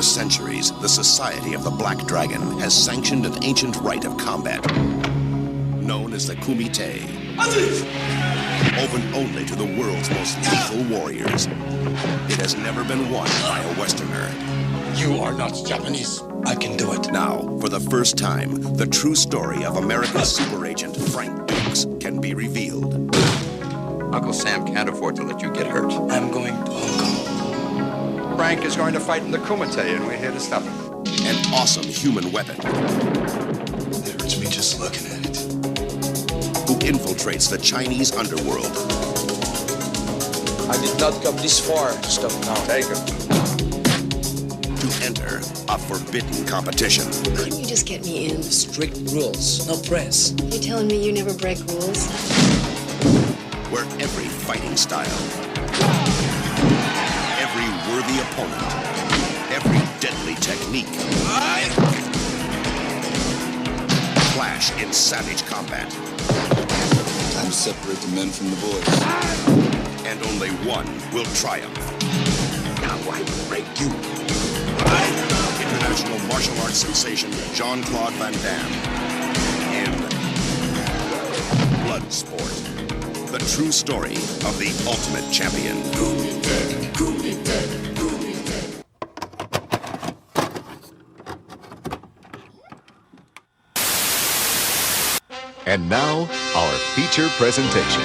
For centuries, the Society of the Black Dragon has sanctioned an ancient rite of combat, known as the Kumite, open only to the world's most lethal warriors. It has never been won by a Westerner. You are not Japanese. I can do it. Now, for the first time, the true story of America's super agent, Frank Dukes, can be revealed. Uncle Sam can't afford to let you get hurt. I'm going to Hong Kong. Frank is going to fight in the Kumite, and we're here to stop him. An awesome human weapon. It hurts me just looking at it. Who infiltrates the Chinese underworld. I did not come this far to stop now. Take him. To enter a forbidden competition. Couldn't you just get me in? Strict rules, no press. You telling me you never break rules? Where every fighting style, every worthy opponent, every deadly technique clash in savage combat. Time to separate the men from the boys. And only one will triumph. Now I break you. International martial arts sensation Jean Claude Van Damme in Bloodsport. The true story of the ultimate champion. And now, our feature presentation.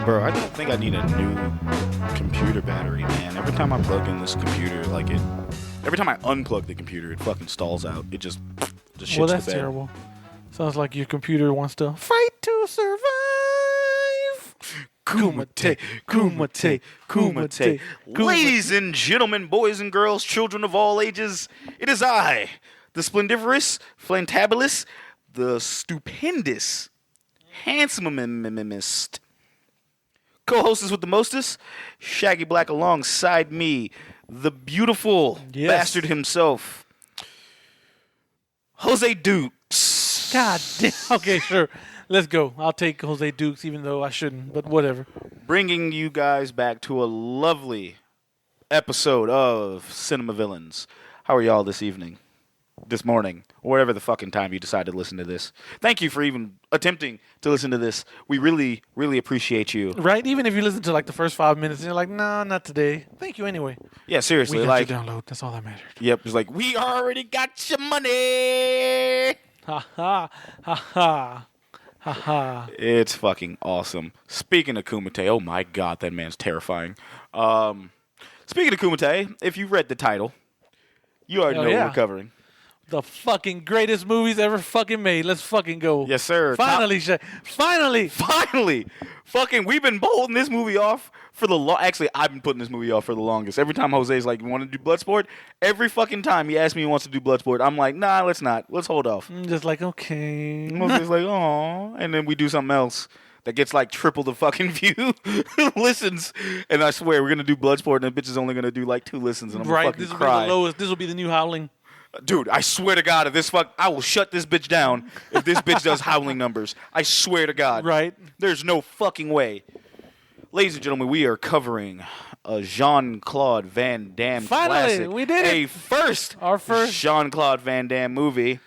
Bro, I don't think I need a new computer battery, man. Every time I plug in this computer, every time I unplug the computer, it fucking stalls out. It just shits Well, that's the bed. terrible. Sounds like your computer wants to fight to survive. Kumite, Kumite, Kumite. Ladies and gentlemen, boys and girls, children of all ages, it is I, the splendiferous, fantabulous, the stupendous, handsomest, co-hostess with the mostest, Shaggy Black alongside me, the beautiful bastard himself, Jose Dukes. God damn. Okay, sure. Let's go. I'll take Jose Dukes, even though I shouldn't, but whatever. Bringing you guys back to a lovely episode of Cinema Villains. How are y'all this evening? This morning, or whatever the fucking time you decide to listen to this. Thank you for even attempting to listen to this. We really, really appreciate you. Right? Even if you listen to like the first 5 minutes and you're like, nah, not today. Thank you anyway. Yeah, seriously. We got Like, your download. That's all that mattered. yep, it's like, we already got your money. Ha ha. Ha ha. Ha ha. It's fucking awesome. Speaking of Kumite, oh my god, that man's terrifying. Speaking of Kumite, if you read the title, you already know what we're covering. The fucking greatest movies ever fucking made. Let's fucking go. Yes, sir. Finally, Finally. Fucking, we've been holding this movie off for the Actually, I've been putting this movie off for the longest. Every time Jose's like, you want to do Bloodsport? Every fucking time he asks me he wants to do Bloodsport, I'm like, nah, let's not. Let's hold off. I'm just like, okay. Jose's like, aw. And then we do something else that gets like triple the fucking view listens. And I swear, we're going to do Bloodsport, and the bitch is only going to do like 2 listens, and I'm going to fucking cry. This will be the lowest. This will be the new Howling. Dude, I swear to God, I will shut this bitch down if this bitch does Howling numbers. I swear to God. Right. There's no fucking way. Ladies and gentlemen, we are covering a Jean Claude Van Damme classic. Finally, we did it. Our first Jean Claude Van Damme movie.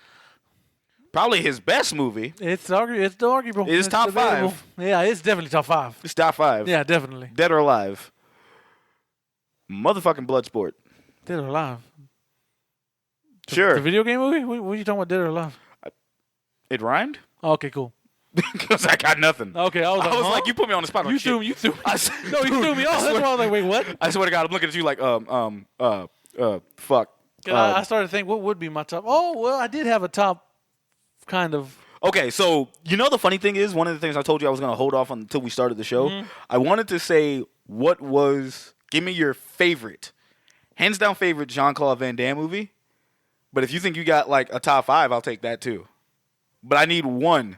Probably his best movie. It's arguable. It's top debatable. 5. Yeah, it's definitely top 5. It's top 5. Yeah, definitely. Dead or alive. Motherfucking Bloodsport. Dead or alive. Sure. The video game movie? What are you talking about, Dead or Alive? It rhymed? Oh, okay, cool. Because I got nothing. Okay, I was like, you put me on the spot. You threw me. No, you threw me off. That's why I was like, wait, what? I swear to God, I'm looking at you like, fuck. I started to think, what would be my top? Oh, well, I did have a top kind of. Okay, so you know the funny thing is, one of the things I told you I was going to hold off on until we started the show. Mm-hmm. I wanted to say give me your favorite, hands down favorite Jean Claude Van Damme movie. But if you think you got like a top 5, I'll take that too. But I need one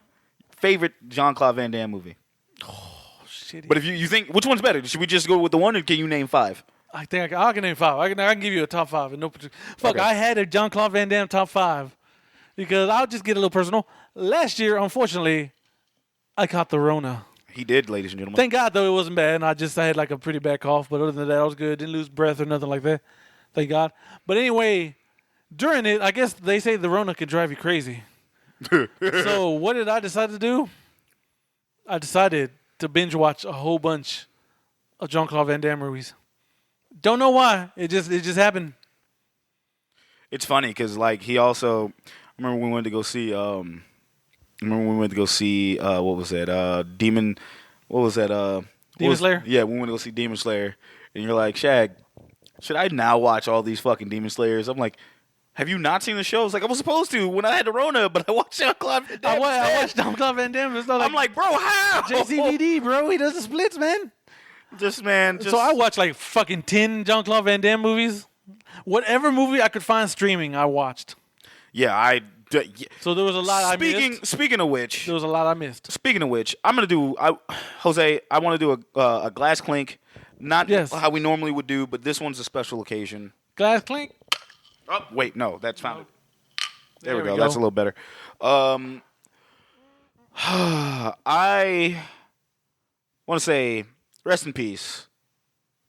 favorite Jean Claude Van Damme movie. Shitty. But if you think which one's better, should we just go with the one, or can you name 5? I think I can name 5. I can give you a top 5 in no particular. Fuck, Okay. I had a Jean Claude Van Damme top 5 because I'll just get a little personal. Last year, unfortunately, I caught the Rona. He did, ladies and gentlemen. Thank God though it wasn't bad, and I had like a pretty bad cough. But other than that, I was good. Didn't lose breath or nothing like that. Thank God. But anyway, during it, I guess they say the Rona could drive you crazy. So what did I decide to do? I decided to binge watch a whole bunch of Jean Claude Van Damme movies. Don't know why. It just happened. It's funny because like he also, I remember we went to go see. What was that? Demon. What was that? Demon Slayer? Yeah, we went to go see Demon Slayer, and you're like, Shag, should I now watch all these fucking Demon Slayers? I'm like, have you not seen the show? It's like I was supposed to when I had the Rona, but I watched Jean Claude Van Damme. I watched Jean Claude Van Damme. It's not I'm like, bro, how? JCVD, bro. He does the splits, man. Just man. So I watched like fucking 10 Jean Claude Van Damme movies. Whatever movie I could find streaming, I watched. Yeah, So there was a lot I missed. Speaking of which, There was a lot I missed. Speaking of which, I'm gonna do. Jose, I want to do a glass clink, not Yes. how we normally would do, but this one's a special occasion. Glass clink. Oh wait, no, that's founded. There we we go. go. That's a little better. I want to say rest in peace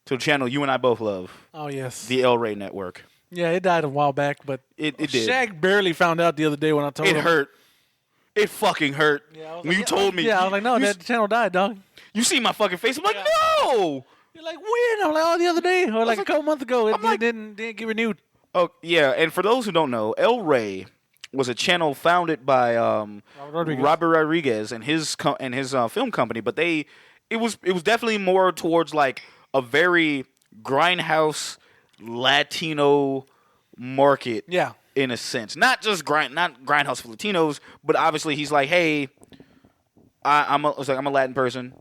to a channel you and I both love, Oh yes. the El Rey Network. Yeah, it died a while back, but It did. Shaq barely found out the other day when I told him. It hurt. It fucking hurt. Yeah, I was when you like, told me. Yeah, I was like, no, you, that channel died, dog. you see my fucking face. I'm like, Yeah. no. You're like, when? I'm like, oh, the other day, or like a couple months ago, it I'm like- didn't get renewed. Oh yeah, and for those who don't know, El Rey was a channel founded by Robert Rodriguez and his film company, but it was definitely more towards like a very grindhouse Latino market. Yeah. In a sense, not grindhouse for Latinos, but obviously he's like, hey, I'm a Latin person.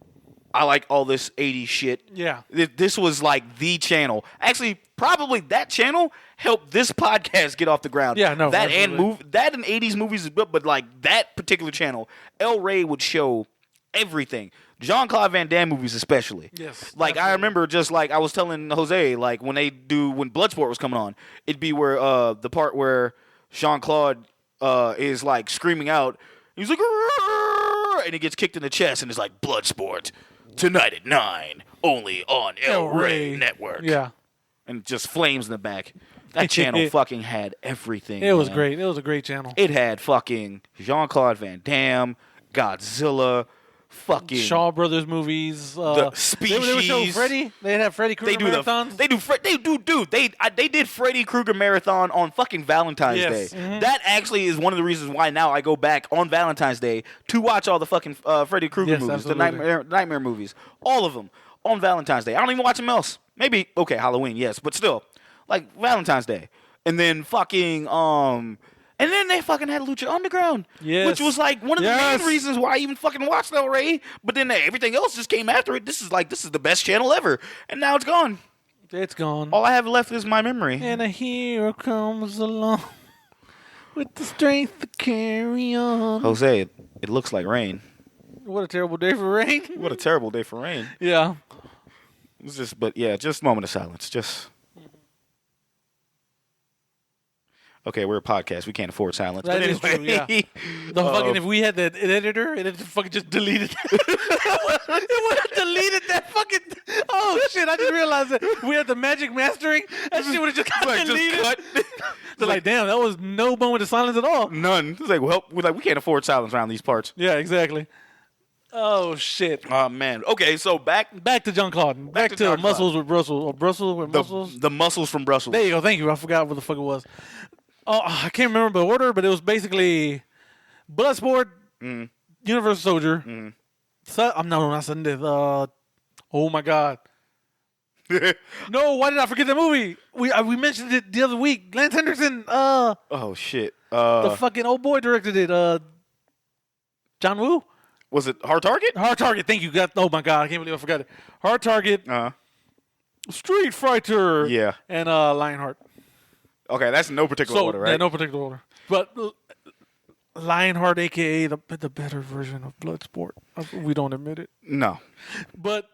I like all this 80s shit. Yeah. This was like the channel. Actually, probably that channel helped this podcast get off the ground. Yeah, no, that absolutely. that and 80s movies is good, but like that particular channel, El Rey would show everything. Jean Claude Van Damme movies especially. Yes, Like I remember just like I was telling Jose, like when Bloodsport was coming on, it'd be where the part where Jean Claude is like screaming out, he's like, "Arr!" and he gets kicked in the chest and it's like Bloodsport tonight at 9 only on El Rey Network. Yeah. And just flames in the back. That channel fucking had everything. It was man. great. It was a great channel. It had fucking Jean Claude Van Damme, Godzilla, fucking Shaw Brothers movies. the They would show Species. Freddy. They'd have Freddy Krueger marathons. They did Freddy Krueger marathon on fucking Valentine's Yes. Day. Mhm. That actually is one of the reasons why now I go back on Valentine's Day to watch all the fucking Freddy Krueger Yes, movies, absolutely. the nightmare movies, all of them on Valentine's Day. I don't even watch them else. Maybe okay, Halloween, yes, but still, like Valentine's Day, and then fucking And then they fucking had Lucha Underground, Yes. which was like one of the main reasons why I even fucking watched El Rey. But then everything else just came after it. This is the best channel ever, and now it's gone. It's gone. All I have left is my memory. And a hero comes along with the strength to carry on. Jose, it looks like rain. What a terrible day for rain. What a terrible day for rain. Yeah. It's just a moment of silence. Just. Okay, we're a podcast. We can't afford silence. That but is anyway, true, yeah. The fucking if we had that editor, it fucking just deleted. It would have deleted that fucking. Oh shit! I just realized that we had the magic mastering. That shit would have just got like, deleted. just cut. They're like, damn, that was no moment of silence at all. None. It's like, well, we can't afford silence around these parts. Yeah, exactly. Oh shit! Oh man. Okay, so back to Jean Claude. Back to Jean Muscles with Brussels. Or Brussels with Muscles. the muscles from Brussels. There you go. Thank you. I forgot what the fuck it was. Oh, I can't remember the order, but it was basically Bloodsport, Universal Soldier. I'm not sudden death. Oh my god. No, why did I forget the movie? We mentioned it the other week. Lance Henderson. Oh shit. The fucking old boy directed it. John Woo. Was it Hard Target? Hard Target. Thank you. Oh my god, I can't believe I forgot it. Hard Target. Street Fighter. Yeah. And Lionheart. Okay, that's in no particular order, right? Yeah, no particular order. But Lionheart, a.k.a. the better version of Bloodsport. We don't admit it. No. But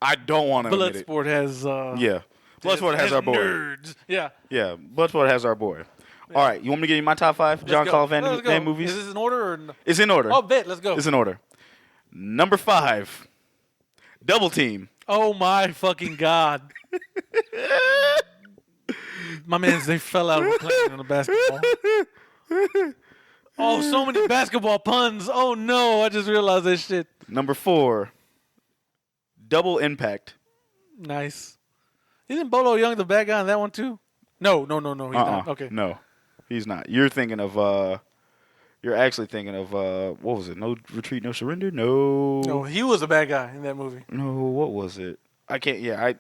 I don't want to admit it. Bloodsport has... Bloodsport has our boy. Nerds. Yeah. Yeah, Bloodsport has our boy. Yeah. All right, you want me to give you my top 5 Jean Claude Van Damme movies? Is this in order? Or no? It's in order. Oh, bet. Let's go. It's in order. Number 5, Double Team. Oh, my fucking God. My mans, they fell out of playing on the basketball. Oh, so many basketball puns. Oh, no. I just realized that shit. Number 4, Double Impact. Nice. Isn't Bolo Young the bad guy in that one, too? No. He's not. Okay. No, he's not. You're thinking of, you're actually thinking of, what was it? No Retreat, No Surrender? No, he was a bad guy in that movie. No, what was it? I can't, you're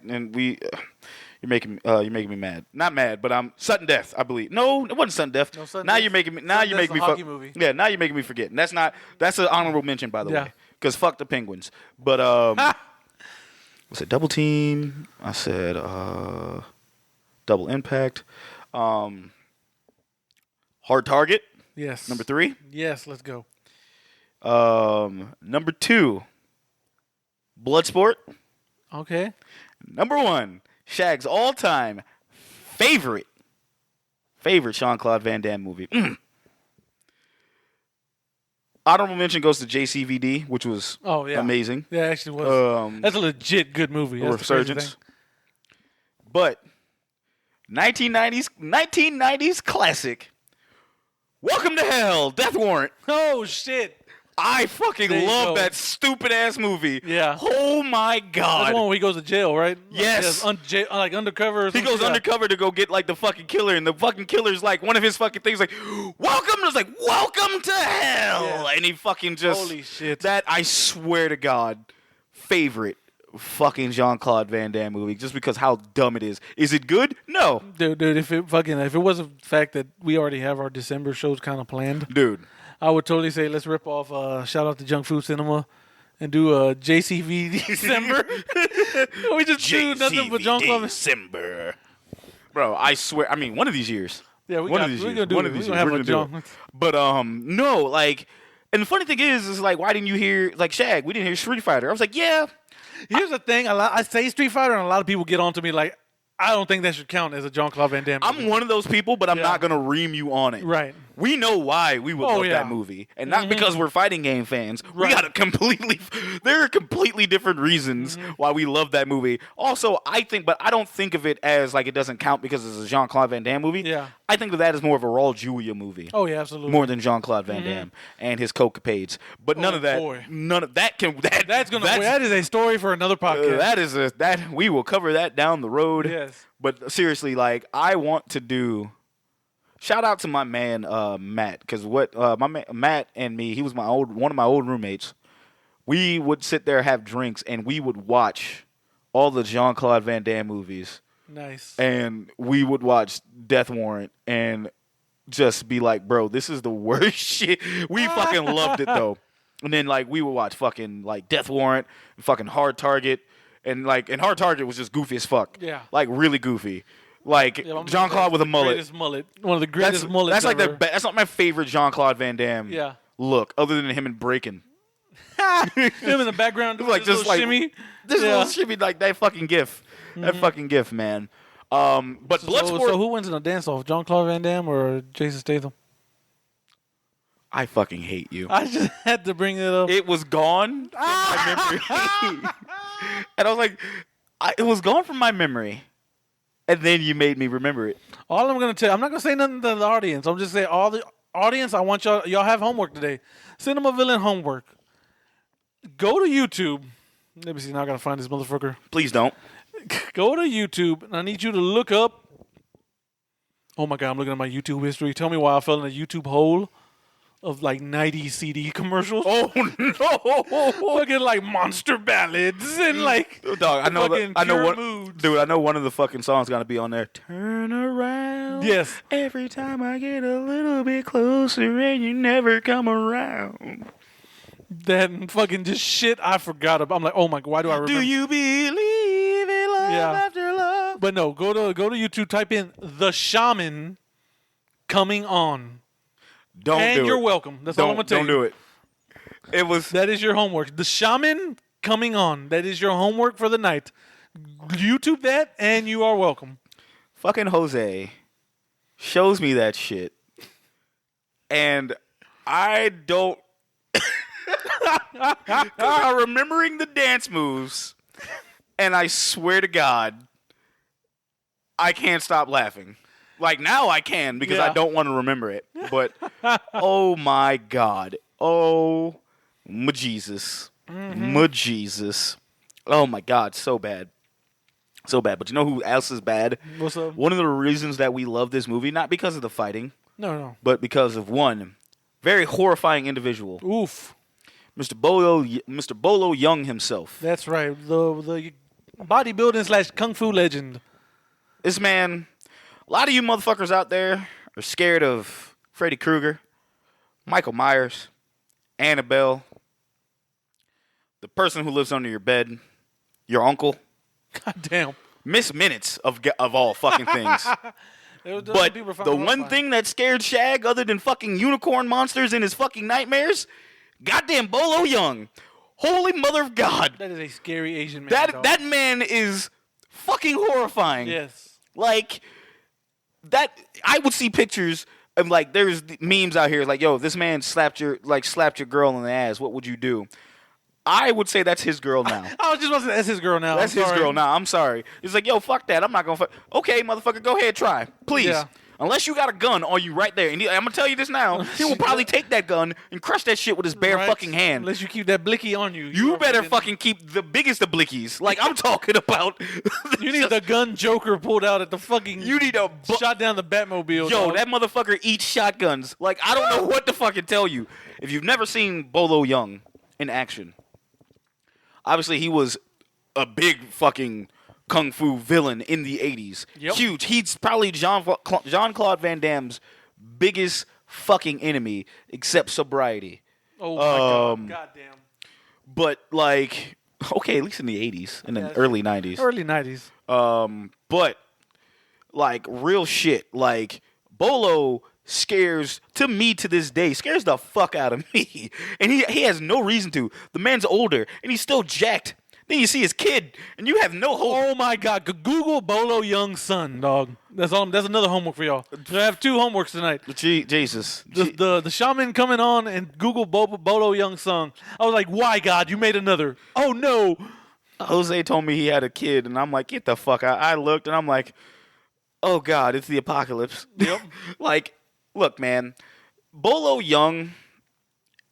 making me mad. Not mad, but I'm Sudden Death, I believe. No, it wasn't Sudden Death. No, Sudden now Death. you're making me. Hockey movie. Yeah, now you're making me forget. And that's an honorable mention, by the way, because fuck the Penguins. But I said Double Team. I said Double Impact. Hard Target. Yes. Number 3. Yes, let's go. Number 2, Bloodsport. Okay. Number 1, Shag's all-time favorite Jean Claude Van Damme movie. Honorable mention goes to JCVD, which was amazing. Yeah, it actually was. That's a legit good movie. That's Resurgence. But 1990s classic, Welcome to Hell, Death Warrant. Oh, shit. I fucking love that stupid ass movie. Yeah. Oh my God. That's one where he goes to jail, right? Yes. Like undercover. Or he goes undercover to go get like the fucking killer, and the fucking killer's like one of his fucking things like, welcome. It's like, welcome to hell, and he fucking just holy shit. That I swear to God, favorite fucking Jean Claude Van Damme movie, just because how dumb it is. Is it good? No, dude. If it wasn't the fact that we already have our December shows kind of planned, dude. I would totally say let's rip off. Shout out to Junk Food Cinema, and do a JCVD December. We just do nothing but Jean Claude December, bro. I swear. I mean, one of these years. Yeah, we're gonna do it. But no, like, and the funny thing is like, why didn't you hear like Shag? We didn't hear Street Fighter. I was like, yeah. Here's the thing. I say Street Fighter, and a lot of people get on to me like, I don't think that should count as a Jean Claude Van Damme movie. I'm one of those people, but I'm not going to ream you on it. Right. We know why we would love that movie. And not because we're fighting game fans. Right. We got there are completely different reasons why we love that movie. Also, I don't think of it as like it doesn't count because it's a Jean Claude Van Damme movie. Yeah. I think of that as more of a Raul Julia movie. Oh, yeah, absolutely. More than Jean Claude Van Damme and his cocapades. But none of that that is a story for another podcast. We will cover that down the road. Yes. But seriously, like, I want to do. Shout out to my man Matt, because Matt and me, he was one of my old roommates. We would sit there, have drinks, and we would watch all the Jean Claude Van Damme movies. Nice. And we would watch Death Warrant and just be like, bro, this is the worst shit. We fucking loved it though. And then like we would watch fucking like Death Warrant, fucking Hard Target. And Hard Target was just goofy as fuck. Yeah. Like really goofy. Like Jean Claude with a mullet. One of the greatest mullets. That's like that's not my favorite Jean Claude Van Damme look, other than him in Breaking. Him in the background, like just like shimmy. Little shimmy, like that fucking gif. That fucking gif, man. But Bloodsport. So who wins in a dance off, Jean Claude Van Damme or Jason Statham? I fucking hate you. I just had to bring it up. It was gone from my memory. And I was like, it was gone from my memory. And then you made me remember it. All I'm going to tell you, I'm not going to say nothing to the audience. I'm just saying, all the audience, I want y'all have homework today. Cinema Villain homework. Go to YouTube. Let me see, now I got to find this motherfucker. Please don't. Go to YouTube, and I need you to look up. Oh my God, I'm looking at my YouTube history. Tell me why I fell in a YouTube hole of like 90 CD commercials. Oh no! Fucking like monster ballads and like dog. I know one of the fucking songs gonna be on there. Turn around. Yes. Every time I get a little bit closer and you never come around. That fucking just shit I forgot about. I'm like, oh my God, why do I remember? Do you believe in love after love? But no, go to YouTube. Type in The Shaman coming on. Don't and do it. you're welcome. That's all I'm gonna tell you. Don't do it. It was That is your homework. The Shaman coming on. That is your homework for the night. YouTube that, and you are welcome. fucking Jose shows me that shit, and I don't. I'm remembering the dance moves, and I swear to God, I can't stop laughing. Like, now I can because I don't want to remember it. But, oh my God. Oh, my Jesus. My Jesus. Oh my God, so bad. So bad. But you know who else is bad? What's up? One of the reasons that we love this movie, not because of the fighting, No. but because of one very horrifying individual. Oof. Mr. Bolo Young himself. That's right. The bodybuilding / kung fu legend. This man, a lot of you motherfuckers out there are scared of Freddy Krueger, Michael Myers, Annabelle, the person who lives under your bed, your uncle. God damn. Miss Minutes of all fucking things. But the one thing that scared Shag other than fucking unicorn monsters in his fucking nightmares, goddamn Bolo Young. Holy mother of God. That is a scary Asian man. That man is fucking horrifying. Yes. Like, that, I would see pictures of, like, there's memes out here like, yo, this man slapped your girl in the ass, what would you do? I would say that's his girl now. I was just about to say that's his girl now. That's his girl now. I'm sorry. He's like, yo, fuck that. I'm not going to fuck. Okay, motherfucker, go ahead, try. Please. Yeah. Unless you got a gun on you right there. And I'm going to tell you this now. He will probably take that gun and crush that shit with his bare fucking hand. Unless you keep that blicky on you. You better fucking keep the biggest of blickies. Like, I'm talking about. You need the gun Joker pulled out at the fucking. You need a. Shot down the Batmobile. Yo, dog. that motherfucker eats shotguns. Like, I don't know what to fucking tell you. If you've never seen Bolo Young in action, obviously he was a big fucking kung fu villain in the 80s. Yep. Huge. He's probably Jean Claude Van Damme's biggest fucking enemy, except sobriety. Oh my God. Goddamn. But, like, okay, at least in the 80s and the early 90s. Early 90s. But, like, real shit. Like, Bolo scares, to me to this day, scares the fuck out of me. And he has no reason to. The man's older, and he's still jacked. Then you see his kid, and you have no hope. Oh my God! Google Bolo Young's son, dog. That's all. That's another homework for y'all. I have 2 homeworks tonight. Jesus. The shaman coming on and Google Bolo Young's son. I was like, why God? You made another. Oh no. Jose told me he had a kid, and I'm like, get the fuck out. I looked, and I'm like, oh God, it's the apocalypse. Yep. Like, look, man, Bolo Young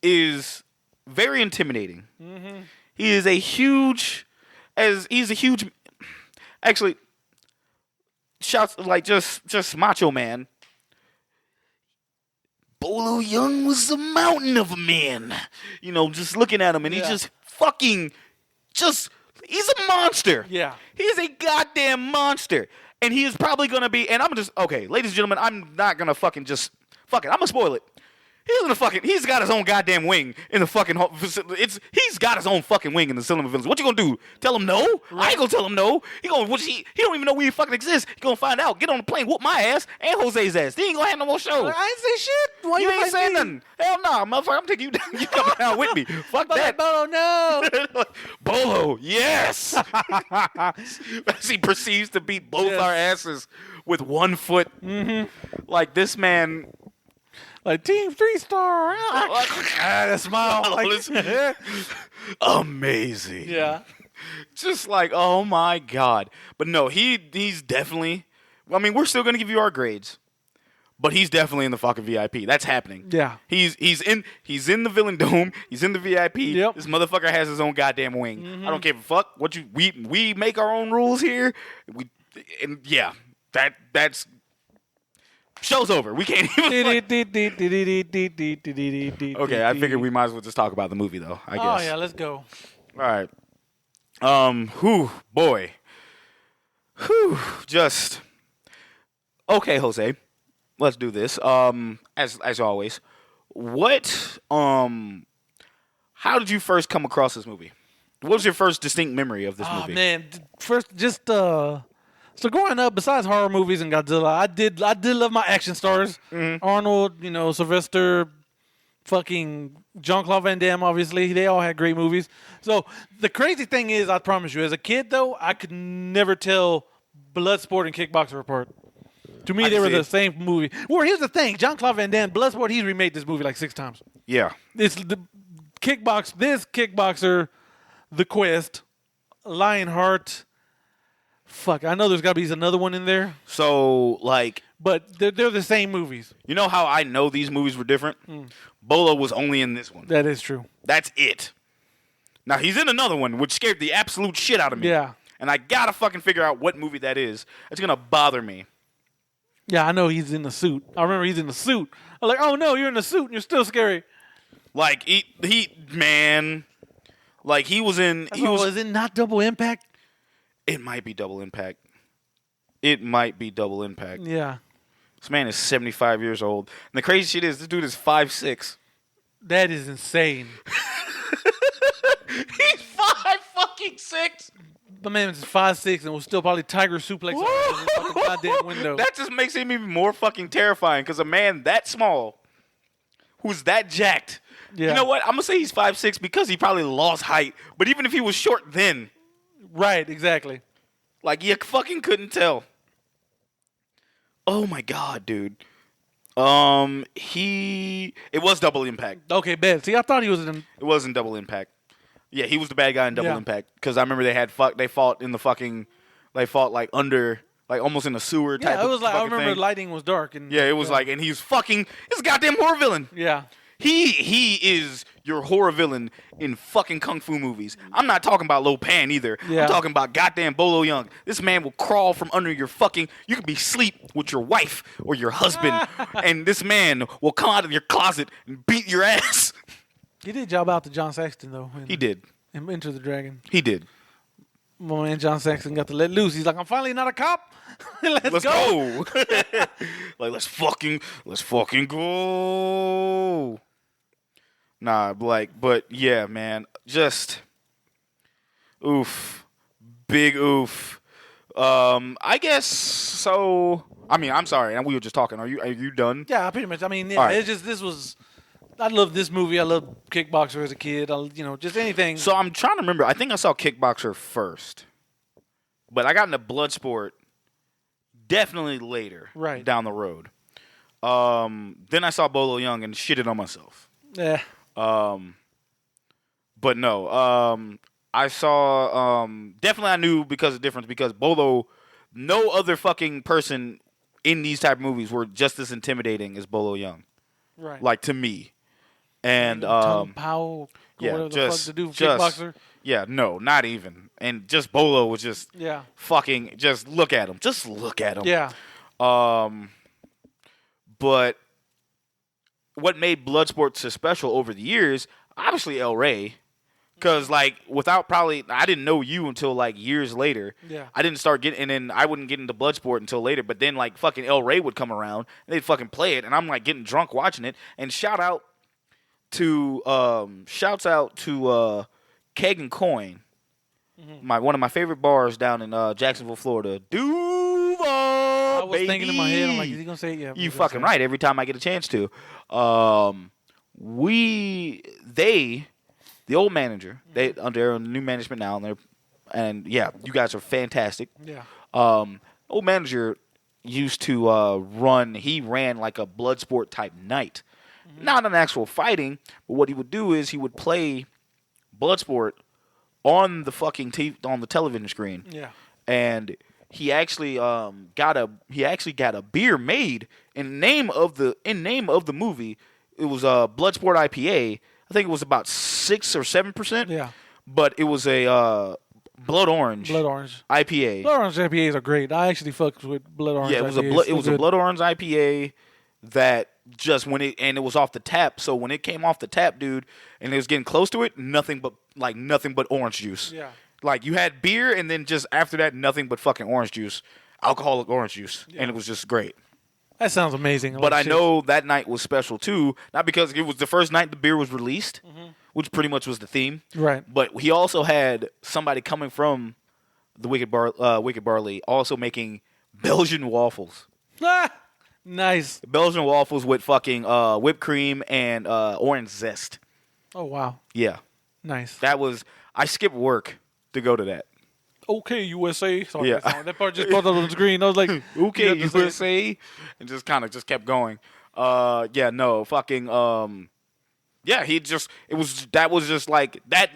is very intimidating. Mm-hmm. He's a huge, actually, shouts like just macho man. Bolo Young was a mountain of a man. You know, just looking at him, and he's just fucking, he's a monster. Yeah. He's a goddamn monster. And he is probably going to be, and I'm just, okay, ladies and gentlemen, I'm not going to fucking just, fuck it, I'm going to spoil it. He's got his own goddamn wing in the fucking, he's got his own fucking wing in the Cinema Village. What you gonna do? Tell him no? Right. I ain't gonna tell him no. He don't even know we fucking exist. He gonna find out, get on the plane, whoop my ass, and Jose's ass. He ain't gonna have no more show. I ain't say shit. Why you ain't saying nothing. Hell no, motherfucker, I'm taking you down. You coming down with me. Fuck that. Bolo, no. Bolo, yes. As he proceeds to beat both our asses with 1 foot. Mm-hmm. Like, this man... Like, Team 3-star. That smile. Like, amazing. Yeah. Just like, oh my God. But no, he's definitely, I mean, we're still going to give you our grades. But he's definitely in the fucking VIP. That's happening. Yeah. He's in the Villain Dome. He's in the VIP. Yep. This motherfucker has his own goddamn wing. Mm-hmm. I don't give a fuck. We make our own rules here. That's show's over. We can't even. Okay, I figured we might as well just talk about the movie, though. I guess. Oh yeah, let's go. All right. Boy. Just. Okay, Jose. Let's do this. As always, what? How did you first come across this movie? What was your first distinct memory of this movie? Oh man, first just So growing up, besides horror movies and Godzilla, I did love my action stars. Arnold, Sylvester, fucking Jean Claude Van Damme. Obviously, they all had great movies. So the crazy thing is, I promise you, as a kid though, I could never tell Bloodsport and Kickboxer apart. To me, they were the same movie. Well, here's the thing: Jean Claude Van Damme, Bloodsport, he's remade this movie like 6 times. Yeah. It's the Kickboxer, The Quest, Lionheart. Fuck, I know there's got to be another one in there. So, like... But they're the same movies. You know how I know these movies were different? Bolo was only in this one. That is true. That's it. Now, he's in another one, which scared the absolute shit out of me. Yeah. And I gotta fucking figure out what movie that is. It's gonna bother me. Yeah, I know he's in the suit. I remember he's in the suit. I'm like, oh no, you're in the suit and you're still scary. Like, man... Like, he was in... Was it not Double Impact? It might be Double Impact. It might be Double Impact. Yeah. This man is 75 years old. And the crazy shit is, this dude is 5'6". That is insane. He's 5'6". The man is 5'6" and was still probably tiger suplex on the fucking goddamn window. That just makes him even more fucking terrifying, because a man that small, who's that jacked, you know what? I'm going to say he's 5'6" because he probably lost height. But even if he was short then... Right, exactly. Like, you fucking couldn't tell. Oh, my God, dude. It was Double Impact. Okay, bad. See, I thought he was in... It wasn't Double Impact. Yeah, he was the bad guy in Double Impact. Because I remember they fought in the fucking... They fought, like, under... Like, almost in a sewer type of it was like... I remember thing. the lighting was dark. And Yeah, it was like... And he was fucking... He's a goddamn horror villain. Yeah. He is your horror villain in fucking kung fu movies. I'm not talking about Lo Pan either. Yeah. I'm talking about goddamn Bolo Young. This man will crawl from under your fucking... You could be asleep with your wife or your husband, and this man will come out of your closet and beat your ass. He did job out to John Saxton, though. He did. In Enter the Dragon. He did. My man John Saxton got to let loose. He's like, I'm finally not a cop. Let's go. Like, let's fucking go. Nah, but yeah, man, just oof, big oof. I guess so. I mean, I'm sorry, and we were just talking. Are you done? Yeah, pretty much. I mean, All right. it's just I love this movie. I love Kickboxer as a kid. Just anything. So I'm trying to remember. I think I saw Kickboxer first, but I got into Bloodsport definitely later, right down the road. Then I saw Bolo Young and shitted on myself. Yeah. But no, I saw, definitely I knew because of the difference, because Bolo, no other fucking person in these type of movies were just as intimidating as Bolo Young. Right. Like, to me. And, Tom Powell, yeah, whatever the fuck to do for Kickboxer. Yeah, no, not even. And just Bolo was just fucking, just look at him. Just look at him. Yeah. But what made Bloodsport so special over the years, obviously El Rey, because like I didn't know you until like years later. Yeah. I didn't start getting, and then I wouldn't get into Bloodsport until later. But then like fucking El Rey would come around and they'd fucking play it, and I'm like getting drunk watching it. And shouts out to Keg and Coin, one of my favorite bars down in Jacksonville, Florida. Duval. I was thinking in my head, I'm like, is he gonna say it? Yeah. You fucking right. Every time I get a chance to, the old manager, they under new management now, and yeah, you guys are fantastic. Yeah. Old manager used to run. He ran like a Bloodsport type night, not an actual fighting, but what he would do is he would play Bloodsport on the fucking on the television screen. Yeah. And he actually got a beer made in name of the movie. It was a Bloodsport IPA. I think it was about 6 or 7%. Yeah. But it was a Blood Orange IPA. Blood Orange IPAs are great. I actually fucked with Blood Orange. Yeah, it was a Blood Orange IPA that just it was off the tap. So when it came off the tap, dude, and it was getting close to it, nothing but orange juice. Yeah. Like, you had beer, and then just after that, nothing but fucking orange juice. Alcoholic orange juice. Yeah. And it was just great. That sounds amazing. But I know that night was special, too. Not because it was the first night the beer was released, which pretty much was the theme. Right. But he also had somebody coming from the Wicked Barley also making Belgian waffles. Ah, nice. Belgian waffles with fucking whipped cream and orange zest. Oh, wow. Yeah. Nice. I skipped work to go to that. Okay, USA. Sorry, Yeah. that part just popped up on the screen. I was like, Okay, you got to say it. USA. And just kind of just kept going. Yeah, no, fucking, yeah, that was just like, that,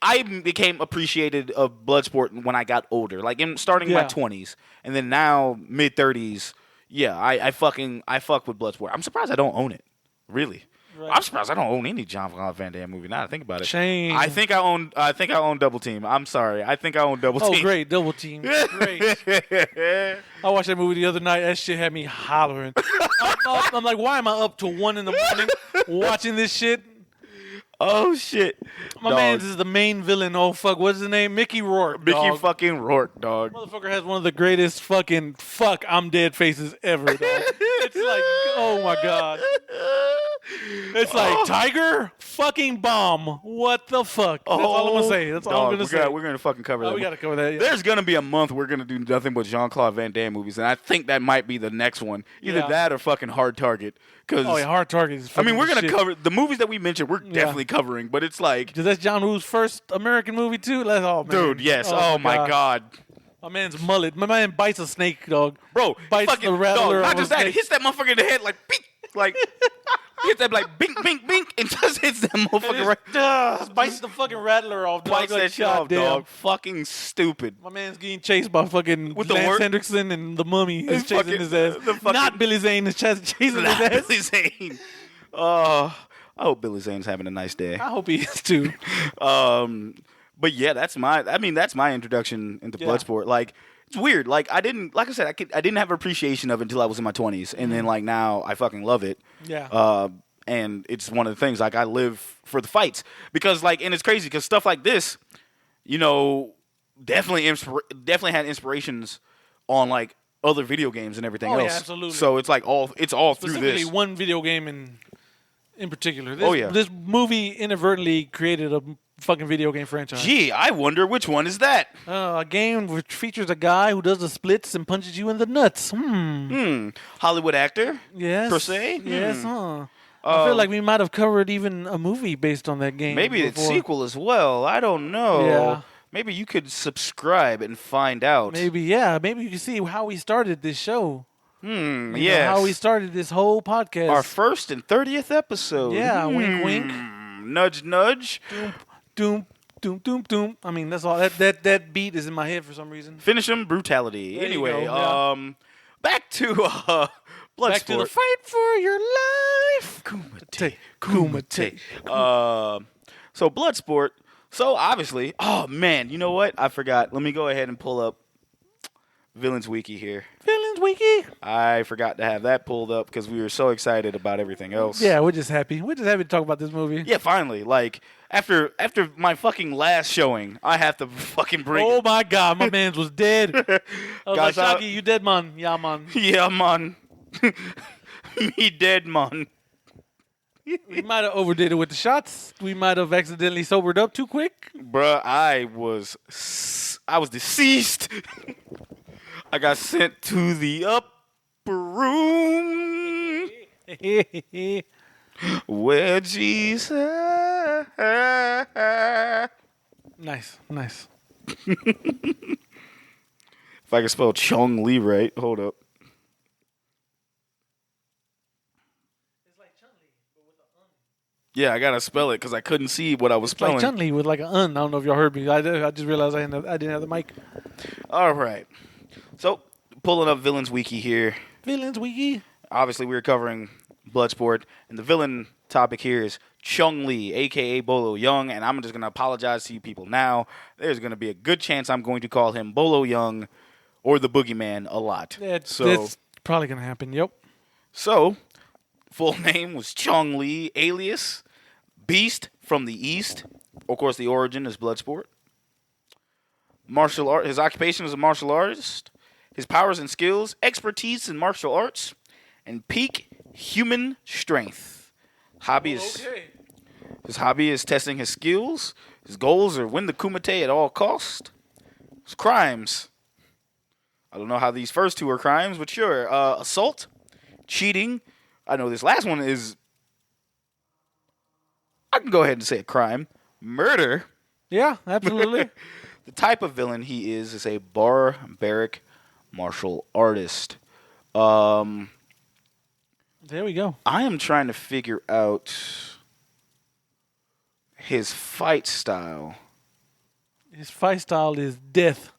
I became appreciated of Bloodsport when I got older. Like, starting in my 20s. And then now, mid-30s, yeah, I fuck with Bloodsport. I'm surprised I don't own it. Really. Right. I'm surprised I don't own any Jean Claude Van Damme movie. Now I think about it. Shame. I think I own Double Team. I'm sorry. I think I own Double Team. Oh, great. Double Team. Great. I watched that movie the other night. That shit had me hollering. I'm like, why am I up till 1 a.m. watching this shit? Oh, shit. My man is the main villain. Oh, fuck. What's his name? Mickey Rourke. Mickey fucking Rourke, dog. Motherfucker has one of the greatest fucking I'm dead faces ever, dog. It's like, oh, my God. It's like, Tiger, fucking bomb. What the fuck? That's all I'm going to say. That's all I'm going to say. We're going to fucking cover that. We got to cover that. Yeah. There's going to be a month we're going to do nothing but Jean Claude Van Damme movies, and I think that might be the next one. Either that or fucking Hard Target. Oh, yeah, Hard Target is fucking we're going to shit. cover the movies that we mentioned, we're definitely covering, but it's like. Because that's John Woo's first American movie, too? Oh, man. Dude, yes. Oh, my God. My man's mullet. My man bites a snake, dog. Bro, bites fucking, the rattler. Dog, not just that, he hits that motherfucker in the head like, beep, like. He hits that like bink, bink, bink, and just hits that motherfucker right. Bites the fucking rattler off, dog. Bites that shit off, dog. Fucking stupid. My man's getting chased by fucking with Lance Hendrickson and the Mummy is chasing his ass. Fucking, not Billy Zane is chasing his ass. Billy Zane. I hope Billy Zane's having a nice day. I hope he is too. But yeah, that's my introduction into Bloodsport. Like, it's weird. Like, I didn't have appreciation of it until I was in my 20s, and then like now I fucking love it. Yeah. And it's one of the things, like, I live for the fights because, like, and it's crazy because stuff like this, you know, definitely had inspirations on like other video games and everything else. Yeah, absolutely. So it's like all through this. Specifically, one video game in particular. This movie inadvertently created a fucking video game franchise. Gee, I wonder which one is that. A game which features a guy who does the splits and punches you in the nuts. Hollywood actor? Yes. Per se? Yes, I feel like we might have covered even a movie based on that game. Maybe a sequel as well. I don't know. Yeah. Maybe you could subscribe and find out. Maybe you can see how we started this show. Yes. How we started this whole podcast. Our first and 30th episode. Yeah, wink, wink. Nudge, nudge. Doom, doom, doom, doom. I mean, that's all. That beat is in my head for some reason. Finish him, brutality. There anyway, back to Bloodsport. Back to the fight for your life. Kumite. So Bloodsport. So obviously, oh man, you know what? I forgot. Let me go ahead and pull up Villains Wiki here. Villains Wiki. I forgot to have that pulled up because we were so excited about everything else. Yeah, we're just happy. We're just happy to talk about this movie. Yeah, finally. Like after my fucking last showing, I have to fucking bring. Oh my God, my man was dead. I was Guys, like, Shaggy, you dead, man? Yeah, man. Yeah, man. Me dead, man. We might have overdid it with the shots. We might have accidentally sobered up too quick. Bruh, I was deceased. I got sent to the upper room where Jesus. Nice. If I can spell Chong Li right, hold up. Yeah, I gotta spell it because I couldn't see what I was spelling. Like Chun-Li with like an I don't know if y'all heard me. I just realized I didn't have the mic. All right. So, pulling up Villains Wiki here. Villains Wiki. Obviously, we were covering Bloodsport, and the villain topic here is Chong Li, a.k.a. Bolo Young, and I'm just going to apologize to you people now. There's going to be a good chance I'm going to call him Bolo Young or the Boogeyman a lot. That's probably going to happen, yep. So, full name was Chong Li, alias Beast from the East. Of course, the origin is Bloodsport. Martial art. His occupation is a martial artist. His powers and skills, expertise in martial arts, and peak human strength. His hobby is testing his skills. His goals are win the Kumite at all cost. It's crimes. I don't know how these first two are crimes, but sure. Assault, cheating. I know this last one is, I can go ahead and say a crime. Murder. Yeah, absolutely. The type of villain he is a barbaric martial artist. There we go. I am trying to figure out his fight style. His fight style is death.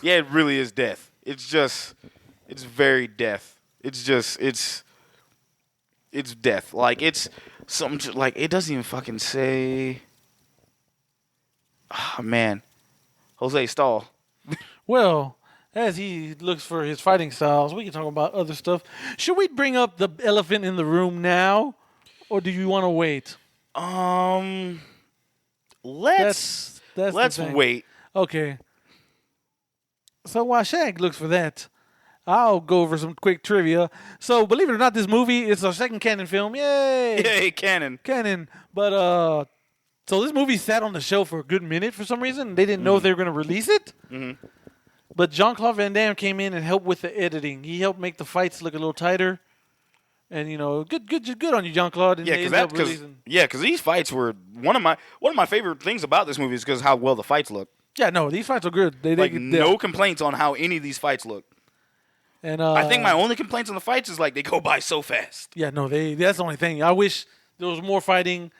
Yeah, it really is death. It's very death. It's death. Like, it's something, like, it doesn't even fucking say. Oh, man. Jose Stahl. Well, as he looks for his fighting styles, we can talk about other stuff. Should we bring up the elephant in the room now, or do you want to wait? Let's wait. Okay. So while Shag looks for that, I'll go over some quick trivia. So, believe it or not, this movie is our second canon film. Yay! Yay, canon. Canon. But, so this movie sat on the shelf for a good minute for some reason. They didn't know if they were going to release it. Mm-hmm. But Jean Claude Van Damme came in and helped with the editing. He helped make the fights look a little tighter. And, you know, good on you, Jean Claude. And because these fights were one of my favorite things about this movie is because how well the fights look. Yeah, no, these fights are good. No complaints on how any of these fights look. And I think my only complaints on the fights is like they go by so fast. Yeah, no, that's the only thing. I wish there was more fighting.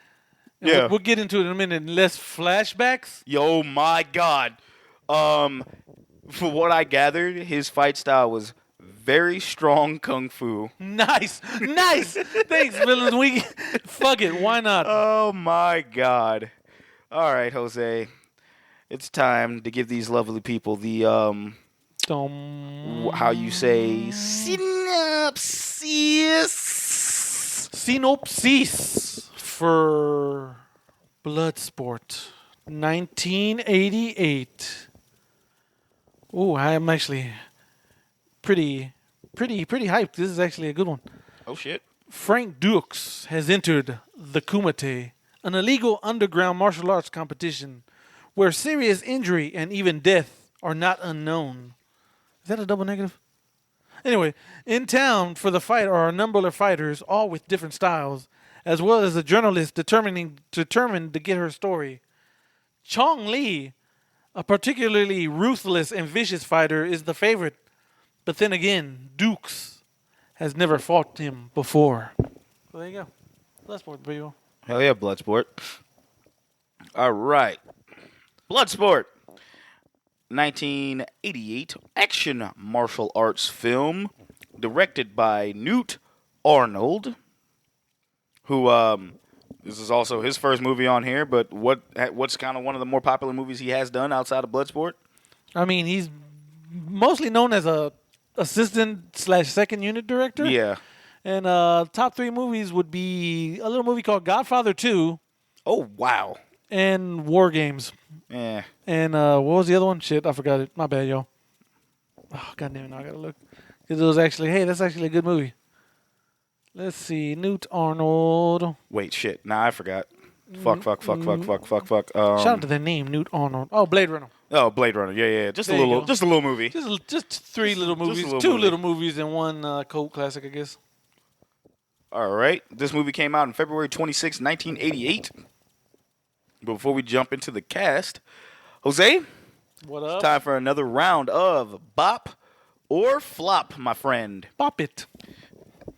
And yeah, we'll get into it in a minute. Less flashbacks. Yo, my God. For what I gathered, his fight style was very strong kung fu. Nice. Thanks, villains. Fuck it. Why not? Oh my God. All right, Jose. It's time to give these lovely people the how you say synopsis for Bloodsport 1988. Oh, I am actually pretty hyped. This is actually a good one. Oh shit. Frank Dukes has entered the Kumite, an illegal underground martial arts competition where serious injury and even death are not unknown. Is that a double negative? Anyway, in town for the fight are a number of fighters, all with different styles, as well as a journalist determined to get her story. Chong Li, a particularly ruthless and vicious fighter, is the favorite. But then again, Dukes has never fought him before. So there you go. Bloodsport, people. Hell yeah, Bloodsport. All right. Bloodsport. 1988 action martial arts film directed by Newt Arnold, who this is also his first movie on here, but what's kind of one of the more popular movies he has done outside of Bloodsport? I mean, he's mostly known as a assistant/second unit director. Yeah. And top three movies would be a little movie called Godfather 2. Oh, wow. And War Games. Yeah. And what was the other one? Shit, I forgot it. My bad, y'all. Oh, goddamn it, now I gotta look. Because it was actually, that's actually a good movie. Let's see, Newt Arnold. Wait, shit. Nah, I forgot. Fuck. Shout out to the name, Newt Arnold. Oh, Blade Runner. Oh, Blade Runner. Yeah. Just a little movie. Just three little movies. Two little movies and one cult classic, I guess. All right. This movie came out on February 26, 1988. But before we jump into the cast, Jose, what up? It's time for another round of Bop or Flop, my friend. Bop it.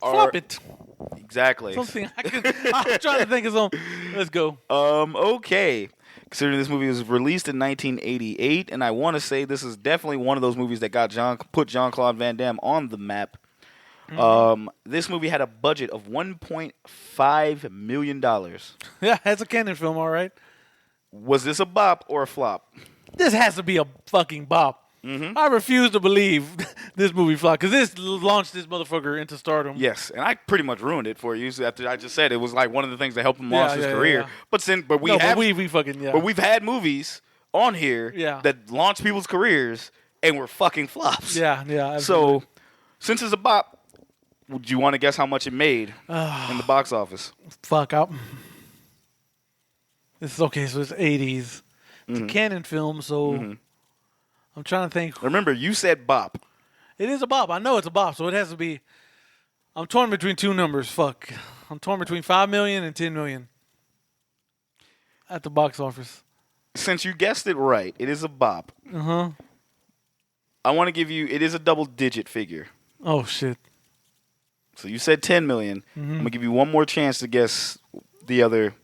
Flop it. Exactly. Something I was trying to think of something. Let's go. Okay. Considering this movie was released in 1988, and I want to say this is definitely one of those movies that put Jean Claude Van Damme on the map. Mm-hmm. This movie had a budget of $1.5 million. Yeah, that's a canon film, all right. Was this a bop or a flop? This has to be a fucking bop. Mm-hmm. I refuse to believe this movie flopped because this launched this motherfucker into stardom. Yes, and I pretty much ruined it for you after I just said it was like one of the things that helped him launch his career. Yeah. But we've had movies on here that launched people's careers and were fucking flops. Yeah, absolutely. So since it's a bop, would you want to guess how much it made in the box office? Fuck up. This is okay. So it's 80s. It's a canon film, so I'm trying to think. Remember, you said bop. It is a bop. I know it's a bop, so it has to be. I'm torn between two numbers. Fuck. I'm torn between 5 million and 10 million at the box office. Since you guessed it right, it is a bop. Uh-huh. I want to give you, it is a double-digit figure. Oh, shit. So you said 10 million. I'm going to give you one more chance to guess the other.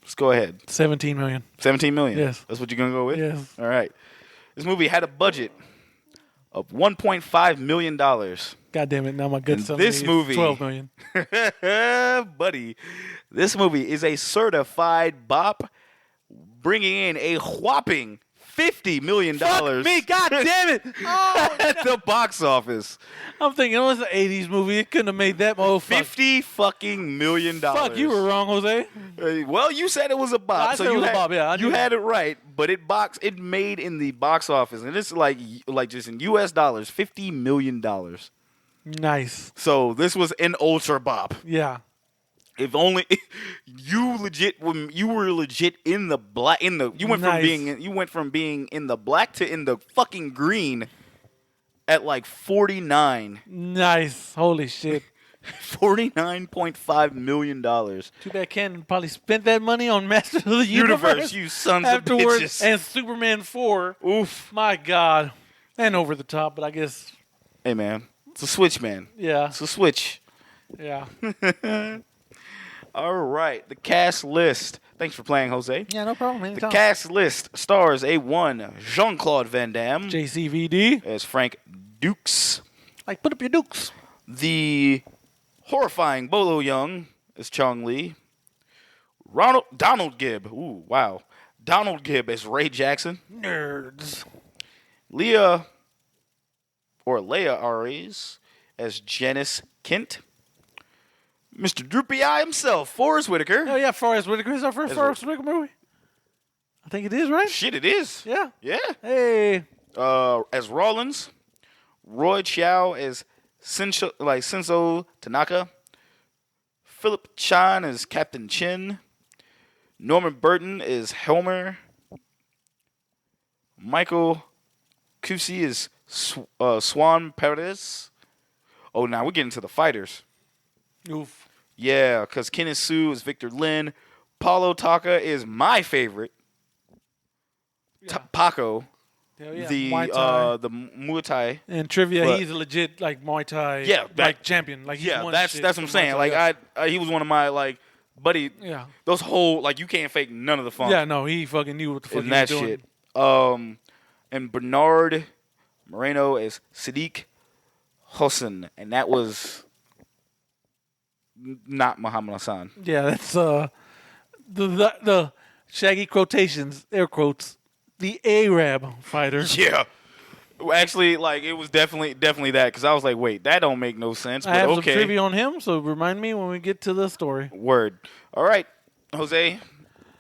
Let's go ahead. 17 million. 17 million? Yes. That's what you're going to go with? Yes. All right. This movie had a budget of $1.5 million. God damn it. Now my gut And tells this me movie- it's 12 million. Buddy, this movie is a certified bop, bringing in a whopping $50 million Fuck me. God damn it. Oh, at the box office. I'm thinking, it was an 80s movie. It couldn't have made that. Oh, fuck. $50 fucking million. Fuck, you were wrong, Jose. Well, you said it was a bop. I so said it you was a had, bop, yeah, I you knew had it right, but it made in the box office, and it's like just in U.S. dollars, $50 million. Nice. So this was an ultra bop. Yeah. If only you were legit in the black you went from being in the black to in the fucking green at like 49. Nice. Holy shit. $49.5 million. Too bad Ken probably spent that money on Masters of the Universe. You sons afterwards, of bitches. and Superman 4. Oof. My God. And over the top, but I guess. Hey man, it's a switch, man. Yeah. It's a switch. Yeah. All right, the cast list. Thanks for playing, Jose. Yeah, no problem. The Anytime. cast list stars one Jean Claude Van Damme JCVD. as Frank Dukes, Like, put up your dukes. the horrifying Bolo Young as Chong Li, Donald Gibb. Ooh, wow. Donald Gibb as Ray Jackson, Nerds. Leia Aries as Janice Kent, Mr. Droopy Eye himself, Forrest Whitaker. Oh, yeah, Forrest Whitaker. Is our first Forrest Whitaker movie? I think it is, right? Shit, it is. Yeah. Yeah. Hey. As Rollins, Roy Chow as Senso Tanaka, Philip Chan as Captain Chin, Norman Burton as Helmer, Michael Cusi as Swan Perez. Oh, now we're getting to the fighters. Oof. Yeah, because Kenneth Sue is Victor Lin. Paulo Taka is my favorite. Yeah. Paco, Hell yeah. the Muay Thai. the Muay Thai. And trivia, but- he's a legit, like, Muay Thai champion. Like, he's Yeah, won that's shit what I'm in saying. Muay Like Thai. he was one of my buddy. Yeah. Those whole you can't fake none of the fun. Yeah, no, he fucking knew what the fuck in he that was doing. shit. And Bernard Moreno as Sadiq Hossein, and that was not Muhammad Hassan. Yeah, that's the Shaggy quotations, air quotes, the Arab fighter. Yeah. Actually, it was definitely that, because I was like, wait, that don't make no sense. But I have okay. some trivia on him, so remind me when we get to the story. Word. All right, Jose.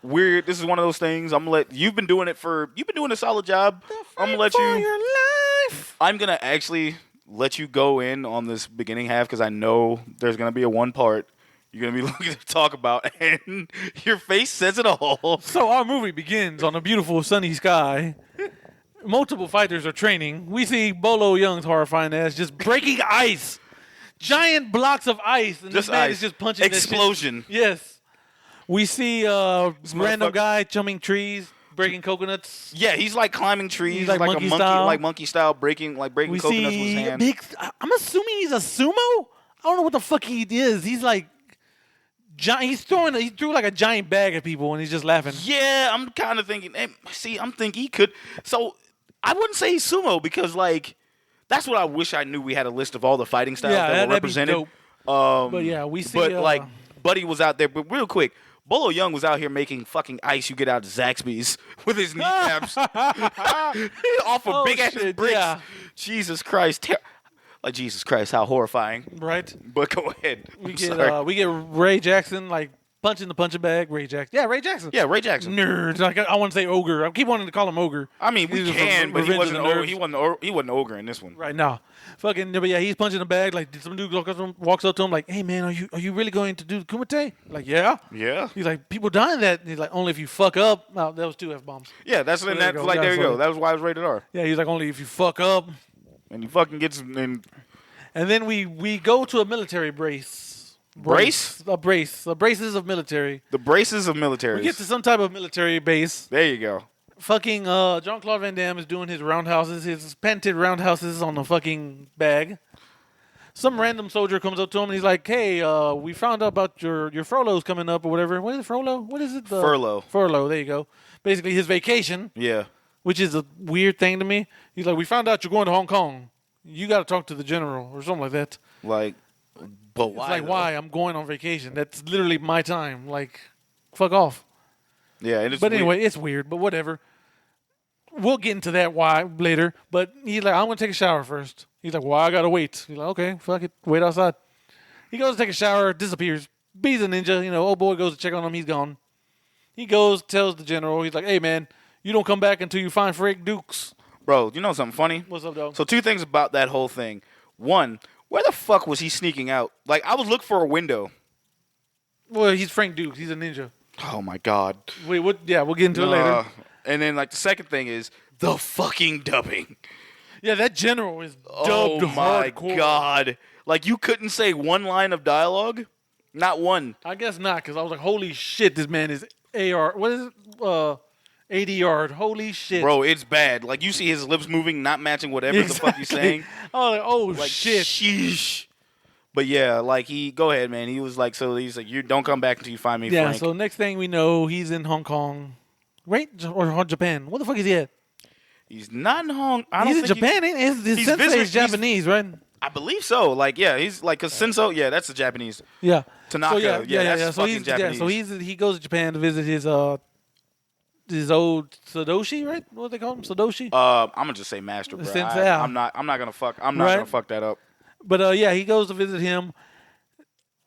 This is one of those things. You've been doing a solid job. I'm gonna let you. Your life. I'm gonna actually let you go in on this beginning half, because I know there's gonna be a one part you're gonna be looking to talk about, and your face says it all. So our movie begins on a beautiful sunny sky. Multiple fighters are training. We see Bolo Young's horrifying ass just breaking ice. Giant blocks of ice. And Just this man ice. is just punching that shit. Explosion. Yes. We see random guy jumping trees, breaking coconuts. Yeah, he's climbing trees, He's like monkey a monkey, style. monkey style, breaking We coconuts with his see hand. I'm assuming he's a sumo? I don't know what the fuck he is. He's he threw like a giant bag at people and he's just laughing. Yeah, I'm kind of thinking. I'm thinking he could. So I wouldn't say he's sumo, because that's what I wish I knew. We had a list of all the fighting styles that were that'd be represented. dope. But yeah, we see. But Buddy was out there. But real quick, Bolo Young was out here making fucking ice you get out of Zaxby's with his kneecaps off of big ass shit, bricks. yeah. Jesus Christ. Jesus Christ, how horrifying. right? But go ahead. We I'm get sorry. we get Ray Jackson punching the punching bag. Ray Jackson. Yeah, Ray Jackson. Yeah, Ray Jackson. Nerd. Like, I want to say ogre. I keep wanting to call him ogre. I mean, we He's can, but he Revenge of wasn't. the Nerds. He wasn't ogre in this one. Right now, fucking. But yeah, he's punching the bag. Like some dude walks up to him like, "Hey man, are you really going to do the kumite?" Like, yeah. Yeah. He's like, people dying that. And he's like, only if you fuck up. Oh, that was 2 F-bombs. Yeah, that's there in that. you go. Like, there you go. Sorry. That was why it was rated R. Yeah, he's like, only if you fuck up. And he fucking gets in. And then we go to a military brace. Brace? A brace. A braces of military. The braces of military. We get to some type of military base. There you go. Fucking Jean Claude Van Damme is doing his roundhouses, his patented roundhouses on the fucking bag. Some random soldier comes up to him and he's like, "Hey, we found out about your furloughs coming up or whatever. What is it, furlough? What is it? Furlough. Furlough. There you go. Basically, his vacation, Yeah. which is a weird thing to me. He's like, we found out you're going to Hong Kong. You got to talk to the general or something like that. Like, but why? It's like, though? why? I'm going on vacation. That's literally my time. Like, fuck off. Yeah. And it's But weird. anyway, it's weird. But whatever. We'll get into that why later. But he's like, I'm going to take a shower first. He's like, well, I got to wait. He's like, okay, fuck it. Wait outside. He goes to take a shower, disappears. Be's a ninja. You know, old boy goes to check on him. He's gone. He goes, tells the general. He's like, hey, man, you don't come back until you find Frank Dukes. Bro, you know something funny? What's up, dog? So 2 things about that whole thing. One, where the fuck was he sneaking out? Like, I was looking for a window. Well, he's Frank Dukes. He's a ninja. Oh my god. Wait, what? Yeah, we'll get into it later. And then, like, the second thing is the fucking dubbing. Yeah, that general is Oh dubbed my hardcore. god. Like, you couldn't say one line of dialogue? Not one. I guess not, because I was like, holy shit, this man is AR. What is it? 80 yard. Holy shit. Bro, it's bad. Like, you see his lips moving, not matching whatever the fuck he's saying. I was like, oh, Like, shit. sheesh. But yeah, like, go ahead, man. He was like, so he's like, you don't come back until you find me, Yeah, Frank. so next thing we know, he's in Hong Kong. Right? Or Japan. What the fuck is he at? He's not in Hong. I don't He's in think Japan, ain't he? His he's sensei visiting- is Japanese, right? I believe so. Like, yeah, he's like, cause Senso, yeah, that's the Japanese. Yeah. Tanaka, So that's So fucking he's Japanese. so he goes to Japan to visit his old Sadoshi, right? What do they call him? Sadoshi? I'm gonna just say master, bro. Sensei, yeah. I'm not gonna fuck Right. gonna fuck that up. But yeah, he goes to visit him,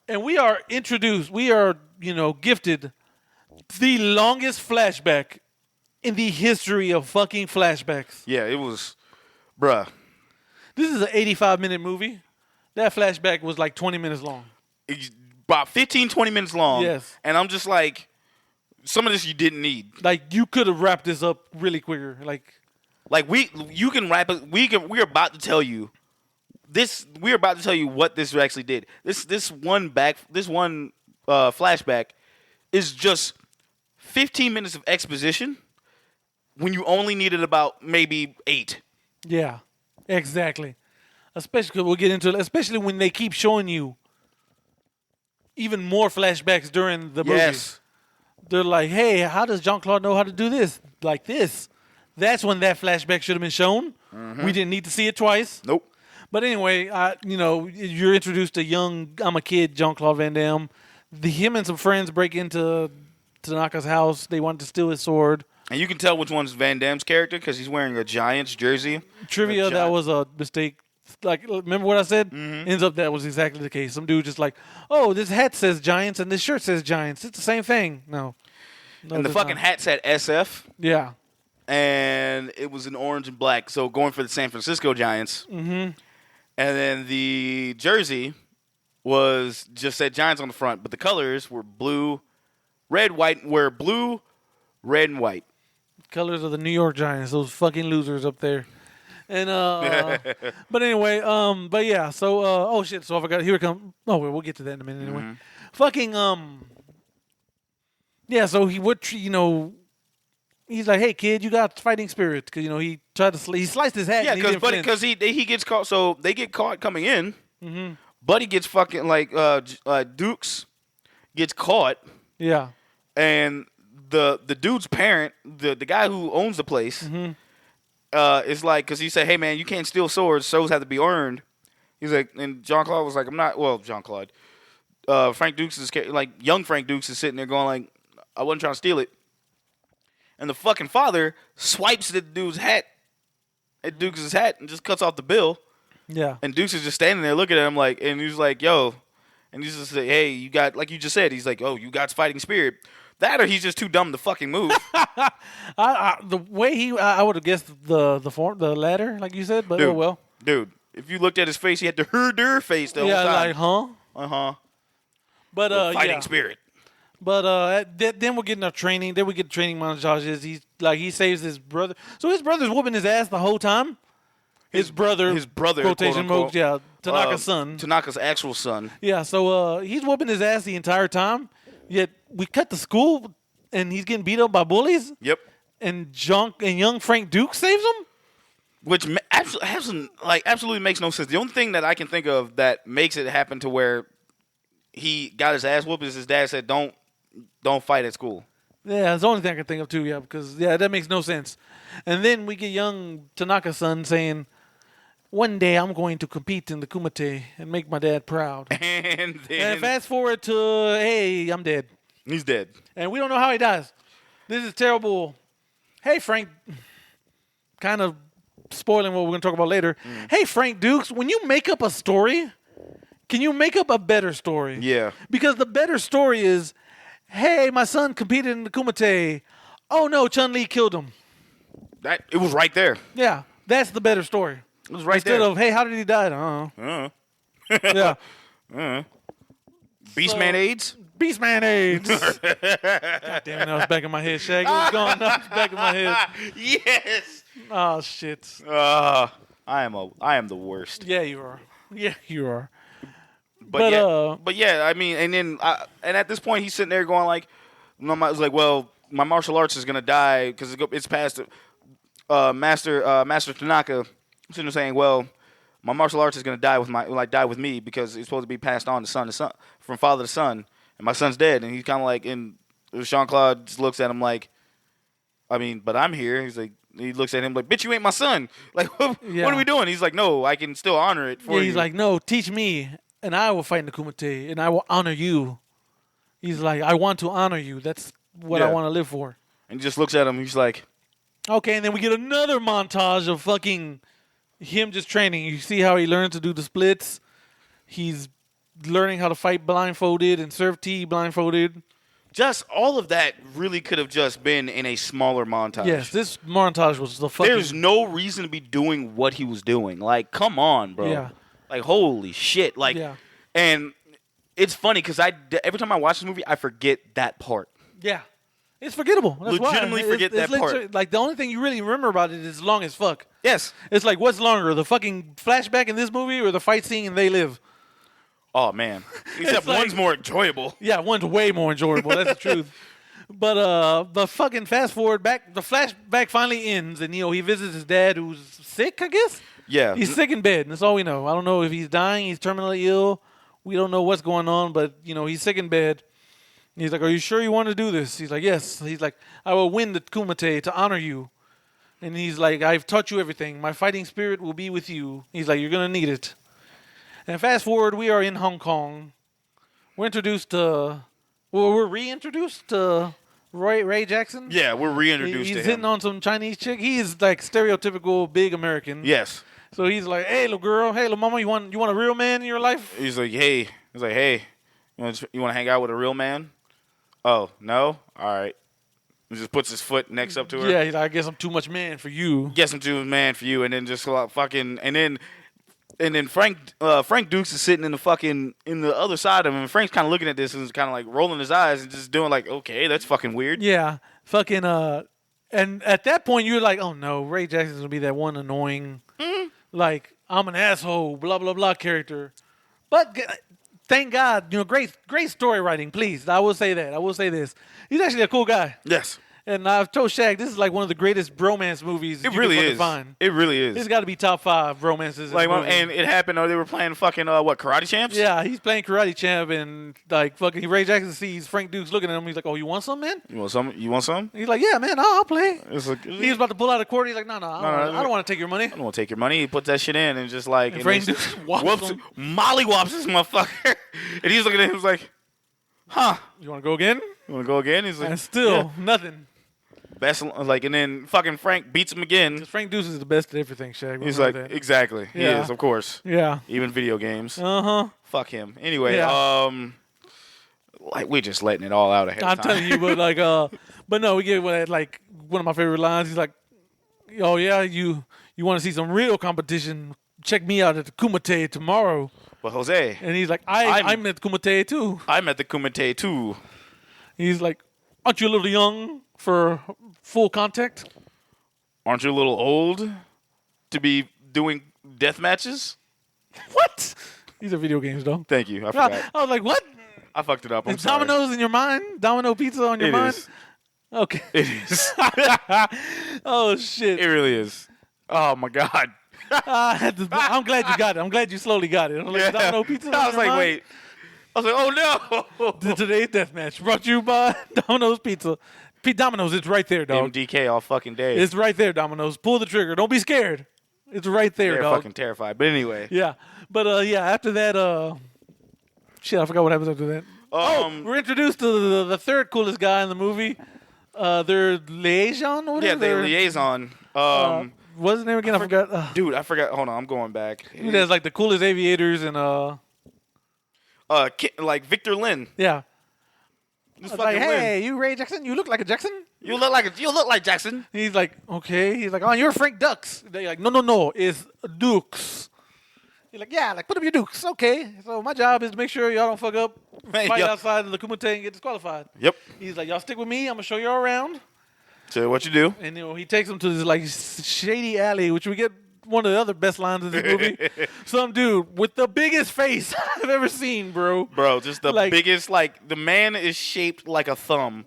and we are introduced. We are, gifted the longest flashback in the history of fucking flashbacks. Yeah, it was, bruh. This is an 85-minute movie. That flashback was like 20 minutes long. It's about 15, 20 minutes long. Yes. And I'm just like, some of this you didn't need. Like, you could have wrapped this up really quicker. Like you can wrap it. We're about to tell you this. We're about to tell you what this actually did. This one flashback is just 15 minutes of exposition when you only needed about maybe 8. Yeah, exactly. Especially, 'cause we'll get into it, especially when they keep showing you even more flashbacks during the movie. Yes. They're like, hey, how does Jean Claude know how to do this? Like this. That's when that flashback should have been shown. We didn't need to see it twice. Nope. But anyway, you're introduced to young, I'm a kid, Jean Claude Van Damme. Him and some friends break into Tanaka's house. They want to steal his sword. And you can tell which one's Van Damme's character because he's wearing a Giants jersey. Trivia, that was a mistake. Like, remember what I said? Ends up that was exactly the case. Some dude just like, oh, this hat says Giants and this shirt says Giants. It's the same thing. No. And the fucking hat said SF. Yeah. And it was in orange and black. So going for the San Francisco Giants. Mm-hmm. And then the jersey was just said Giants on the front, but the colors were blue, red, white. Were blue, red, and white. Colors of the New York Giants. Those fucking losers up there. And but anyway, but yeah. So oh shit. So I forgot. Here it comes. Oh, we'll get to that in a minute anyway. Fucking yeah. So he would he's like, hey kid, you got fighting spirit because he tried to he sliced his hat. Yeah, because he gets caught. So they get caught coming in. Mm-hmm. Buddy gets fucking Dukes gets caught. Yeah. And the dude's parent, the guy who owns the place, is like, because he said, hey man, you can't steal swords. Swords have to be earned. He's like, and Jean Claude was like, I'm not. Well, Jean Claude. Frank Dukes is like young Frank Dukes is sitting there going like, I wasn't trying to steal it. And the fucking father swipes at the dude's hat, at Dukes' hat, and just cuts off the bill. Yeah. And Dukes is just standing there looking at him like, and he's like, yo. and he's just like, hey, you got, like you just said, he's like, oh, you got fighting spirit. That or he's just too dumb to fucking move. The way I would have guessed the latter, like you said, but Dude, oh well. Dude, if you looked at his face, he had the herder face the whole time. Like, huh? Uh-huh. But fighting spirit. But then we're getting our training. Then we get training montages. He saves his brother. So his brother's whooping his ass the whole time. His brother, quotation marks, yeah, Tanaka's son. Tanaka's actual son. Yeah, so he's whooping his ass the entire time. Yet we cut to school, and he's getting beat up by bullies. Yep. And young Frank Duke saves him. Which absolutely makes no sense. The only thing that I can think of that makes it happen to where he got his ass whooped is his dad said, "Don't fight at school." Yeah, that's the only thing I can think of too. Yeah, because that makes no sense. And then we get young Tanaka's son saying, "One day I'm going to compete in the Kumite and make my dad proud." And then fast forward to, hey, I'm dead. He's dead. And we don't know how he dies. This is terrible. Hey, Frank, kind of spoiling what we're going to talk about later. Hey, Frank Dukes, when you make up a story, can you make up a better story? Yeah. Because the better story is, hey, my son competed in the Kumite. Oh, no, Chun-Li killed him. It was right there. Yeah, that's the better story. It was right Instead there. of, hey, how did he die? I don't know. Yeah. Beastman AIDS? Beastman AIDS. God damn it, that was back in my head, Shag. It was gone. That was back in my head. Yes. Oh, shit. I am the worst. Yeah, you are. Yeah, you are. But yeah, I mean, and at this point, he's sitting there going like, I was like, well, my martial arts is gonna die because it's past Master Tanaka. I'm sitting there saying, well, my martial arts is gonna die with me because it's supposed to be passed on to son from father to son, and my son's dead, and he's kind of like, and Jean Claude just looks at him like, I mean, but I'm here. He's like. He looks at him like, bitch, you ain't my son. Like, what are we doing? He's like, no, I can still honor it for you. He's like, no, teach me, and I will fight in the Kumite, and I will honor you. He's like, I want to honor you. That's what I want to live for. And he just looks at him. He's like, okay, and then we get another montage of fucking him just training. You see how he learns to do the splits. He's learning how to fight blindfolded and serve tea blindfolded. Just all of that really could have just been in a smaller montage. Yes, this montage was the fucking... There's no reason to be doing what he was doing. Like, come on, bro. Yeah. Like, holy shit. Like, yeah. And it's funny because every time I watch this movie, I forget that part. Yeah. It's forgettable. That's legitimately forget that part. Like, the only thing you really remember about it is long as fuck. Yes. It's like, what's longer, the fucking flashback in this movie or the fight scene in They Live? Oh, man. Except one's more enjoyable. Yeah, one's way more enjoyable. That's the truth. But the fucking fast forward back, the flashback finally ends, and he visits his dad who's sick, I guess. Yeah, he's sick in bed. And that's all we know. I don't know if he's dying, he's terminally ill. We don't know what's going on, but he's sick in bed. He's like, "Are you sure you want to do this?" He's like, "Yes." He's like, "I will win the Kumite to honor you." And he's like, "I've taught you everything. My fighting spirit will be with you." He's like, "You're gonna need it." And fast forward, we are in Hong Kong. We're we're reintroduced to Ray Jackson. Yeah, we're reintroduced to him. He's hitting on some Chinese chick. He is like stereotypical big American. Yes. So he's like, "Hey, little girl. Hey, little mama. You want a real man in your life?" He's like, "Hey." He's like, "Hey, you want to hang out with a real man?" Oh, no? All right. He just puts his foot next up to her. Yeah, he's like, "I guess I'm too much man for you." Guess I'm too much man for you, and then just fucking and then Frank Dukes is sitting in the other side of him, and Frank's kind of looking at this and kind of like rolling his eyes and just doing like, okay, that's fucking weird. Yeah, fucking and at that point you're like, oh no, Ray Jackson's gonna be that one annoying, like I'm an asshole, blah blah blah character. But thank God, great story writing. Please, I will say that. I will say this. He's actually a cool guy. Yes. And I've told Shaq, this is like one of the greatest bromance movies it you really can is. find. It really is. It's got to be top 5 romances. Like, and it happened. They were playing fucking Karate Champs. Yeah, he's playing Karate Champ, and like fucking Ray Jackson sees Frank Dukes looking at him. He's like, "Oh, you want some, man? You want some? You want some?" He's like, "Yeah, man, I'll play." Like, he was about to pull out a quarter. He's like, "No, I don't want to take your money. I don't want to take your money." He puts that shit in and just like, and Frank Dukes mollywops this motherfucker, and he's looking at him. He was like, "Huh? You want to go again? You want to go again?" He's like, and still nothing. best, like, and then fucking Frank beats him again. Because Frank Deuce is the best at everything, Shaq. He's like, that. exactly. He Yeah. is, of course. Yeah. Even video games. Uh-huh. Fuck him. Anyway, Yeah. like, we're just letting it all out ahead I'm of time. telling you, but like, but no, we get like one of my favorite lines. He's like, "Oh yeah, you want to see some real competition? Check me out at the Kumite tomorrow." But Jose, And he's like, I'm at Kumite too. I'm at the Kumite too. He's like, "Aren't you a little young for full contact?" Aren't you a little old to be doing death matches? What? These are video games, though. Thank you. I I forgot. was like, what? I fucked it up. I'm Is sorry. Domino's in your mind? Domino pizza on your It mind? is. Okay. It is. Oh shit. It really is. Oh my god. I'm glad you got it. I'm glad you slowly got it. I'm like, Domino pizza on I was your like, mind? wait. I was like, oh no. Today's deathmatch brought to you by Domino's Pizza. Domino's, it's right there, dog. MDK all fucking day. It's right there, Domino's. Pull the trigger. Don't be scared. It's right there, They're dog. fucking terrified. But anyway. Yeah. But yeah, after that, shit, I forgot what happens after that. We're introduced to the third coolest guy in the movie. Their liaison, or whatever. Yeah, their liaison. What's his name again? I forgot. Dude, I forgot. Hold on, I'm going back. He has like the coolest aviators and Like Victor Lin. yeah. This I was fucking like, Lin. hey, you Ray Jackson? You look like a Jackson? You look like Jackson. He's like, okay. He's like, oh, you're Frank Dux. They're like, no, it's Dukes. He's like, yeah, like put up your Dukes. Okay. So my job is to make sure y'all don't fuck up, Man, fight yo. outside of the Kumite and get disqualified. Yep. He's like, y'all stick with me. I'm gonna show y'all around. So what you do? And he takes them to this like shady alley, which we get one of the other best lines in this movie. Some dude with the biggest face I've ever seen, bro. Bro, just the Like- biggest, like, the man is shaped like a thumb.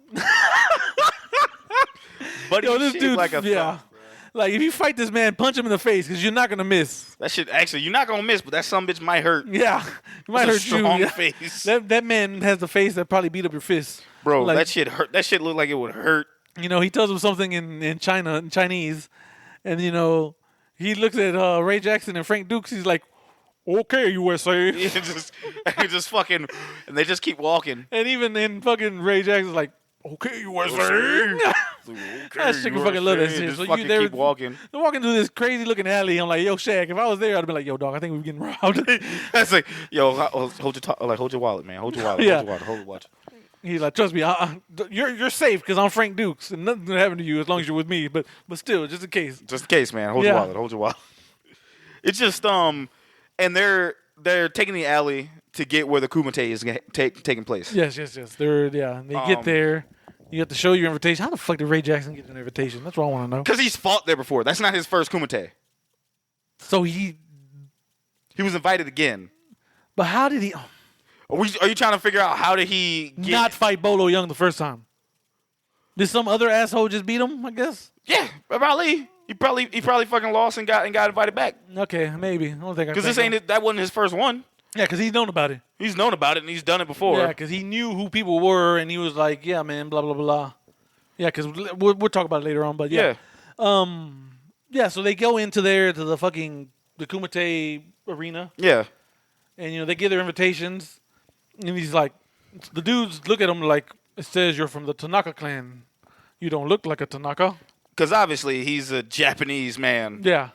But Yo, he's this shaped dude, like a yeah. thumb. Like if you fight this man, punch him in the face because you're not gonna miss. That shit, actually, you're not going to miss, but that sumbitch might hurt. Yeah, it might That's a hurt you. strong Yeah. face. That man has the face that probably beat up your fist, Bro, Like, that shit hurt. That shit looked like it would hurt. you know, he tells him something in Chinese, and you know, he looks at Ray Jackson and Frank Dukes. He's like, "Okay, USA," He just fucking, and they just keep walking. and even then, fucking Ray Jackson's like, "Okay, USA." That shit can fucking love that shit. Just So fucking they're keep walking. They're walking through this crazy looking alley. I'm like, "Yo, Shaq, if I was there, I'd be like, yo, dog, I think we're getting robbed." That's like, yo, hold your wallet, man. Hold your wallet. Yeah. Hold your wallet. He's like, "Trust me, you're safe because I'm Frank Dukes, and nothing's gonna happen to you as long as you're with me. But still, just in case." Just in case, man. Hold Yeah. your wallet. Hold your wallet. It's just and they're taking the alley to get where the Kumite is taking place. Yes. They get there. You have to show your invitation. How the fuck did Ray Jackson get an invitation? That's what I want to know. Because he's fought there before. That's not his first Kumite. So he, He was invited again. but how did he Are you trying to figure out how did he get... not fight Bolo Young the first time? Did some other asshole just beat him? I guess. Yeah, probably. He probably fucking lost and got invited back. Okay, maybe. I don't think I. Because that wasn't his first one. Yeah, because he's known about it. He's known about it and he's done it before. Yeah, because he knew who people were, and he was like, "Yeah, man, blah blah blah." Yeah, because we'll talk about it later on, but yeah. Yeah, so they go into the Kumite arena, Yeah. and you know they give their invitations, and he's like, the dudes look at him like, it says you're from the Tanaka clan. You don't look like a Tanaka. Because obviously he's a Japanese man. Yeah.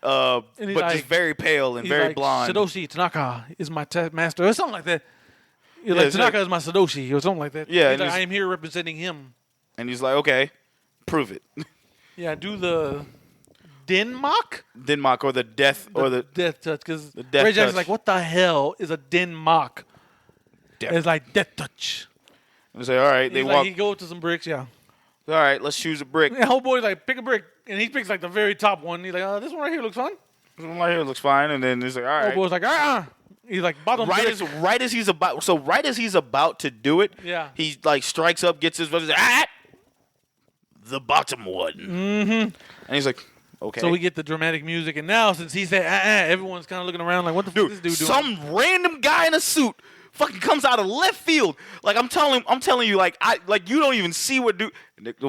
But he's like- just very pale and He's very like, blonde. Sadoshi Tanaka is my master, or something like that. You're like, it's Tanaka like- is my Sadoshi, or something like that. Yeah, He's and like, he's- I am here representing him. And he's like, okay, prove it. Yeah, do the Denmark? Denmark or the death or the death touch, because the death Ray Jackson's touch. like, what the hell is a Denmark? Death. It's like death touch. And say, all right, they He's walk. like, he go to some bricks, yeah. All right, let's choose a brick. And whole boy's like, pick a brick, and he picks like the very top one. He's like, this one right here looks fun. This one right here looks fine. And then he's like, all Old right. boy's like, He's like, bottom Right brick. as he's about to do it, Yeah. he like strikes up, gets his the bottom one. Mm-hmm. And he's like, okay. So we get the dramatic music, and now since he said, everyone's kind of looking around like, what the fuck is this dude doing? some random guy in a suit fucking comes out of left field. Like I'm telling you, like you don't even see where dude.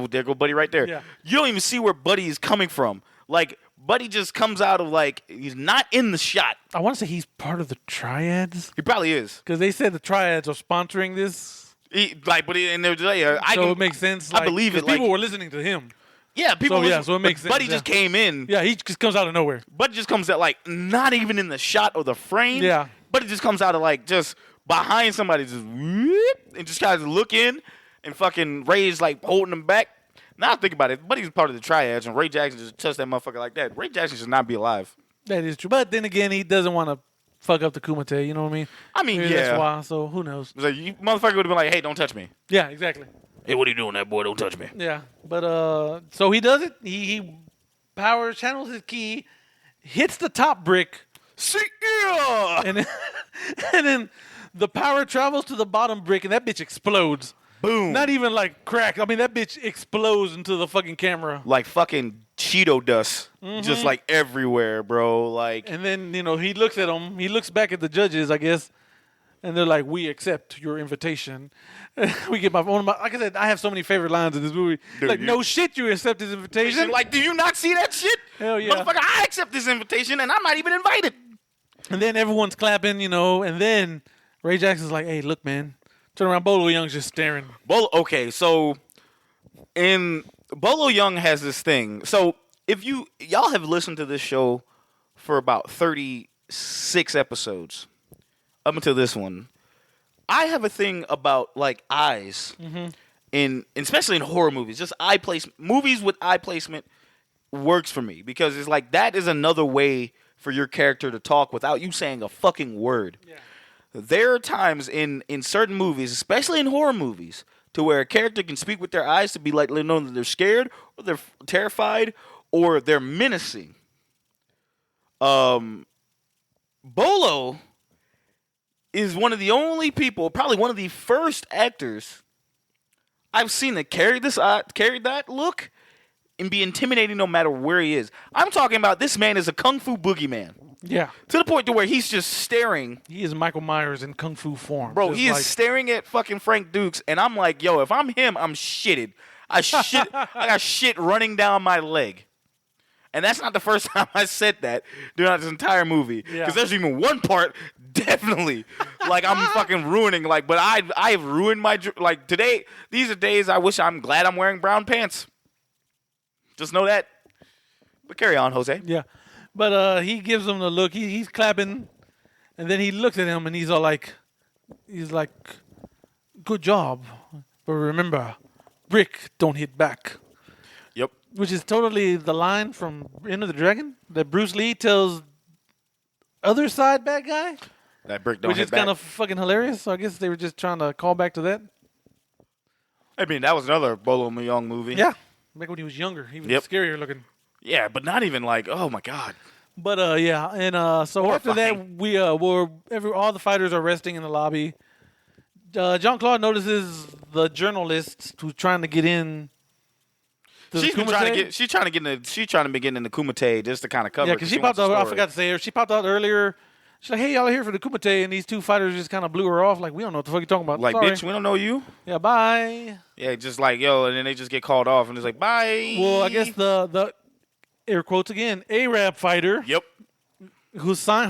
There go Buddy right there. Yeah. You don't even see where Buddy is coming from. Like Buddy just comes out of like he's not in the shot. I want to say he's part of the Triads, He probably is. because they said the Triads are sponsoring this. And they're like, So it makes sense. I believe it. 'cause people were listening to him. Yeah, people. So it makes sense. Buddy just came in. Yeah, he just comes out of nowhere. Buddy just comes out like not even in the shot or the frame. Yeah. Buddy just comes out of like just behind somebody, just whoop, and just kind of look in, and fucking Ray's like holding him back. Now I think about it, Buddy's part of the triads, and Ray Jackson just touched that motherfucker like that. Ray Jackson should not be alive. That is true. But then again, he doesn't want to fuck up the Kumite. You know what I mean? Maybe Yeah. That's why. So who knows? It's like, you motherfucker would have been like, "Hey, don't touch me." Yeah, exactly. Hey, what are you doing, that boy? Don't touch me. Yeah, but so he does it. He power channels his key, hits the top brick, See, yeah. and then the power travels to the bottom brick, and that bitch explodes. Boom. Not even like crack. I mean, that bitch explodes into the fucking camera. Like fucking Cheeto dust, just like everywhere, bro. Like, And then he looks at them. He looks back at the judges, I guess, and they're like, "We accept your invitation." We get like I said, I have so many favorite lines in this movie. Dude, like, no shit, you accept his invitation. like, do you not see that shit? Hell yeah. Motherfucker, I accept this invitation, and I'm not even invited. And then everyone's clapping, and then Ray Jackson's like, "Hey, look, man." Turn around, Bolo Young's just staring. Okay, so Bolo Young has this thing. So if y'all have listened to this show for about 36 episodes up until this one, I have a thing about like eyes especially in horror movies. Just eye placement. Movies with eye placement works for me because it's like that is another way for your character to talk without you saying a fucking word. Yeah. There are times in certain movies, especially in horror movies, to where a character can speak with their eyes to be like, let know that they're scared, or they're terrified, or they're menacing. Bolo is one of the only people, probably one of the first actors I've seen that carry that look and be intimidating no matter where he is. I'm talking about this man is a kung fu boogeyman. Yeah. To the point to where he's just staring. He is Michael Myers in kung fu form. Bro, he is staring at fucking Frank Dukes, and I'm like, yo, if I'm him, I'm shitted. I got shit running down my leg. And that's not the first time I said that throughout this entire movie. Because there's even one part, definitely, like I'm fucking ruining, like, but I've ruined my, like today, these are days I'm glad I'm wearing brown pants. Just know that. But carry on, Jose. Yeah. But he gives him the look. He's clapping, and then he looks at him, and he's like, "Good job, but remember, brick don't hit back." Yep. Which is totally the line from Enter the Dragon that Bruce Lee tells other side bad guy. That brick don't which hit is back. kind of fucking hilarious. So I guess they were just trying to call back to that. I mean, that was another Bolo Young movie. Yeah. Back when he was younger, he was scarier looking. Yeah, but not even like, oh my god. But yeah, and so after that, we all the fighters are resting in the lobby. Jean Claude notices the journalist who's trying to get in. She's trying to get in the Kumite just to kind of cover. Yeah, because she popped out. I forgot to say her. She popped out earlier. She's like, "Hey, y'all are here for the Kumite," and these two fighters just kind of blew her off. Like, we don't know what the fuck you're talking about. Like, sorry. bitch, we don't know you. Yeah, bye. Yeah, just like yo, and then they just get called off, and it's like, bye. Well, I guess the air quotes again, Arab fighter. Yep. Hussein,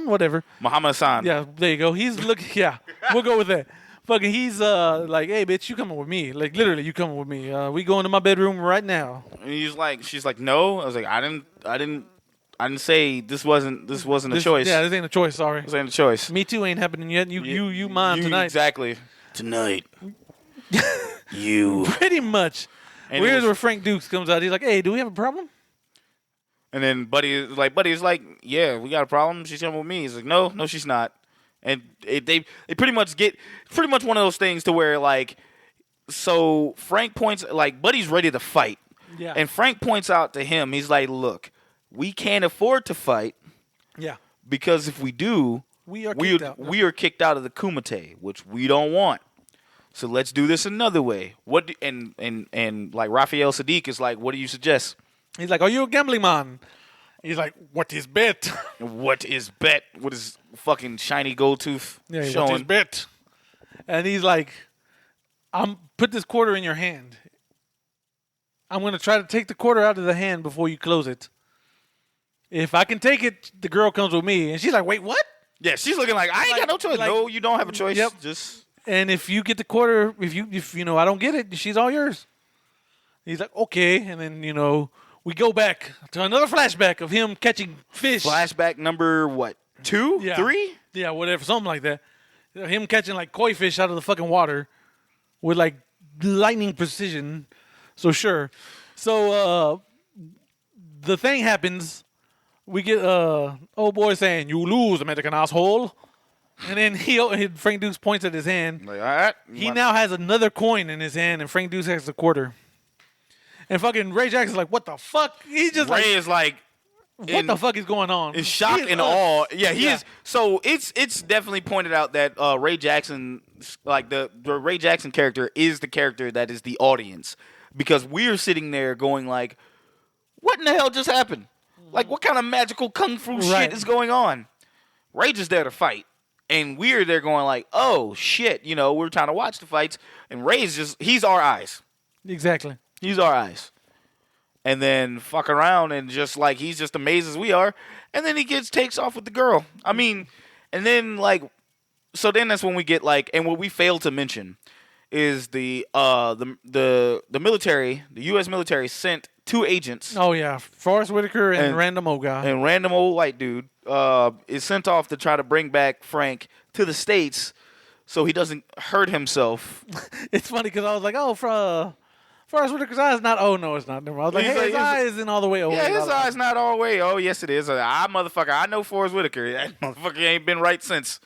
whatever. Muhammad Hassan. Yeah, there you go. He's looking. Yeah, we'll go with that. Fucking, he's like, "Hey, bitch, you coming with me? Like, literally, you coming with me? We going to my bedroom right now." And she's like, no. I was like, I didn't say this wasn't a choice. Yeah, this ain't a choice. Sorry, this ain't a choice. Me too ain't happening yet. You mine tonight. Exactly. Tonight. You. Pretty much. And Here's where Frank Dukes comes out. He's like, "Hey, do we have a problem?" And then Buddy is like, yeah, we got a problem. She's coming with me. He's like, no, she's not. And they pretty much one of those things to where like, so Frank points, like, Buddy's ready to fight. Yeah. And Frank points out to him, he's like, look, we can't afford to fight. Yeah. Because if we do, we are kicked out of the Kumite, which we don't want. So let's do this another way. And like Raphael Sadiq is like, what do you suggest? He's like, "Are you a gambling man?" He's like, "What is bet?" What is bet? What is fucking shiny gold tooth showing? What is bet? And he's like, put this quarter in your hand. I'm going to try to take the quarter out of the hand before you close it. If I can take it, the girl comes with me. And she's like, "Wait, what?" Yeah, she's looking like, I ain't got no choice. No, you don't have a choice. Yep. Just And if you get the quarter, if I don't get it, she's all yours. He's like, okay. And then, we go back to another flashback of him catching fish. Flashback number, what, 2? Yeah. 3? Yeah, whatever, something like that. Him catching, like, koi fish out of the fucking water with, like, lightning precision. So, sure. So, the thing happens. We get old boy saying, "You lose, American asshole." And then Frank Dukes points at his hand. Like, all right. He now has another coin in his hand, and Frank Dukes has a quarter. And fucking Ray Jackson's like, "What the fuck?" He's just Ray is like, "What the fuck is going on?" In shock and awe. Yeah, he is. So it's definitely pointed out that Ray Jackson, like the Ray Jackson character, is the character that is the audience, because we're sitting there going like, "What in the hell just happened? Like, what kind of magical kung fu shit is going on?" Ray just there to fight. And we're there going like, oh, shit, we're trying to watch the fights. And Ray's he's our eyes. Exactly. He's our eyes. And then fuck around and just like, he's just amazed as we are. And then he takes off with the girl. I mean, and then like, so then that's when we get like, and what we failed to mention is the military, the U.S. military sent 2 agents. Oh, yeah. Forrest Whitaker and random old guy. And random old white dude is sent off to try to bring back Frank to the States so he doesn't hurt himself. It's funny because I was like, oh, Forrest Whitaker's eye is not, oh, no, it's not. I was like, his eye isn't all the way over. Yeah, his eye's not all the way. Oh, yes, it is. Motherfucker, I know Forrest Whitaker. That motherfucker ain't been right since.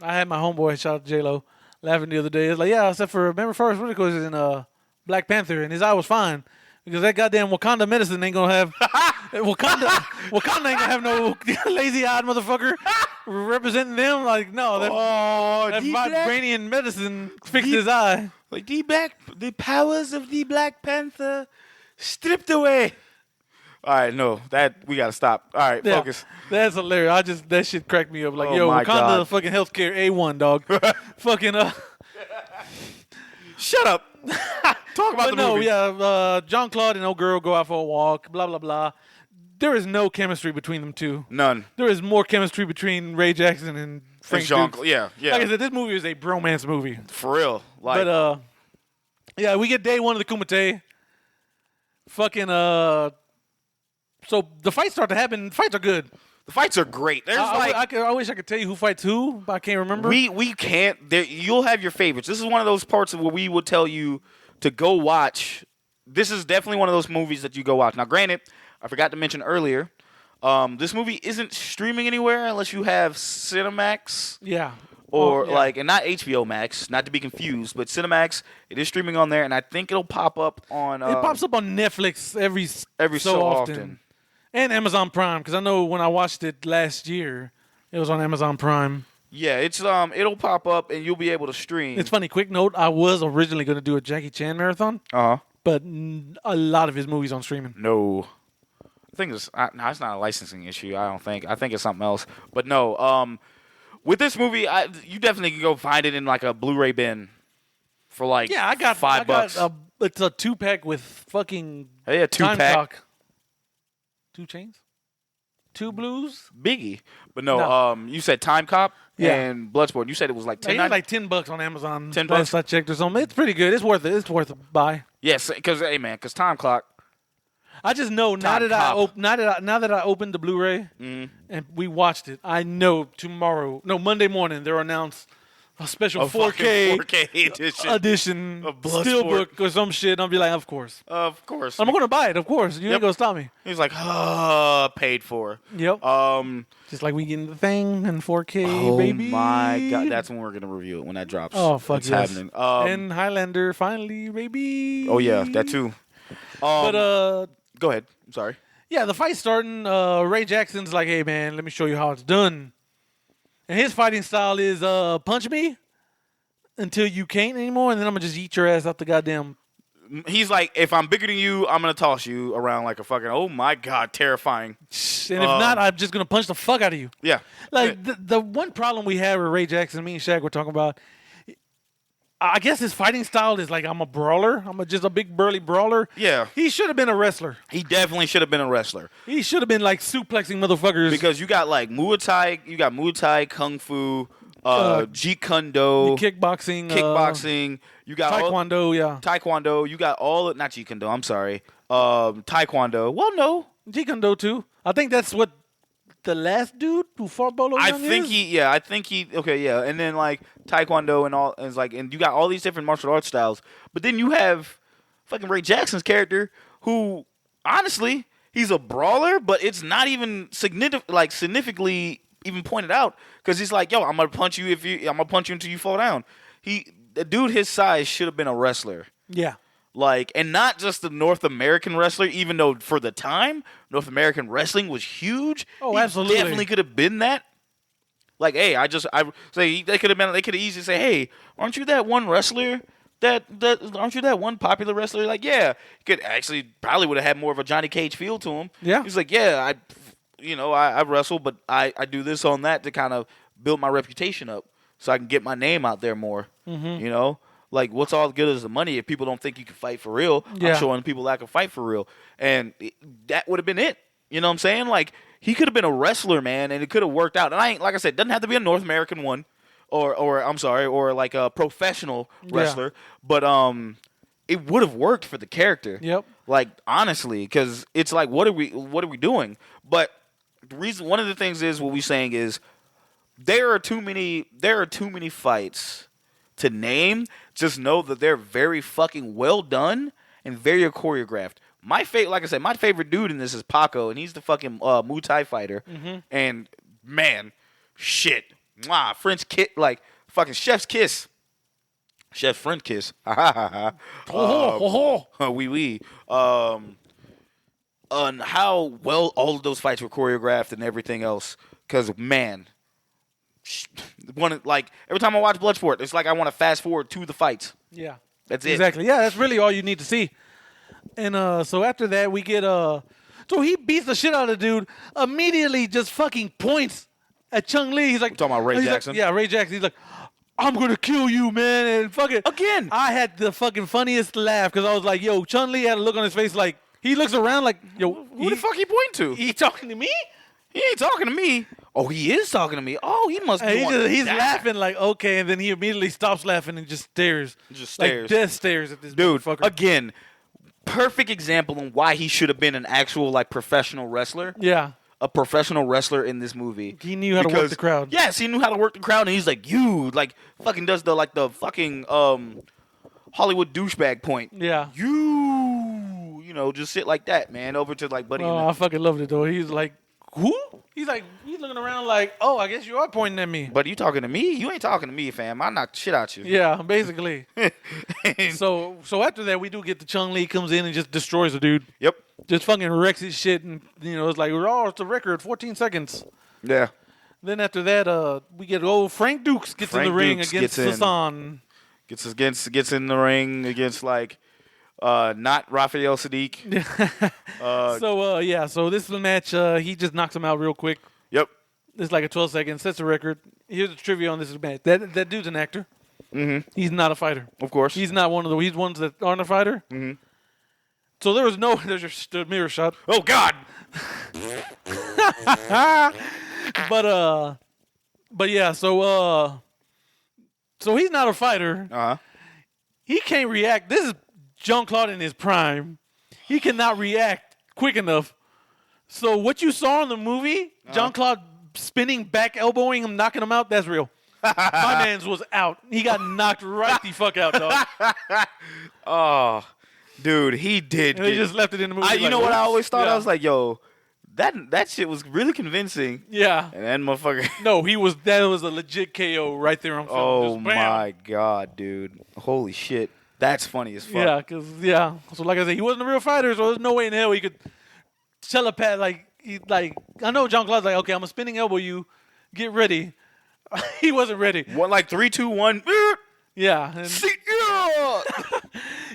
I had my homeboy, shout out to J-Lo, laughing the other day. It's like, yeah, except for, remember Forrest Whitaker was in Black Panther, and his eye was fine. Because that goddamn Wakanda medicine ain't gonna have Wakanda ain't gonna have no lazy-eyed motherfucker representing them. Like, no, that vibranium medicine fixed his eye. Like the powers of the Black Panther stripped away. All right, no, that we gotta stop. All right, focus. That's hilarious. That shit cracked me up. Like, Oh yo, my Wakanda God. fucking healthcare A1, dog. Fucking Shut up. Talk about But the movie. Jean Claude and old girl go out for a walk. Blah blah blah. There is no chemistry between them two. None. There is more chemistry between Ray Jackson and Frank Dukes. Yeah. Like I said, this movie is a bromance movie. For real. Like, But yeah, we get day 1 of the Kumite. Fucking so the fights start to happen. Fights are good. the fights are great. There's I wish I could tell you who fights who, but I can't remember. we can't. You'll have your favorites. This is one of those parts of where we would tell you to go watch. This is definitely one of those movies that you go watch. Now, granted, I forgot to mention earlier, this movie isn't streaming anywhere unless you have Cinemax. Yeah. Or yeah. and not HBO Max, not to be confused, but Cinemax. It is streaming on there, and I think it'll pop up on. It pops up on Netflix every so often. And Amazon Prime, because I know when I watched it last year, it was on Amazon Prime. Yeah, it's it'll pop up, and you'll be able to stream. It's funny. Quick note: I was originally going to do a Jackie Chan marathon, but a lot of his movies on streaming. No, I think it's it's not a licensing issue. I don't think. I think it's something else. But no, with this movie, you definitely can go find it in like a Blu-ray bin for like $5. It's a 2-pack with fucking Hey, a Time 2-pack. Clock. 2 Chains? 2 Blues? Biggie. But no, you said Time Cop and Bloodsport. You said it was like It's like $10 on Amazon. $10? Last I checked or something. It's pretty good. It's worth it. It's worth a buy. Yes, because Time Clock. I just know now that I opened the Blu-ray and we watched it, I know Monday morning they'll announce a special 4K edition of Bloodsport. Steelbook or some shit. And I'll be like, of course. Of course. I'm going to buy it, of course. You ain't going to stop me. He's like, paid for. Yep. Just like we getting the thing in 4K, baby. Oh, my God. That's when we're going to review it, when that drops. Oh, fuck it's yes. happening. And Highlander, finally, baby. Oh, yeah, that too. But, go ahead. I'm sorry. yeah, the fight's starting. Ray Jackson's like, hey, man, let me show you how it's done. And his fighting style is punch me until you can't anymore, and then I'm going to just eat your ass out the goddamn... He's like, if I'm bigger than you, I'm going to toss you around like a fucking, oh, my God, terrifying. And if not, I'm just going to punch the fuck out of you. Yeah. Like, the one problem we have with Ray Jackson, me and Shaq were talking about, I guess his fighting style is like, I'm a brawler. I'm just a big, burly brawler. Yeah. He should have been a wrestler. He definitely should have been a wrestler. He should have been, like, suplexing motherfuckers. Because you got, like, Muay Thai, Kung Fu, Jeet Kune Do, kickboxing, You got taekwondo, Taekwondo. You got all not Jeet Kune Do. I'm sorry. Taekwondo. Well, no. Jeet Kune Do too. I think that's what the last dude who fought Bolo Young I think he. Okay, yeah. And then like Taekwondo and all, and it's like, and you got all these different martial arts styles. But then you have fucking Ray Jackson's character, who honestly he's a brawler, but it's not even significantly even pointed out because he's like, yo, I'm gonna punch you until you fall down. The dude his size should have been a wrestler. Yeah. Like, and not just a North American wrestler, even though for the time, North American wrestling was huge. Oh, he absolutely. Definitely could have been that. Like, hey, they could have easily say, hey, aren't you that one wrestler? Aren't you that one popular wrestler? Like, yeah, he could actually probably would have had more of a Johnny Cage feel to him. Yeah. He's like, yeah, I wrestle, but I do this on that to kind of build my reputation up so I can get my name out there more. Mm-hmm. You know? Like, what's all good as the money if people don't think you can fight for real? Yeah. I'm showing people that I can fight for real. And that would have been it. You know what I'm saying? Like, he could have been a wrestler, man, and it could have worked out. And like I said, it doesn't have to be a North American one or like a professional wrestler. But it would have worked for the character. Yep. Like, honestly, because it's like, what are we doing? But one of the things is what we're saying is there are too many fights to name. Just know that they're very fucking well done and very choreographed. My favorite dude in this is Paco, and he's the fucking Muay Thai fighter. Mm-hmm. And man, shit, French kiss, like fucking chef's kiss, chef French kiss. Ha ha ha. Oui. On how well all of those fights were choreographed and everything else, because man. Every time I watch Bloodsport, it's like I want to fast forward to the fights. Yeah. That's it. Exactly. Yeah, that's really all you need to see. And so after that, we get so he beats the shit out of the dude, immediately just fucking points at Chung Lee. He's like, I'm talking about Ray Jackson? Like, Ray Jackson. He's like, I'm going to kill you, man. And fucking again. I had the fucking funniest laugh because I was like, yo, Chung Lee had a look on his face like, he looks around like, yo, who the fuck he pointing to? He talking to me? He ain't talking to me. Oh, he is talking to me. Oh, he must be. He's laughing like, okay, and then he immediately stops laughing and just stares. Like death stares at this dude. motherfucker. Again, perfect example on why he should have been an actual like professional wrestler. Yeah. A professional wrestler in this movie. He knew how to work the crowd. Yes, he knew how to work the crowd, and he's like, you like fucking does the fucking Hollywood douchebag point. Yeah. You know, just sit like that, man, over to like Buddy. Oh, I fucking loved it though. He's like, who? He's looking around like, oh, I guess you are pointing at me. But you talking to me? You ain't talking to me, fam. I knock the shit out you. Yeah, basically. So after that, we do get the Chung Lee comes in and just destroys the dude. Yep. Just fucking wrecks his shit, and it's like, it's a record, 14 seconds. Yeah. Then after that, we get Frank Dukes gets in the ring against Hassan. Gets in the ring against like. Not Raphael Sadiq. So this is the match. He just knocks him out real quick. Yep. It's like a 12 seconds. Sets a record. Here's the trivia on this match. That dude's an actor. Mm-hmm. He's not a fighter. Of course. He's not one of he's ones that aren't a fighter. Mm-hmm. So there's your mirror shot. Oh God. But yeah. So he's not a fighter. Uh-huh. He can't react. This is Jean Claude in his prime. He cannot react quick enough. So what you saw in the movie, Jean Claude spinning, back elbowing him, knocking him out, that's real. My man's was out. He got knocked right the fuck out, dog. Oh, dude, he did. And they just left it in the movie. You know what I always thought? I was like, yo, that shit was really convincing. Yeah. And that motherfucker. No, that was a legit KO right there on film. Oh my God, dude. Holy shit. That's funny as fuck. Yeah, So like I said, he wasn't a real fighter, so there's no way in hell he could telepath I know Jean Claude's like, okay, I'm a spinning elbow you. Get ready. He wasn't ready. 3, 2, 1. Yeah.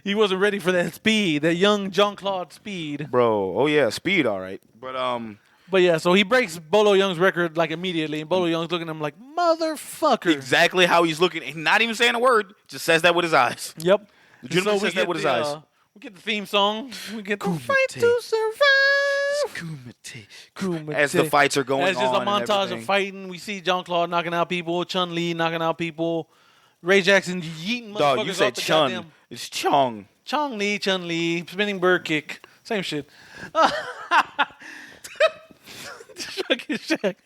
He wasn't ready for that speed, that young Jean Claude speed. Bro, oh yeah, speed, all right. But yeah, so he breaks Bolo Young's record like immediately, and Bolo Young's looking at him like, motherfucker. Exactly how he's looking. He's not even saying a word. Just says that with his eyes. Yep. Legitimately says that with his eyes. We get the theme song. We get the fight to survive. Kumite. As the fights are going on. As just a montage of everything. fighting. We see Jean Claude knocking out people, Chun-Li knocking out people, Ray Jackson yeeting motherfuckers Dog, you said off the Chun. goddamn... It's Chong. Chong-Li, Chun-Li, spinning bird kick. Same shit. Fucking shit.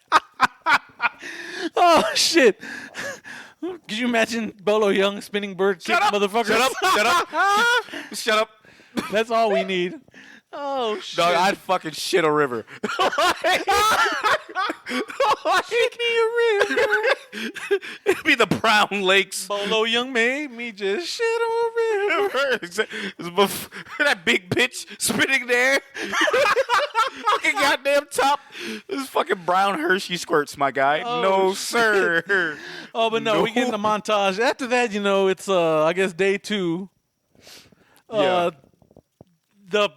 Oh, shit. Could you imagine Bolo Young spinning bird kick motherfuckers? Shut up. Shut up. That's all we need. Oh, shit. Dog, I'd fucking shit a river. It'd be the Brown Lakes. Bolo Young made me just shit a river. That big bitch spinning there. Fucking goddamn top. This fucking brown Hershey squirts, my guy. Oh, no, shit. sir. Oh, but no, we get in the montage. After that, it's, I guess, day 2. Yeah. The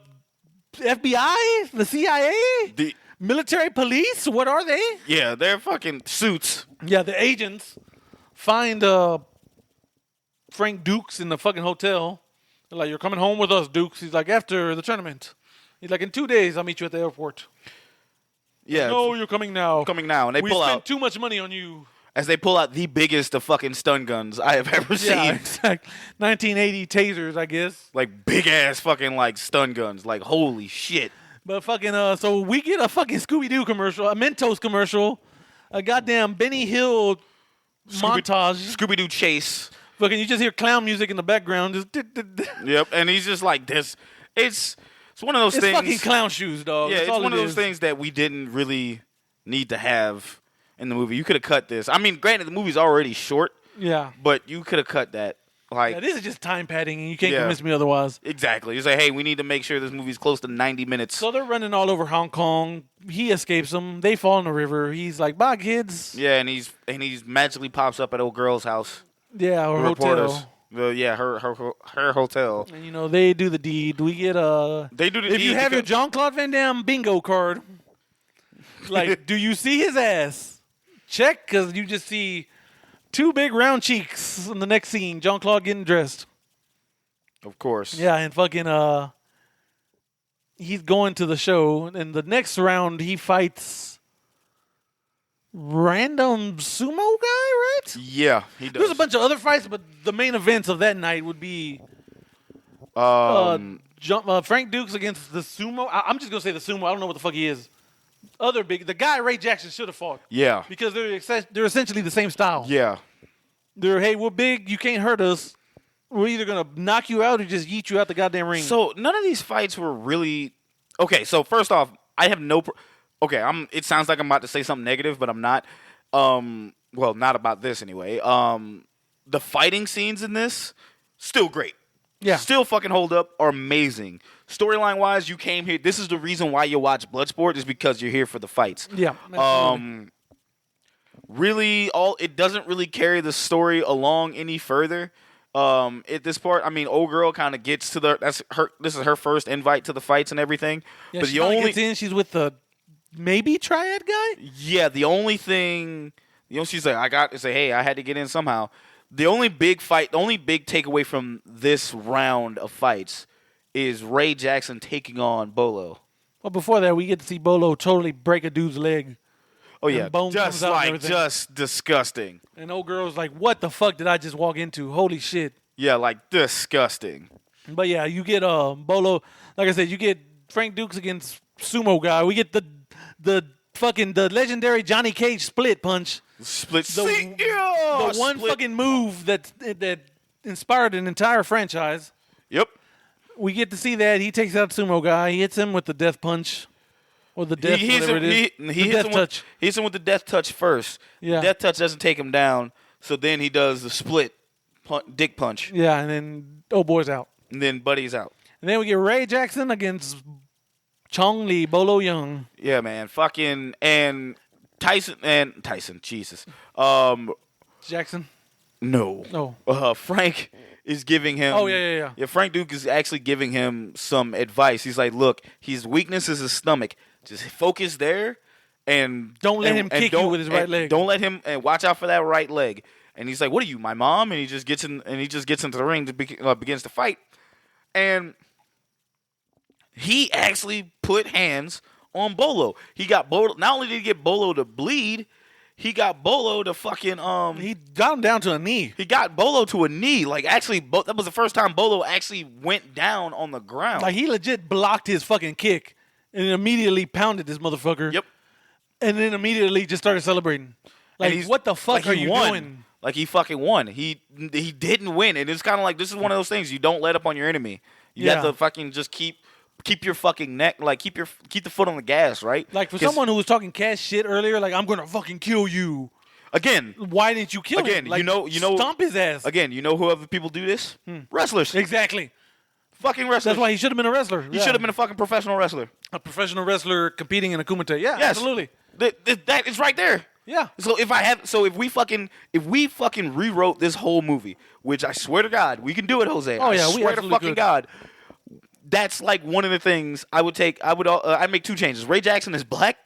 FBI? The CIA? The Military police? What are they? Yeah, they're fucking suits. Yeah, the agents find Frank Dukes in the fucking hotel. They're like, you're coming home with us, Dukes. He's like, after the tournament. He's like, in 2 days, I'll meet you at the airport. Yeah. No, you're coming now. Coming now. And they we pull spent out. too much money on you. As they pull out the biggest of fucking stun guns I have ever seen. Yeah, exactly. 1980 tasers, I guess. Like big ass fucking like stun guns. Like holy shit. But fucking, so we get a fucking Scooby-Doo commercial, a Mentos commercial, a goddamn Benny Hill montage. Scooby-Doo chase. Fucking, you just hear clown music in the background. Just Yep, and he's just like this. It's one of those it's things. fucking clown shoes, dog. Yeah, That's it's all one it of those is. things that we didn't really need to have in the movie. You could have cut this. I mean, granted, the movie's already short, Yeah. but you could have cut that. Like, Yeah, this is just time padding, and you can't Yeah. convince me otherwise. exactly. You say, hey, we need to make sure this movie's close to 90 minutes. So they're running all over Hong Kong. He escapes them. They fall in the river. He's like, bye, kids. Yeah, and he's magically pops up at old girl's house. Yeah, or The reporters. hotel. Yeah, her hotel. And, they do the deed. We get They do the if deed you have your because- Jean Claude Van Damme bingo card, like, do you see his ass? Check, because you just see 2 big round cheeks in the next scene. Jean Claude getting dressed. Of course. Yeah, and fucking he's going to the show, and the next round he fights random sumo guy, right? Yeah, he does. There's a bunch of other fights, but the main events of that night would be Frank Dukes against the sumo. I'm just gonna say the sumo. I don't know what the fuck he is. The guy Ray Jackson should have fought. Yeah. Because they're essentially the same style. Yeah. They're, hey, we're big, you can't hurt us. We're either gonna knock you out or just yeet you out the goddamn ring. So none of these fights were really okay. So first off, I have no. Okay, It sounds like I'm about to say something negative, but I'm not. Well, not about this anyway. The fighting scenes in this still great. Yeah. Still fucking hold up. Are amazing. Storyline wise, you came here. This is the reason why you watch Bloodsport is because you're here for the fights. Yeah. Absolutely. Really, it doesn't really carry the story along any further. At this part, I mean, old girl kind of gets to this is her first invite to the fights and everything. Yeah, but she gets in. She's with the maybe triad guy. Yeah, the only thing, she's like, hey, I had to get in somehow. The only big takeaway from this round of fights is Ray Jackson taking on Bolo. Well, before that, we get to see Bolo totally break a dude's leg. Oh yeah, bone comes out and everything. just disgusting. And old girl's like, what the fuck did I just walk into? Holy shit. Yeah, like disgusting. But yeah, you get Bolo. Like I said, you get Frank Dukes against Sumo Guy. We get the legendary Johnny Cage split punch. The one fucking move that inspired an entire franchise. Yep. We get to see that. He takes out Sumo Guy. He hits him with the death punch. Or the death, whatever it is. He death touch. He hits him with the death touch first. Yeah. The death touch doesn't take him down, so then he does the split dick punch. Yeah, and then old boy's out. And then Buddy's out. And then we get Ray Jackson against Chong Li, Bolo Young. Yeah, man. Fucking and Tyson, Jesus. Jackson? No. No. Frank is giving him. Oh, yeah. Yeah, Frank Duke is actually giving him some advice. He's like, look, his weakness is his stomach. Just focus there and Don't let him kick you with his right leg. Don't let him and watch out for that right leg. And he's like, what are you, my mom? And he just gets into the ring to begins to fight. And he actually put hands on Bolo. He got Bolo. Not only did he get Bolo to bleed, he got Bolo to fucking He got him down to a knee. He got Bolo to a knee. Like actually, that was the first time Bolo actually went down on the ground. Like he legit blocked his fucking kick and immediately pounded this motherfucker. Yep. And then immediately just started celebrating. Like what the fuck like are you doing? Like he fucking won. He didn't win, and it's kind of like this is one of those things you don't let up on your enemy. You have to fucking just keep your fucking neck, like keep the foot on the gas, right? Like for someone who was talking cash shit earlier, like I'm gonna fucking kill you. Again, why didn't you kill him? Like, you know, stomp his ass. Again, you know who other people do this? Wrestlers, Exactly. fucking wrestlers. That's why he should have been a wrestler. He should have been a fucking professional wrestler. A professional wrestler competing in a kumite. Yeah, Yes. absolutely. That is right there. Yeah. So if we fucking rewrote this whole movie, which I swear to God we can do it, Jose. Oh, yeah, I we swear to absolutely fucking could. God. That's like one of the things I would take. I'd make two changes. Ray Jackson is black,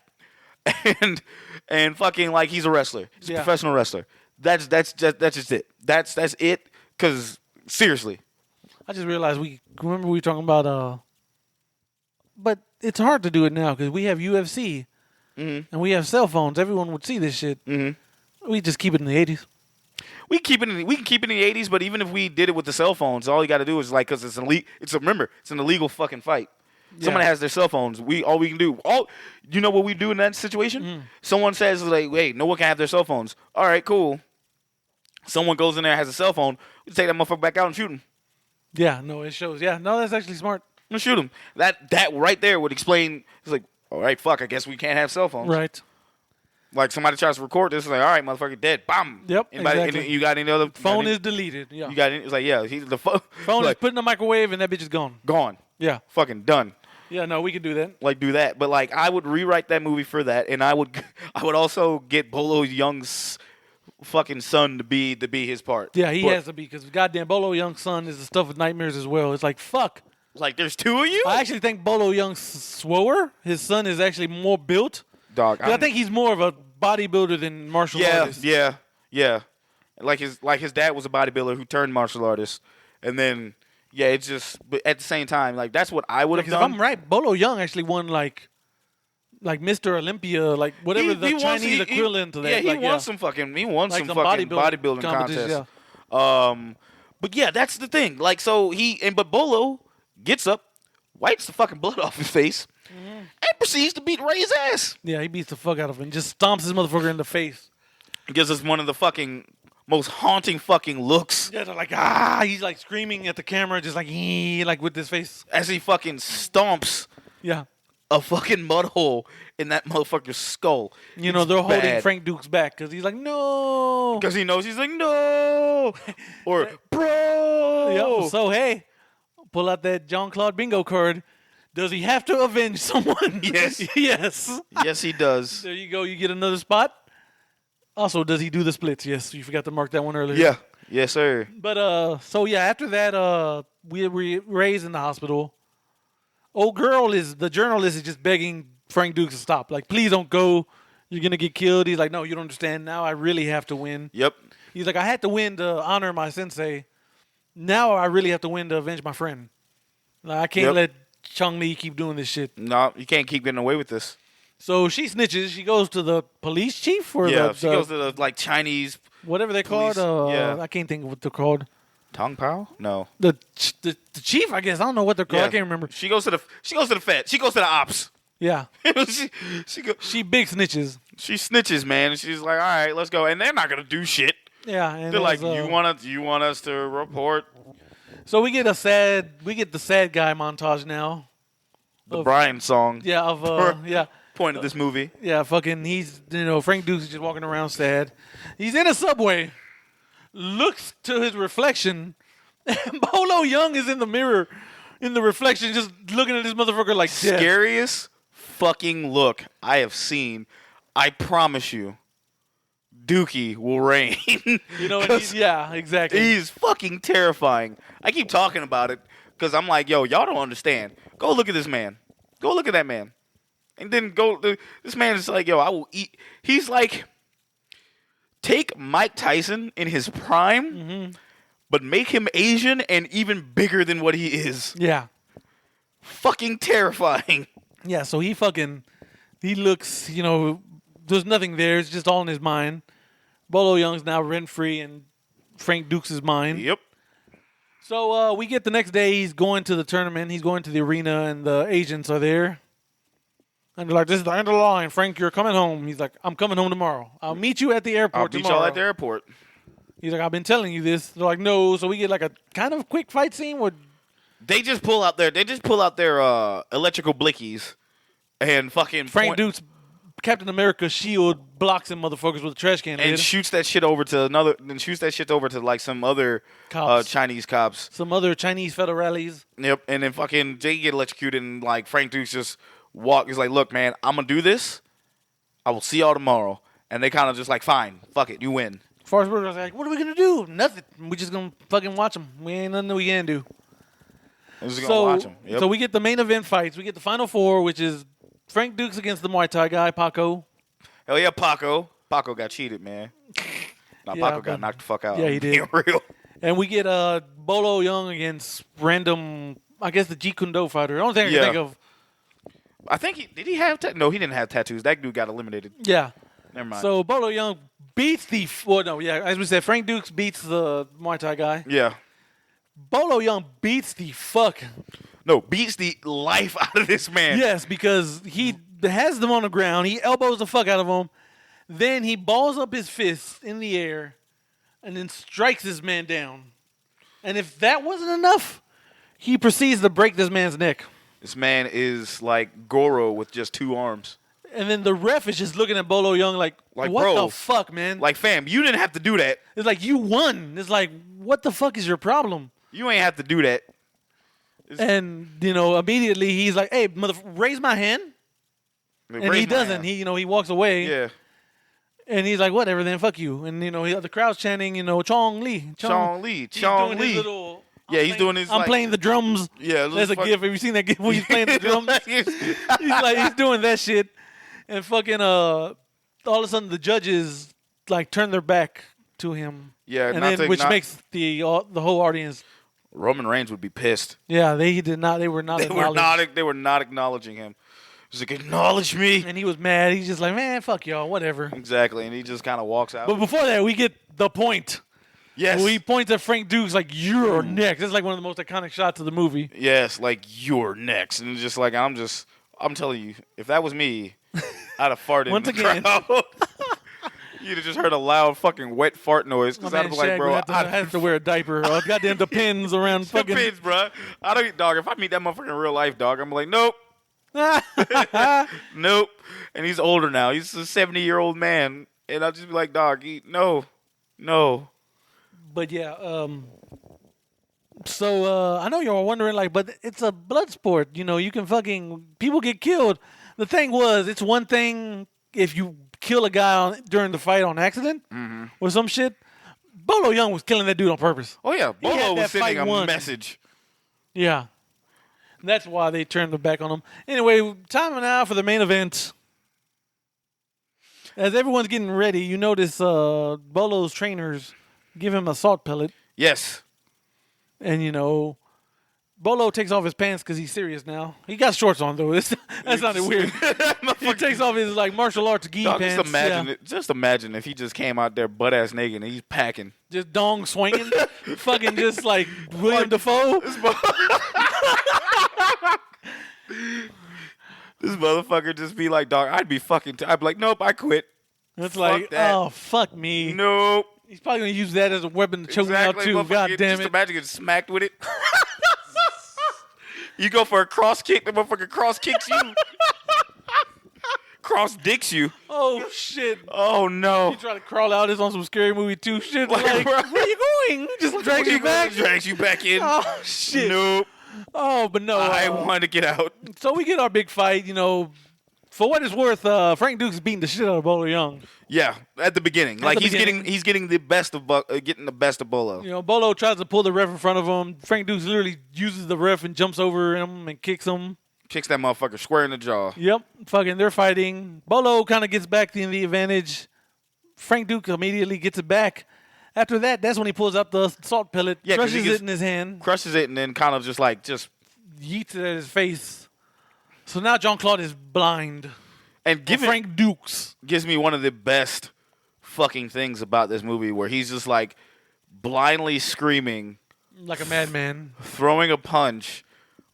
and fucking like he's a wrestler. He's a professional wrestler. That's just it. That's it. Because seriously, I just realized we were talking about but it's hard to do it now because we have UFC and we have cell phones. Everyone would see this shit. Mm-hmm. We just keep it in the 80s. we can keep it in the 80s, but even if we did it with the cell phones, all you got to do is like because it's an illegal fucking fight. Someone has their cell phones. All we can do. You know what we do in that situation? Someone says like, "Hey, no one can have their cell phones." All right, cool. Someone goes in there and has a cell phone. We take that motherfucker back out and shoot him. Yeah, no, it shows. Yeah, no, that's actually smart. I'm gonna shoot him. That right there would explain. It's like, all right, fuck. I guess we can't have cell phones. Right. Like somebody tries to record this, it's like, all right, motherfucker, dead. Bam. Yep. Anybody, Exactly. You got any other Phone is deleted. Yeah. You got any? It's like, yeah, the phone. Phone like, is put in the microwave and that bitch is gone. gone. Yeah. Fucking done. Yeah. No, we can do that. Like do that, but like I would rewrite that movie for that, and I would also get Bolo Young's fucking son to be his part. Yeah, he has to be because goddamn Bolo Young's son is the stuff with nightmares as well. It's like fuck. Like there's two of you. I actually think Bolo Young's slower. His son is actually more built. Dog. I think he's more of a bodybuilder than martial artist. Yeah. Like his dad was a bodybuilder who turned martial artist, and then it's just. But at the same time, like that's what I would have If done. I'm right, Bolo Young actually won like Mr. Olympia, like whatever the Chinese equivalent to that. Yeah, he like, won some fucking like fucking bodybuilding competition, contests. But yeah, that's the thing. Like so but Bolo gets up, wipes the fucking blood off his face, and proceeds to beat Ray's ass. Yeah, he beats the fuck out of him and just stomps his motherfucker in the face. He gives us one of the fucking most haunting fucking looks. Yeah, they're like, he's like screaming at the camera, just like, like with his face. As he fucking stomps Yeah. a fucking mud hole in that motherfucker's skull. You know, they're holding Frank Duke's back because he's like, no. Because he knows he's like, no. Or, bro. Yep. So, hey, pull out that Jean Claude bingo card. Does he have to avenge someone? Yes. Yes. Yes, he does. There you go. You get another spot. Also, does he do the splits? Yes. You forgot to mark that one earlier. Yeah. Yes, sir. But, so, yeah, after that, we were raised in the hospital. The journalist is just begging Frank Dukes to stop. Like, please don't go. You're going to get killed. He's like, no, you don't understand. Now I really have to win. Yep. He's like, I had to win to honor my sensei. Now I really have to win to avenge my friend. Like, I can't let Chung Li keep doing this shit. No, you can't keep getting away with this. So she snitches. She goes to the police chief She goes to the like Chinese whatever they're police. called. Yeah. I can't think of what they're called. Tong Pao? No. The chief, I guess. I don't know what they're called. Yeah. I can't remember. She goes to the Fed. She goes to the ops. Yeah. she Big snitches. She snitches, man. She's like, all right, let's go. And they're not gonna do shit. Yeah. And They're like, you want us to report So we get the sad guy montage now. the Brian song? Yeah. Point of this movie. Yeah, fucking, Frank Dukes is just walking around sad. He's in a subway, looks to his reflection, and Bolo Young is in the mirror, in the reflection, just looking at this motherfucker like death. Scariest fucking look I have seen. I promise you, Dookie will reign. Yeah, exactly. He's fucking terrifying. I keep talking about it because I'm like, yo, y'all don't understand. Go look at this man. Go look at that man. And then this man is like, yo, I will eat. He's like, take Mike Tyson in his prime, but make him Asian and even bigger than what he is. Yeah. Fucking terrifying. Yeah, so he fucking He looks, there's nothing there. It's just all in his mind. Bolo Young's now rent-free in Frank Dukes' mind. Yep. So we get the next day. He's going to the tournament. He's going to the arena, and the agents are there. And they're like, this is the end of the line. Frank, you're coming home. He's like, I'm coming home tomorrow. I'll meet you at the airport tomorrow. I'll meet y'all at the airport. He's like, I've been telling you this. They're like, no. So we get like a kind of quick fight scene where They just pull out their electrical blickies and fucking Frank Dukes, Captain America's shield, blocks them motherfuckers with a trash can and lid. shoots that shit over to like some other Cops. Chinese cops. Some other Chinese federales. Yep, and then fucking Jay get electrocuted, and like Frank Dukes just he's like, look, man, I'm gonna do this. I will see y'all tomorrow. And they kind of just like, fine, fuck it, you win. Forrest Whitaker's like, what are we gonna do? Nothing. We just gonna fucking watch them. We ain't nothing we can do. We're just gonna watch them. Yep. So we get the main event fights. We get the final four, which is Frank Dukes against the Muay Thai guy, Paco. Hell yeah, Paco. Paco got cheated, man. Nah, Yeah, Paco got knocked the fuck out. Yeah, he did. Being real. And we get Bolo Young against random, I guess the Jeet Kune Do fighter. The only thing I can think of. I think did he have no, he didn't have tattoos. That dude got eliminated. Yeah. Never mind. So Bolo Young beats as we said, Frank Dukes beats the Muay Thai guy. Yeah. Bolo Young beats the fuck. No, beats the life out of this man. Yes, because he has them on the ground. He elbows the fuck out of them. Then he balls up his fists in the air and then strikes this man down. And if that wasn't enough, he proceeds to break this man's neck. This man is like Goro with just 2 arms. And then the ref is just looking at Bolo Young like what bro, the fuck, man? Like, fam, you didn't have to do that. It's like, you won. It's like, what the fuck is your problem? You ain't have to do that. And, immediately he's like, hey, raise my hand. And he doesn't. He walks away. Yeah. And he's like, whatever, then fuck you. And, the crowd's chanting, Chong Li. Chong Li. He's doing his little... He's doing his. I'm playing the drums. Yeah, there's a gif. Have you seen that gif where he's playing the drums? he's doing that shit, and fucking all of a sudden the judges like turn their back to him. Yeah, and then makes the whole audience. Roman Reigns would be pissed. Yeah, they did not. They were not. They were not acknowledging him. He's like, acknowledge me. And he was mad. He's just like, man, fuck y'all, whatever. Exactly, and he just kind of walks out. But before that, we get the point. Yes. Well, he points at Frank Dukes like, you're next. It's like one of the most iconic shots of the movie. Yes, like, you're next. And just like, I'm telling you, if that was me, I'd have farted Once in the again. crowd. You'd have just heard a loud fucking wet fart noise. Because I'd be like, bro, I have to wear a diaper. Goddamn Depends around fucking. Depends, bro. I don't, dog, if I meet that motherfucker in real life, dog, I'm like, nope. Nope. And he's older now. He's a 70-year-old man. And I'll just be like, dog, no. But yeah, so I know you're wondering, like, but it's a blood sport. You can people get killed. The thing was, it's one thing if you kill a guy during the fight on accident or some shit. Bolo Young was killing that dude on purpose. Oh, yeah. Bolo was sending a message. Yeah. That's why they turned their back on him. Anyway, time now for the main event. As everyone's getting ready, you notice Bolo's trainers give him a salt pellet. Yes. And, Bolo takes off his pants because he's serious now. He got shorts on, though. That sounded weird. He takes off his, martial arts gi pants. Just imagine if he just came out there butt-ass naked and he's packing. Just dong swinging. Fucking just like William Dafoe. This motherfucker just be like, dog, I'd be like, nope, I quit. It's fuck like, that. oh, fuck me. Nope. He's probably going to use that as a weapon to choke me out, too. God damn Just it. imagine getting smacked with it. You go for a cross kick, the motherfucker cross kicks you. Cross dicks you. Oh, shit. Oh, no. You try to crawl out. It's on some Scary Movie 2 shit. Like, where are you going? Just drags you back. Drags you back in. Oh, shit. Nope. Oh, but no. I wanted to get out. So we get our big fight, For what it's worth, Frank Dukes beating the shit out of Bolo Young. Yeah, at the beginning. He's getting the best of Bolo. Bolo tries to pull the ref in front of him. Frank Dukes literally uses the ref and jumps over him and kicks him. Kicks that motherfucker square in the jaw. Yep. Fucking they're fighting. Bolo kind of gets back in the advantage. Frank Dukes immediately gets it back. After that, that's when he pulls out the salt pellet, crushes it in his hand. Crushes it and then kind of just yeets it at his face. So now Jean Claude is blind. And Frank Dukes gives me one of the best fucking things about this movie, where he's just like blindly screaming like a madman. throwing a punch,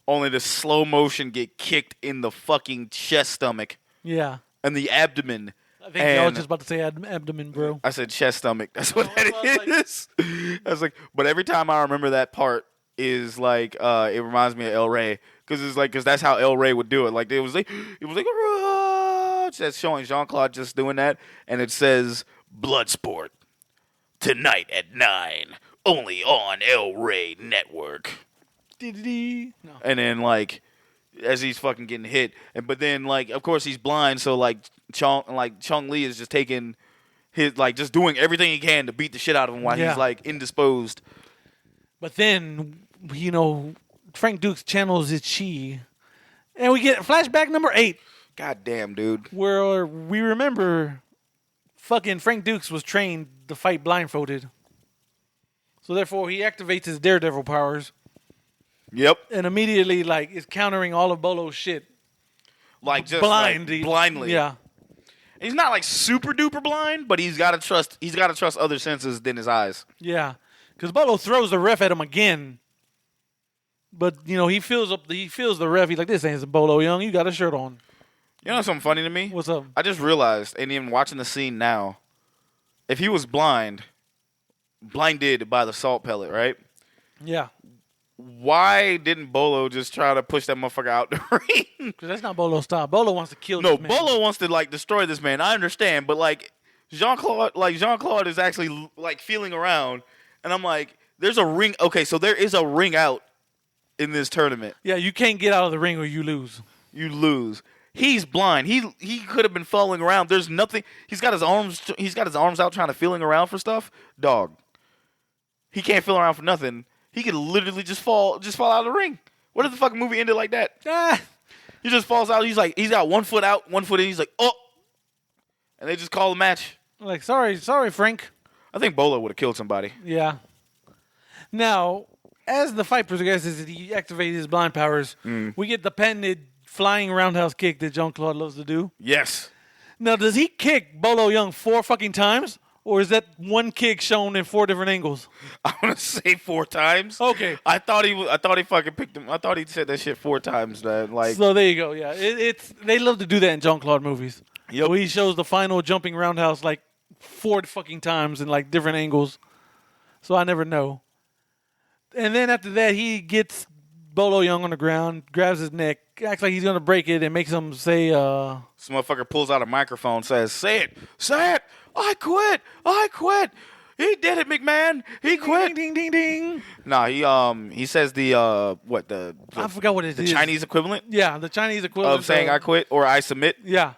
only to slow motion get kicked in the fucking chest, stomach, Yeah. and the abdomen. I think y'all was just about to say abdomen, bro. I said chest, stomach. That's what that is. I was like, but every time I remember that part is like, it reminds me of El Rey, because that's how El Rey would do it. Like it was like that's showing Jean Claude just doing that, and it says Bloodsport tonight at 9, only on El Rey Network. No. And then like as he's fucking getting hit, but then like of course he's blind, so like Chong Li is just taking his like just doing everything he can to beat the shit out of him while he's like indisposed. But then Frank Dukes channels his chi, and we get flashback number 8. God damn, dude. Where we remember fucking Frank Dukes was trained to fight blindfolded. So therefore he activates his daredevil powers. Yep. And immediately like is countering all of Bolo's shit. Like just blindly. Yeah. He's not like super duper blind, but he's gotta trust other senses than his eyes. Yeah. Because Bolo throws the ref at him again. But he feels the ref, he's like, this ain't Bolo Young, you got a shirt on. You know something funny to me? What's up? I just realized, and even watching the scene now, if he was blinded by the salt pellet, right? Yeah. Why didn't Bolo just try to push that motherfucker out the ring? Because that's not Bolo's style. Bolo wants to kill No, this man. Bolo wants to like destroy this man. I understand, but like Jean Claude is actually like feeling around, and I'm like, there's a ring. Okay, so there is a ring out in this tournament. Yeah, you can't get out of the ring or you lose. You lose. He's blind. He could have been following around. There's nothing. He's got his arms out trying to feeling around for stuff. Dog. He can't feel around for nothing. He could literally just fall out of the ring. What if the fucking movie ended like that? He just falls out. He's got 1 foot out, 1 foot in. He's like, oh, and they just call the match. Like, sorry, Frank. I think Bolo would have killed somebody. Yeah. Now, as the fight progresses, he activates his blind powers. We get the patented flying roundhouse kick that Jean Claude loves to do. Yes. Now, does he kick Bolo Young 4 fucking times? Or is that one kick shown in 4 different angles? I want to say 4 times. Okay. I thought he fucking picked him. I thought he said that shit 4 times, man. Like, so there you go. Yeah, they love to do that in Jean Claude movies. Yep. So he shows the final jumping roundhouse like 4 fucking times in like different angles. So I never know. And then after that, he gets Bolo Young on the ground, grabs his neck, acts like he's gonna break it, and makes him say, This motherfucker pulls out a microphone, says, "Say it, I quit. He did it, McMahon. He quit." Ding, ding, ding, ding. No, he says the I forgot what it is. the Chinese equivalent Yeah, the Chinese equivalent of saying "I quit" or "I submit." Yeah.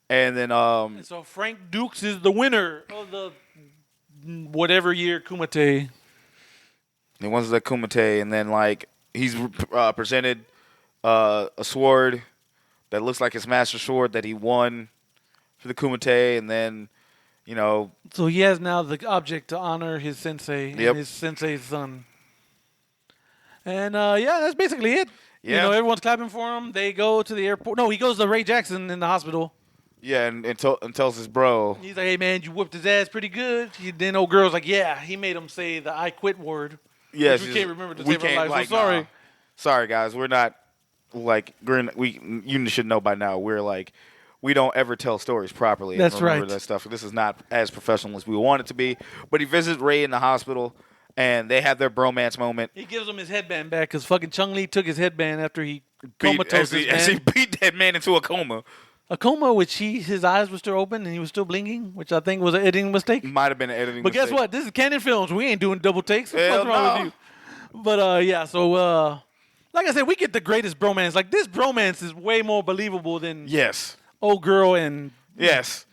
And then And so Frank Dukes is the winner of the whatever year Kumite. he wins the Kumite, and then like he's presented a sword that looks like his master sword that he won for the Kumite, and then So he has now the object to honor his sensei Yep. and his sensei's son. And that's basically it. Yeah. Everyone's clapping for him. They go to the airport. No, he goes to Ray Jackson in the hospital. yeah, and tells his bro. He's like, "Hey man, you whooped his ass pretty good." Then old girl's like, "Yeah, he made him say the I quit word." Yeah, Which we can't remember to save our lives. Like, So sorry. nah. Sorry, guys. We're not like you should know by now. We're like we don't ever tell stories properly. That's and remember right. That stuff. This is not as professional as we want it to be. But he visits Ray in the hospital, and they have their bromance moment. He gives him his headband back because fucking Chung Li took his headband after he As comatose he his man. beat that man into a coma. A coma, which his eyes were still open and he was still blinking, which I think was an editing mistake. Might have been an editing But mistake. guess what? This is Canon Films. We ain't doing double takes. What's Hell wrong no. with you? But so like I said, we get the greatest bromance. Like this bromance is way more believable than Yes. old girl and Yes.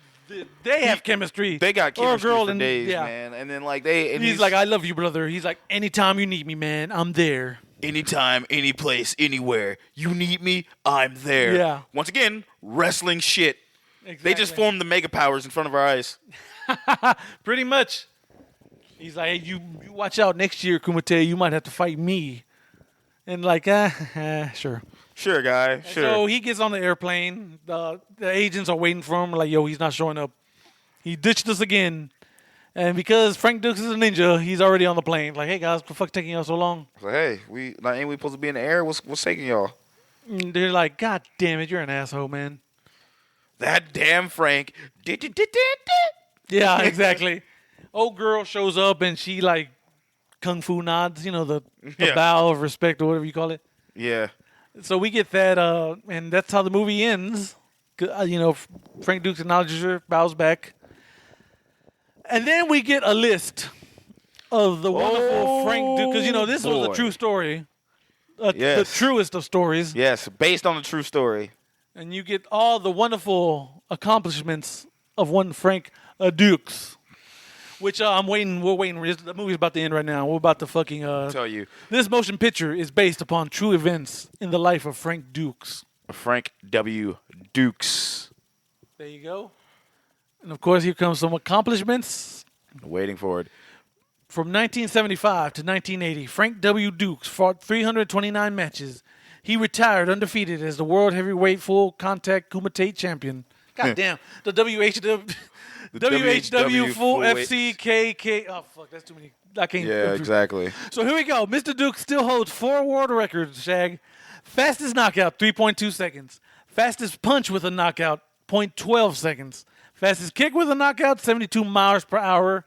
they have chemistry. They got Or chemistry girl for and, days, yeah. man. And then like and He's like, "I love you, brother." He's like, "Anytime you need me, man, I'm there." anytime, any place, anywhere. You need me, I'm there. Yeah. Once again, wrestling shit. They just Exactly. formed the mega powers in front of our eyes. Pretty much. He's like, "Hey, you watch out next year, Kumite. You might have to fight me." And like, sure. Sure, guy. Sure. So he gets on the airplane. The agents are waiting for him. Like, yo, he's not showing up. He ditched us again. And because Frank Dukes is a ninja, he's already on the plane. Like, hey, guys, what the fuck taking y'all so long? Like, hey, ain't we supposed to be in the air? What's taking y'all? And they're like, God damn it, you're an asshole, man. That damn Frank. Yeah, exactly. Old girl shows up and she like kung fu nods, the bow of respect or whatever you call it. Yeah. So we get that, and that's how the movie ends. Frank Dukes acknowledges her, bows back. And then we get a list of the wonderful Frank Dukes. Because, this was a true story. The truest of stories. Yes, based on a true story. And you get all the wonderful accomplishments of one Frank Dukes. Which we're waiting. The movie's about to end right now. We're about to fucking tell you. This motion picture is based upon true events in the life of Frank Dukes. Frank W. Dukes. There you go. And of course, here comes some accomplishments. Waiting for it. From 1975 to 1980, Frank W. Dukes fought 329 matches. He retired undefeated as the world heavyweight full contact kumite champion. God damn. The WHW full FCKK. Oh, fuck. That's too many. I can't. Yeah, exactly. So here we go. Mr. Duke still holds 4 world records, Shag. Fastest knockout, 3.2 seconds. Fastest punch with a knockout, 0.12 seconds. Fastest kick with a knockout, 72 miles per hour.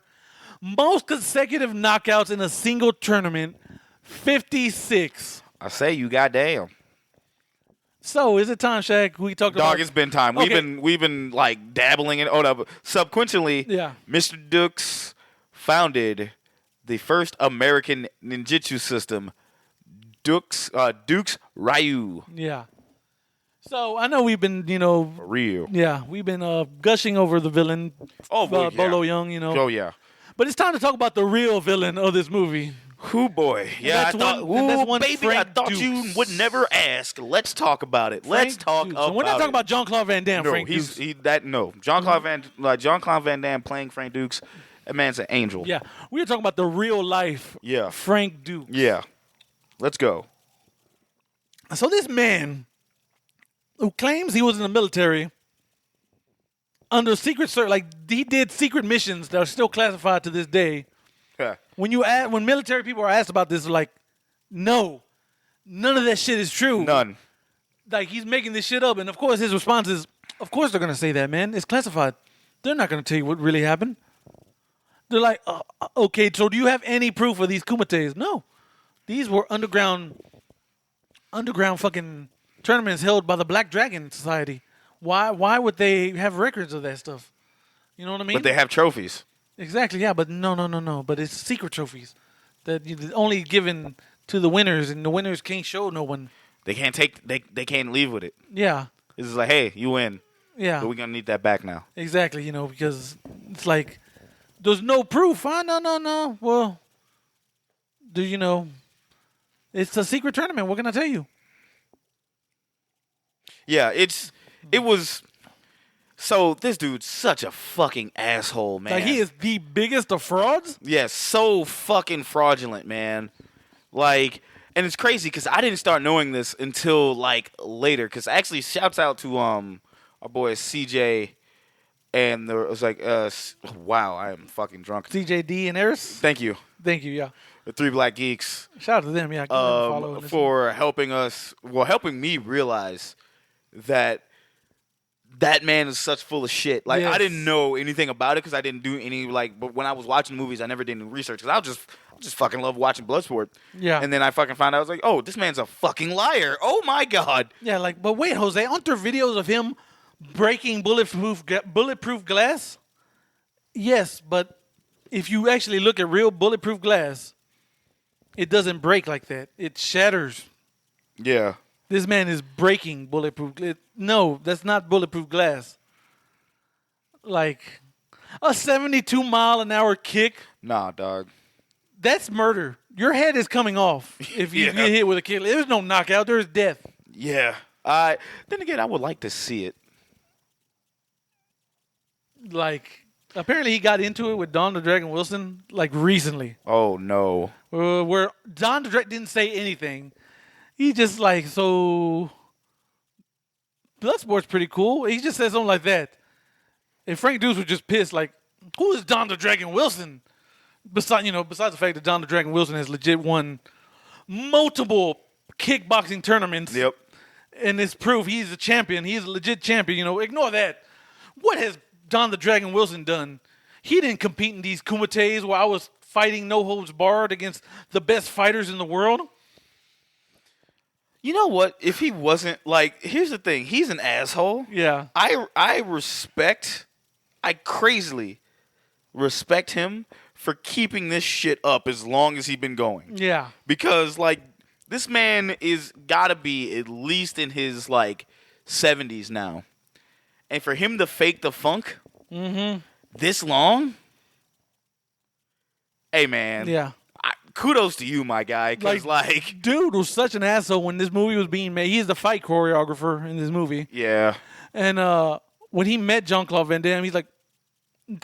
Most consecutive knockouts in a single tournament, 56. I say you goddamn. So is it time, Shaq? We talked about. Dog, it's been time. Okay. We've been like dabbling in. Subsequently, yeah. Mr. Dukes founded the first American ninjutsu system, Dukes Ryu. Yeah. So I know we've been, Ryu. Yeah, we've been gushing over the villain. Bolo Young, Oh yeah. But it's time to talk about the real villain of this movie. Who boy? Yeah, that's one baby, Frank I thought Dukes. you would never ask. Let's talk about it. Let's talk Dukes. about And we're not talking about Jean Claude Van Damme. No, Frank Dukes. Jean Claude Van Damme playing Frank Dukes. That man's an angel. Yeah, we're talking about the real life. Yeah. Frank Dukes. Yeah. Let's go. So this man, who claims he was in the military under secret service, like he did secret missions that are still classified to this day. Yeah. When military people are asked about this, they're like, no, none of that shit is true. None. Like he's making this shit up, and of course his response is, of course they're gonna say that, man. It's classified. They're not gonna tell you what really happened. They're like, okay, so do you have any proof of these kumites? No, these were underground fucking tournaments held by the Black Dragon Society. Why would they have records of that stuff? You know what I mean? But they have trophies. Exactly, yeah, but no. But it's secret trophies that only given to the winners, and the winners can't show no one. They can't they can't leave with it. Yeah. It's just like, hey, you win. Yeah. But we're gonna need that back now. Exactly, because it's like there's no proof. No. Well, it's a secret tournament. What can I tell you? Yeah, it was. So this dude's such a fucking asshole, man. Like he is the biggest of frauds. Yeah, so fucking fraudulent, man. Like, and it's crazy because I didn't start knowing this until like later. Because actually, shouts out to our boy CJ, and there was like, wow, I am fucking drunk. CJD and Eris. Thank you, yeah. the Three Black Geeks. Shout out to them, yeah. Give them a follow for helping me realize that man is such full of shit. Like, yes. I didn't know anything about it because I didn't do any, but when I was watching movies, I never did any research because I just fucking love watching Bloodsport. Yeah. And then I fucking found out, I was like, oh, this man's a fucking liar. Oh, my God. Yeah, but wait, Jose, aren't there videos of him breaking bulletproof glass? Yes, but if you actually look at real bulletproof glass, it doesn't break like that. It shatters. Yeah. This man is breaking bulletproof glass. No, that's not bulletproof glass. Like, a 72-mile-an-hour kick. Nah, dog. That's murder. Your head is coming off if you get hit with a kick. There's no knockout. There's death. Yeah. Then again, I would like to see it. Like, apparently he got into it with Don the Dragon Wilson, like, recently. Oh, no. Where Don the Dragon didn't say anything. He just like, so Bloodsport's pretty cool. He just said something like that. And Frank Dukes was just pissed, like, who is Don the Dragon Wilson? Besides the fact that Don the Dragon Wilson has legit won multiple kickboxing tournaments. Yep. And it's proof he's a champion. He's a legit champion. Ignore that. What has Don the Dragon Wilson done? He didn't compete in these kumites where I was fighting no holds barred against the best fighters in the world. You know what? If he wasn't, like, here's the thing. He's an asshole. Yeah. I crazily respect him for keeping this shit up as long as he's been going. Yeah. Because, like, this man is gotta be at least in his, like, 70s now. And for him to fake the funk this long? Hey, man. Yeah. Kudos to you, my guy. Because, like, dude was such an asshole when this movie was being made. He's the fight choreographer in this movie. yeah. And when he met Jean Claude Van Damme, he's like,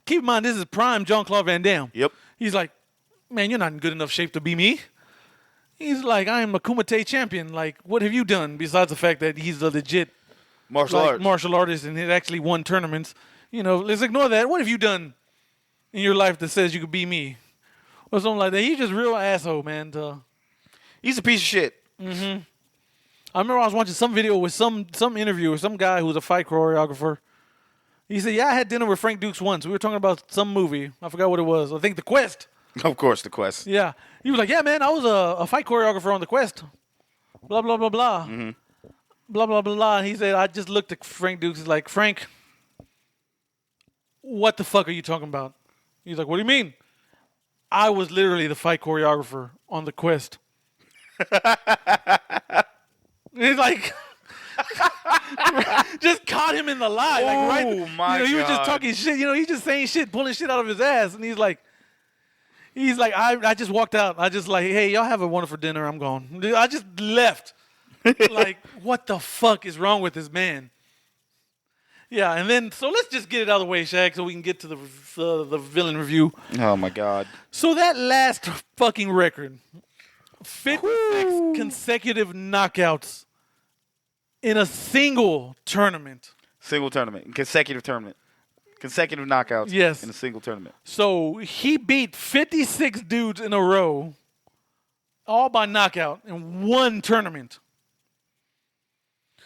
keep in mind, this is prime Jean Claude Van Damme. Yep. He's like, man, you're not in good enough shape to be me. He's like, I am a Kumite champion. Like, what have you done besides the fact that he's a legit Martial artist and he actually won tournaments? Let's ignore that. What have you done in your life that says you could be me? Or something like that. He's just real asshole, man. He's a piece of shit. I remember I was watching some video with some interview with some guy who's a fight choreographer. He said, yeah, I had dinner with Frank Dukes once. We were talking about some movie. I forgot what it was. I think The Quest. Of course, The Quest. Yeah. He was like, yeah, man, I was a fight choreographer on The Quest. Blah, blah, blah, blah. Blah, blah, blah, blah. And he said, I just looked at Frank Dukes. He's like, Frank, what the fuck are you talking about? He's like, what do you mean? I was literally the fight choreographer on The Quest. He's like, just caught him in the lie. Like, right? Oh, my God. He was just talking shit. He's just saying shit, pulling shit out of his ass. And he's like, I just walked out. I just like, hey, y'all have a wonderful dinner. I'm gone. I just left. Like, what the fuck is wrong with this man? Yeah, and then, so let's just get it out of the way, Shaq, so we can get to the villain review. Oh, my God. So that last fucking record, 56 consecutive knockouts in a single tournament. Consecutive knockouts Yes. in a single tournament. So he beat 56 dudes in a row, all by knockout, in one tournament.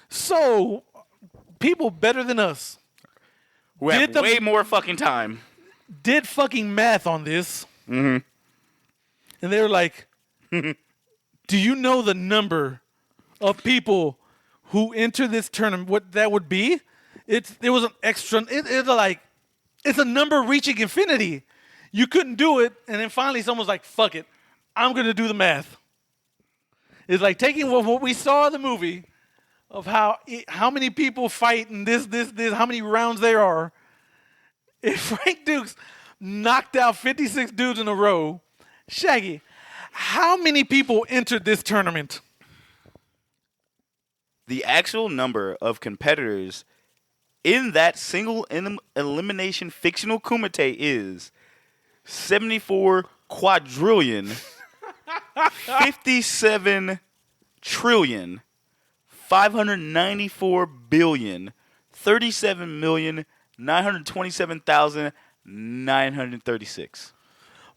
So people better than us who have way more fucking time did fucking math on this. And they were like, do you know the number of people who enter this tournament, what that would be? It was an extra, it's a number reaching infinity. You couldn't do it, and then finally someone's like, fuck it, I'm going to do the math. It's like taking what we saw in the movie of how many people fight and this, how many rounds there are. If Frank Dukes knocked out 56 dudes in a row, Shaggy, how many people entered this tournament? The actual number of competitors in that single elimination fictional kumite is 74 quadrillion, 57 trillion, 594 billion, 37,927,936.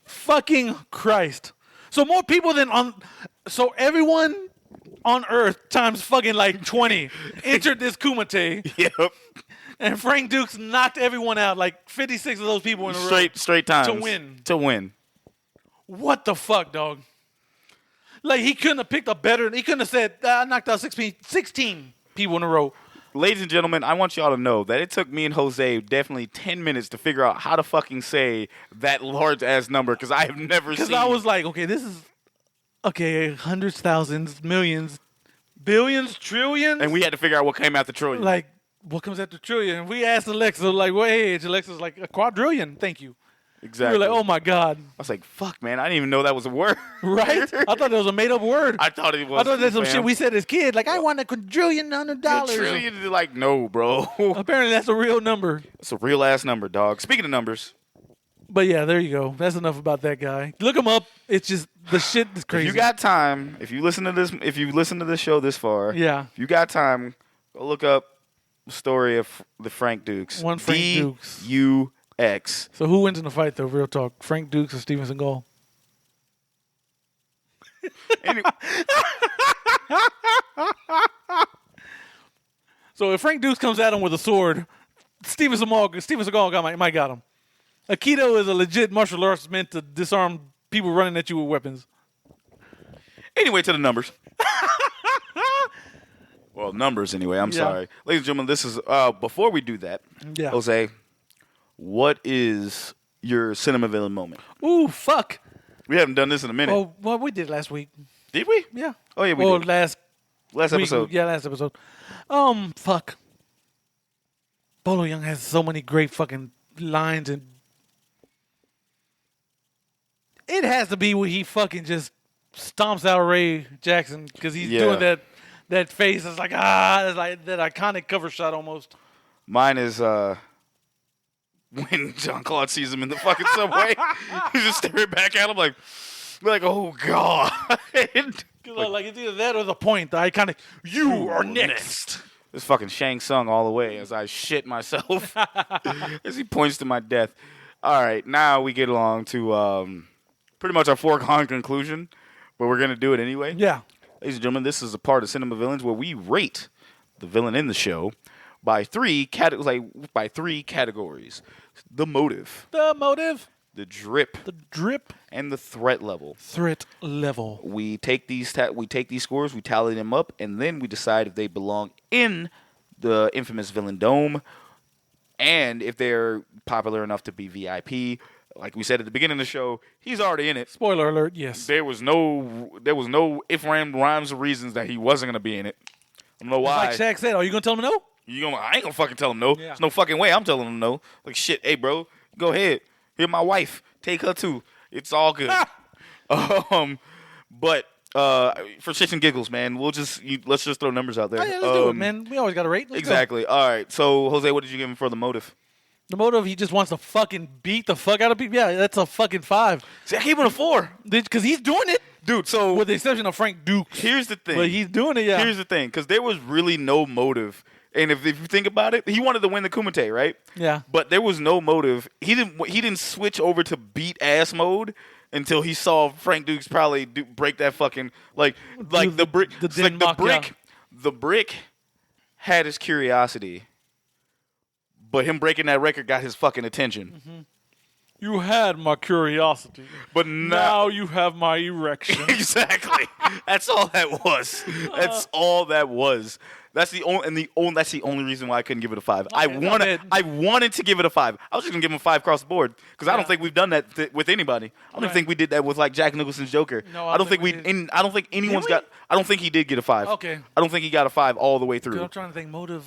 Fucking Christ. So more people so everyone on Earth times fucking like 20 entered this kumite. Yep. And Frank Dukes knocked everyone out, like 56 of those people in a row. Straight times. To win. What the fuck, dog? Like, he couldn't have picked a better... He couldn't have said, I knocked out 16 people in a row. Ladies and gentlemen, I want y'all to know that it took me and Jose definitely 10 minutes to figure out how to fucking say that large-ass number, because I have never seen... Because I was like, okay, this is... Okay, hundreds, thousands, millions, billions, trillions. And we had to figure out what came after trillion. Like, what comes after trillion? And we asked Alexa, like, what age? Alexa's like, a quadrillion. Thank you. Exactly. We were like, oh, my God. I was like, fuck, man, I didn't even know that was a word. Right? I thought it was a made-up word. I thought it was. I thought that's some shit we said as kids. Like, I want $1,000,000,000. Trillion, like, no, bro. Apparently, that's a real number. It's a real-ass number, dog. Speaking of numbers. But, yeah, there you go. That's enough about that guy. Look him up. It's just, the shit is crazy. If you got time, if you listen to this show this far, yeah, if you got time, go look up story of the Frank Dukes. One Frank Dukes. D-U-X. So who wins in the fight, though? Real talk. Frank Dukes or Steven Seagal? So if Frank Dukes comes at him with a sword, Steven Seagal might got him. Aikido is a legit martial arts meant to disarm people running at you with weapons. Anyway, to the numbers. Well, numbers anyway. I'm sorry. Ladies and gentlemen, this is, before we do that, Jose, what is your cinema villain moment? Ooh, fuck. We haven't done this in a minute. Oh, well, we did last week. Did we? Yeah. Oh, yeah, we did. Last episode. Yeah, last episode. Fuck. Bolo Young has so many great fucking lines, and it has to be where he fucking just stomps out Ray Jackson because he's doing that face. It's like, it's like that iconic cover shot almost. Mine is when Jean Claude sees him in the fucking subway. He's just staring back at him like oh, God. Like it's either that or the point, the iconic, you are next. This fucking Shang Tsung all the way as I shit myself as he points to my death. All right, now we get along to pretty much our foregone conclusion, but we're going to do it anyway. Yeah. Ladies and gentlemen, this is a part of Cinema Villains where we rate the villain in the show by three categories. The motive. The drip. And the threat level. We take these scores, we tally them up, and then we decide if they belong in the infamous villain dome, and if they're popular enough to be VIP. Like we said at the beginning of the show, he's already in it. Spoiler alert, yes. There was no if, rhymes, or reasons that he wasn't gonna be in it. I don't know why. Like Shaq said, are you gonna tell him no? I ain't gonna fucking tell him no. There's no fucking way I'm telling him no. Like shit, hey bro, go ahead. Here's my wife. Take her too. It's all good. But for shits and giggles, man, let's just throw numbers out there. Oh, yeah, let's do it, man. We always got to rate. Exactly. Go. All right. So Jose, what did you give him for the motive? The motive, he just wants to fucking beat the fuck out of people. Yeah, that's a fucking 5. See, I gave him a 4. Because he's doing it. Dude, so with the exception of Frank Dukes. Here's the thing. But he's doing it, yeah. Here's the thing, because there was really no motive. And if you think about it, he wanted to win the Kumite, right? Yeah. But there was no motive. He didn't switch over to beat ass mode until he saw Frank Dukes probably break that fucking the brick. The brick had his curiosity, but him breaking that record got his fucking attention. Mm-hmm. You had my curiosity, but now you have my erection. Exactly. That's all that was. That's all that was. That's the only reason why I couldn't give it a 5. I wanted to give it a 5. I was just gonna give him a 5 across the board because I don't think we've done that with anybody. I don't think we did that with like Jack Nicholson's Joker. No, I don't think I don't think anyone's got. I don't think he did get a 5. Okay. I don't think he got a 5 all the way through. I'm trying to think motive.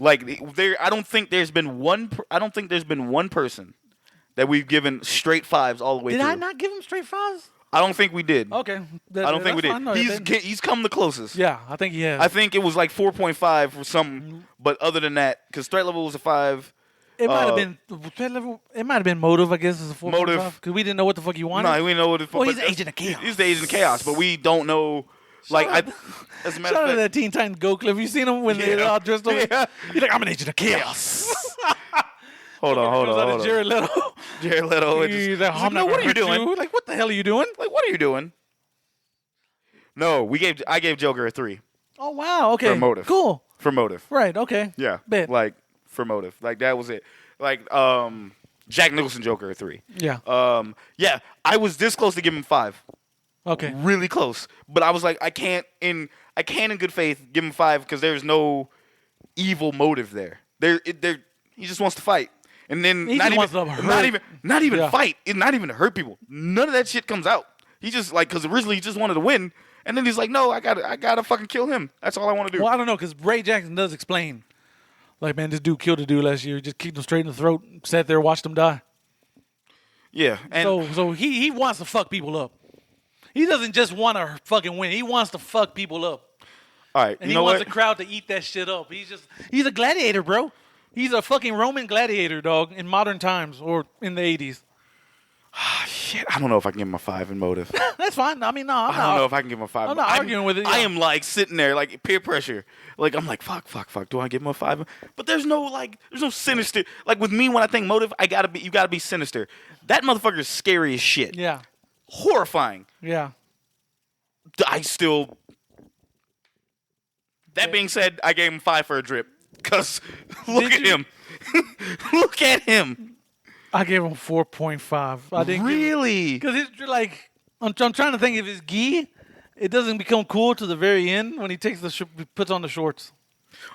I don't think there's been one person that we've given straight 5s all the way through. Did I not give him straight 5s? I don't think we did. Okay. I don't think we did. He's come the closest. Yeah, I think he has. I think it was like 4.5 or something, but other than that, because threat level was a 5. It might have been threat level. It might have been motive. I guess is a 4.5. Motive, because we didn't know what the fuck he wanted. No, we didn't know what the fuck. Well, he's the agent of chaos. He's the agent of chaos, but we don't know. As a matter of fact, shout out to that Teen Titan Go clip. You seen him when they're all dressed up? Yeah. He's like, I'm an agent of chaos. Hold on. Jared Leto. He's like, what are you doing? Like, what the hell are you doing? Like, what are you doing? No, I gave Joker a 3. Oh wow, okay. For motive. Cool. For motive. Right, okay. Yeah. Bet. Like for motive. Like that was it. Like Jack Nicholson Joker a 3. Yeah. Yeah, I was this close to giving him 5. Okay. Really close. But I was like, I can't in good faith give him 5 because there's no evil motive there. He just wants to fight. And then not even fight. It's not even to hurt people. None of that shit comes out. He just because originally he just wanted to win, and then he's like, no, I gotta fucking kill him. That's all I want to do. Well, I don't know because Ray Jackson does explain, like, man, this dude killed a dude last year. He just kicked him straight in the throat, sat there, watched him die. Yeah, and so he wants to fuck people up. He doesn't just want to fucking win. He wants to fuck people up. All right, and he wants the crowd to eat that shit up. He's a gladiator, bro. He's a fucking Roman gladiator, dog, in modern times or in the 80s. Shit, I don't know if I can give him a 5 in motive. That's fine. I mean, no, I don't know if I can give him a 5. I'm not arguing with it. I yeah. am like sitting there, like peer pressure. Like I'm like, fuck. Do I give him a 5? But there's no sinister. Like with me, when I think motive, you gotta be sinister. That motherfucker is scary as shit. Yeah. Horrifying. Yeah. I still. That being said, I gave him 5 for a drip. Cause look at him. Look at him. I gave him 4.5. I didn't really because it's like I'm trying to think if his gi, it doesn't become cool to the very end when he takes puts on the shorts.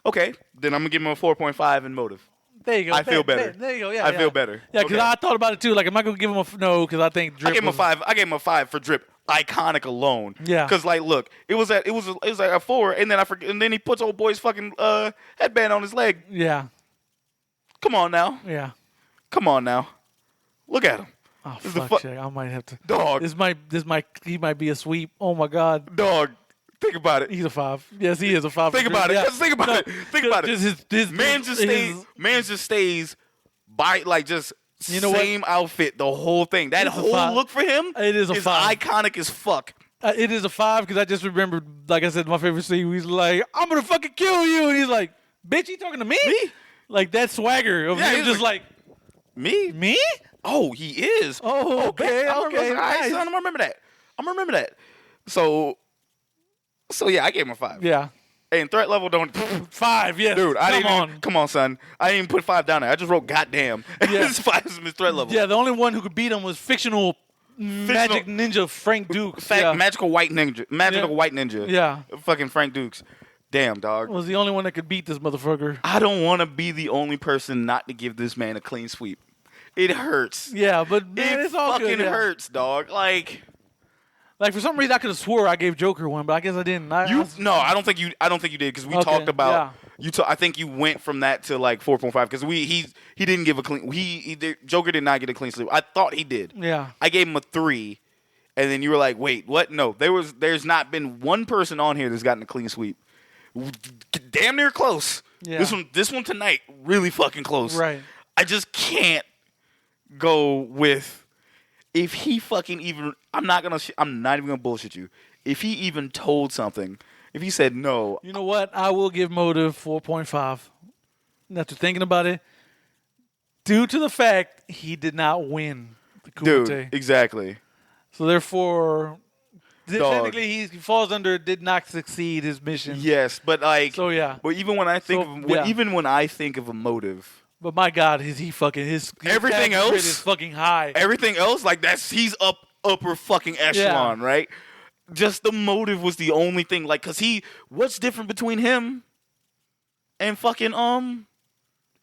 Okay, then I'm gonna give him a 4.5 in motive. There you go. I feel better. There you go. Yeah, I feel better. Yeah, because I thought about it too. Like, am I gonna give him a no? Because I think drip. I gave him a 5. I gave him a 5 for drip. Iconic alone. Yeah. Because like, look, it was like a 4, and then and then he puts old boy's fucking headband on his leg. Yeah. Come on now. Yeah. Come on now. Look at him. Oh This is fuck! Shit. I might have to. Dog. He might be a sweep. Oh my god. Dog. Think about it. He's a 5. Yes, he is a 5. Think about it. Yeah. Just think about it. Think about it. Man just stays by like just you know same outfit the whole thing. That It's a whole 5. look for him is a 5. iconic as fuck. It is a 5 because I just remembered, like I said, my favorite scene. He's like, "I'm gonna fucking kill you," and he's like, "Bitch, you talking to me?" Me? Like that swagger of him, just like me. Oh, he is. Oh, okay. All right, Nice. son, I'm gonna remember that. So yeah, I gave him a 5. Yeah. And threat level don't 5, yes. Dude, come on, son. I didn't even put 5 down there. I just wrote goddamn. Yeah. This 5 is his threat level. Yeah, the only one who could beat him was fictional magic ninja Frank Dukes. Magical white ninja. Yeah. Fucking Frank Dukes. Damn, dog. Was the only one that could beat this motherfucker. I don't want to be the only person not to give this man a clean sweep. It hurts. Yeah, but man, it's all fucking good. Yeah. hurts, dog. Like for some reason I could have swore I gave Joker one, but I guess I didn't. I don't think you did because we talked about I think you went from that to like 4.5 because he didn't give a clean. Joker did not get a clean sweep. I thought he did. Yeah. I gave him a 3, and then you were like, wait, what? No, there's not been one person on here that's gotten a clean sweep. Damn near close. Yeah. This one tonight really fucking close. Right. I just can't go with if he fucking even. I'm not even gonna bullshit you. If he even told something, if he said no, you know what? I will give motive 4.5. After thinking about it, due to the fact he did not win the Kumite. dude, exactly. So therefore, technically he falls under did not succeed his mission. Yes, but like, So yeah. But even when I think even when I think of a motive. But my God, is he fucking his Everything tax else rate is fucking high. Everything else, like he's upper fucking echelon, right? Just the motive was the only thing, like, cause what's different between him and fucking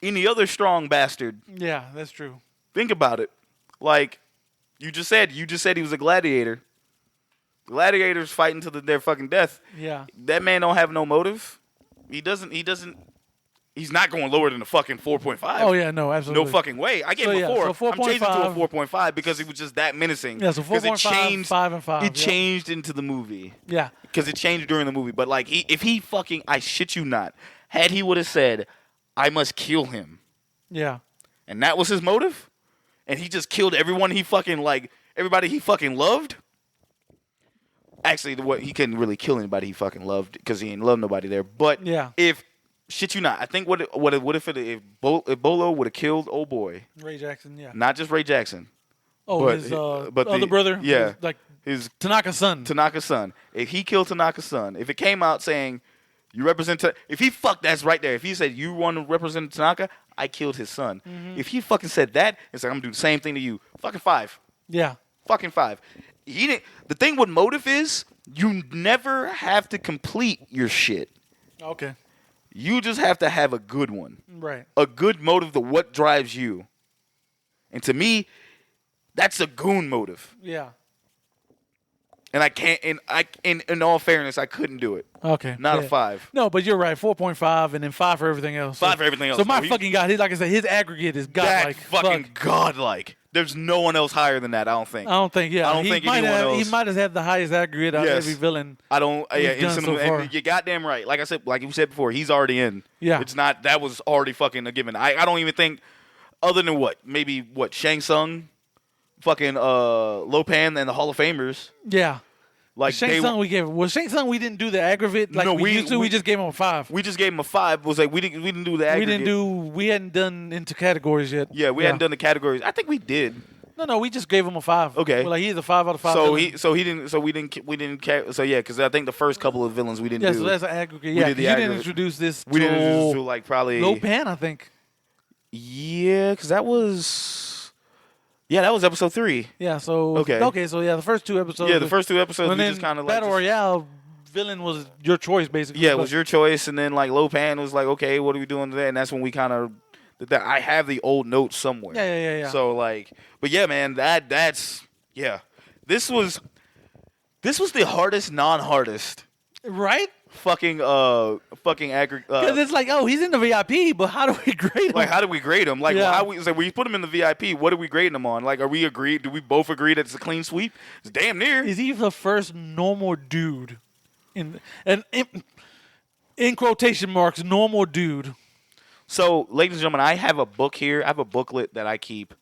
any other strong bastard? Yeah, that's true. Think about it. Like you just said he was a gladiator. Gladiators fighting to their fucking death. Yeah. That man don't have no motive. He's not going lower than a fucking 4.5. Oh yeah, no, absolutely. No fucking way. I gave him a 4. So I'm changing to a 4.5 because it was just that menacing. Yeah, so 4.5, 5 and 5. It changed into the movie. Yeah. Because it changed during the movie. But like, I shit you not, had he would have said, I must kill him. Yeah. And that was his motive? And he just killed everyone everybody he fucking loved? Actually, he couldn't really kill anybody he fucking loved because he didn't love nobody there. But if shit you not, I think if Bolo would have killed old boy, Ray Jackson, yeah. not just Ray Jackson. Oh, but his other brother, yeah, his Tanaka's son. Tanaka's son. If he killed Tanaka's son, if it came out saying you represent, if he that's right there. If he said you want to represent Tanaka, I killed his son. Mm-hmm. If he fucking said that, it's like I'm gonna do the same thing to you. Fucking 5. Yeah. Fucking 5. He didn't. The thing with motive is you never have to complete your shit. Okay. You just have to have a good one. Right. A good motive to what drives you. And to me, that's a goon motive. Yeah. And I can't, in all fairness, I couldn't do it. Okay. Not a 5. No, but you're right. 4.5 and then 5 for everything else. 5 for everything else. So my fucking God, like I said, his aggregate is godlike. Fucking godlike. There's no one else higher than that, I don't think. I don't think anyone else. He might have had the highest aggregate out of every villain. I don't, so far. and you're goddamn right. Like I said, like you said before, he's already in. Yeah. It's not, that was already fucking a given. I don't even think, other than maybe Shang Tsung fucking Lopan and the Hall of Famers. Yeah. Like Shang Tsung we gave. Well, Shang Tsung we didn't do the aggravate like No, we used to. We just gave him a 5. We just gave him a 5. It was like we didn't do the aggregate. We hadn't done into categories yet. Yeah, we hadn't done the categories. I think we did. No, we just gave him a 5. Okay. We're like he's a 5 out of 5. So we didn't. So yeah, because I think the first couple of villains we didn't do. Yeah, so that's an aggregate. We Yeah, did the you didn't aggregate. introduce this. We didn't introduce to like probably Lopan, I think. Yeah, because that was episode 3. Yeah. So Okay. So yeah, the first 2 episodes. Yeah, the first 2 episodes and we then just kind of like Battle Royale villain was your choice basically. Yeah, it was your choice, and then like Lopan was like, okay, what are we doing today? And that's when we kind of. I have the old notes somewhere. Yeah. So like, but yeah, man, that's. Yeah, this was the hardest, non-hardest, right? fucking aggregate. Because it's like, oh, he's in the VIP, but how do we grade him? Like, how do we grade him? Like, Yeah. we put him in the VIP. What are we grading him on? Like, are we agreed? Do we both agree that it's a clean sweep? It's damn near. Is he the first normal dude in quotation marks normal dude? So, ladies and gentlemen, I have a book here. I have a booklet that I keep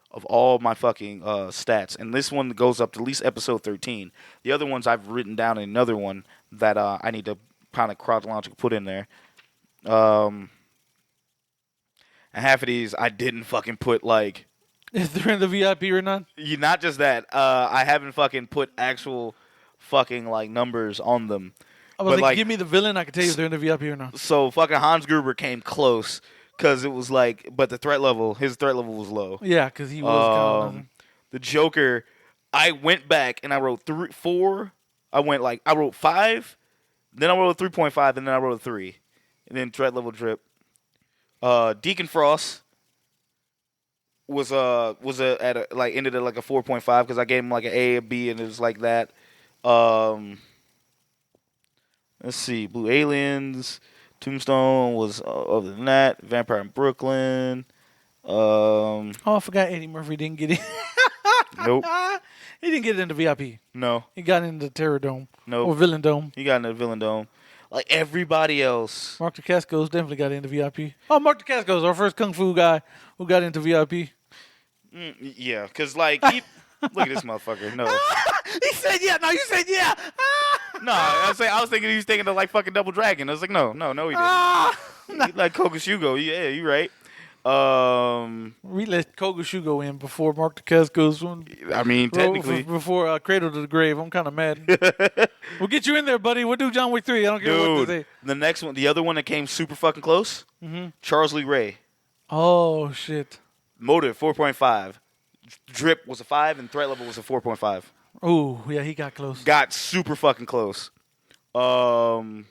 of all my fucking stats, and this one goes up to at least episode 13. The other ones I've written down in another one that I need to kind of chronologically put in there. And half of these I didn't fucking put like. If they're in the VIP or not? Not just that. I haven't fucking put actual fucking like numbers on them. I was But, like, give me the villain. I can tell you if they're in the VIP or not. So fucking Hans Gruber came close because it was like, but his threat level was low. Yeah, because he was kind of. The Joker, I went back and I wrote 4. I wrote 5, then I wrote a 3.5, and then I wrote a 3, and then threat level drip. Deacon Frost ended at like a 4.5 because I gave him like an A, a B, and it was like that. Let's see, Blue Aliens, Tombstone was other than that. Vampire in Brooklyn. Oh, I forgot Eddie Murphy didn't get in. Nope. He didn't get into VIP. No. He got into Terror Dome. Nope. Or Villain Dome. He got into the Villain Dome. Like everybody else. Mark DeCascos definitely got into VIP. Oh, Mark DeCascos, our first Kung Fu guy who got into VIP. Yeah, because like, look at this motherfucker. No. He said yeah. No, you said yeah. No, I was thinking he was thinking of like fucking Double Dragon. I was like, no, he didn't. He like Kokushugo. Yeah, you right. We let Kokushugo in before Mark DeCascos. I mean, technically. Before Cradle to the Grave. I'm kind of mad. We'll get you in there, buddy. We'll do John Wick 3. I don't care what they say. The next one, the other one that came super fucking close, Charles Lee Ray. Oh, shit. Motive, 4.5. Drip was a 5, and threat level was a 4.5. Oh, yeah, he got close. Got super fucking close. And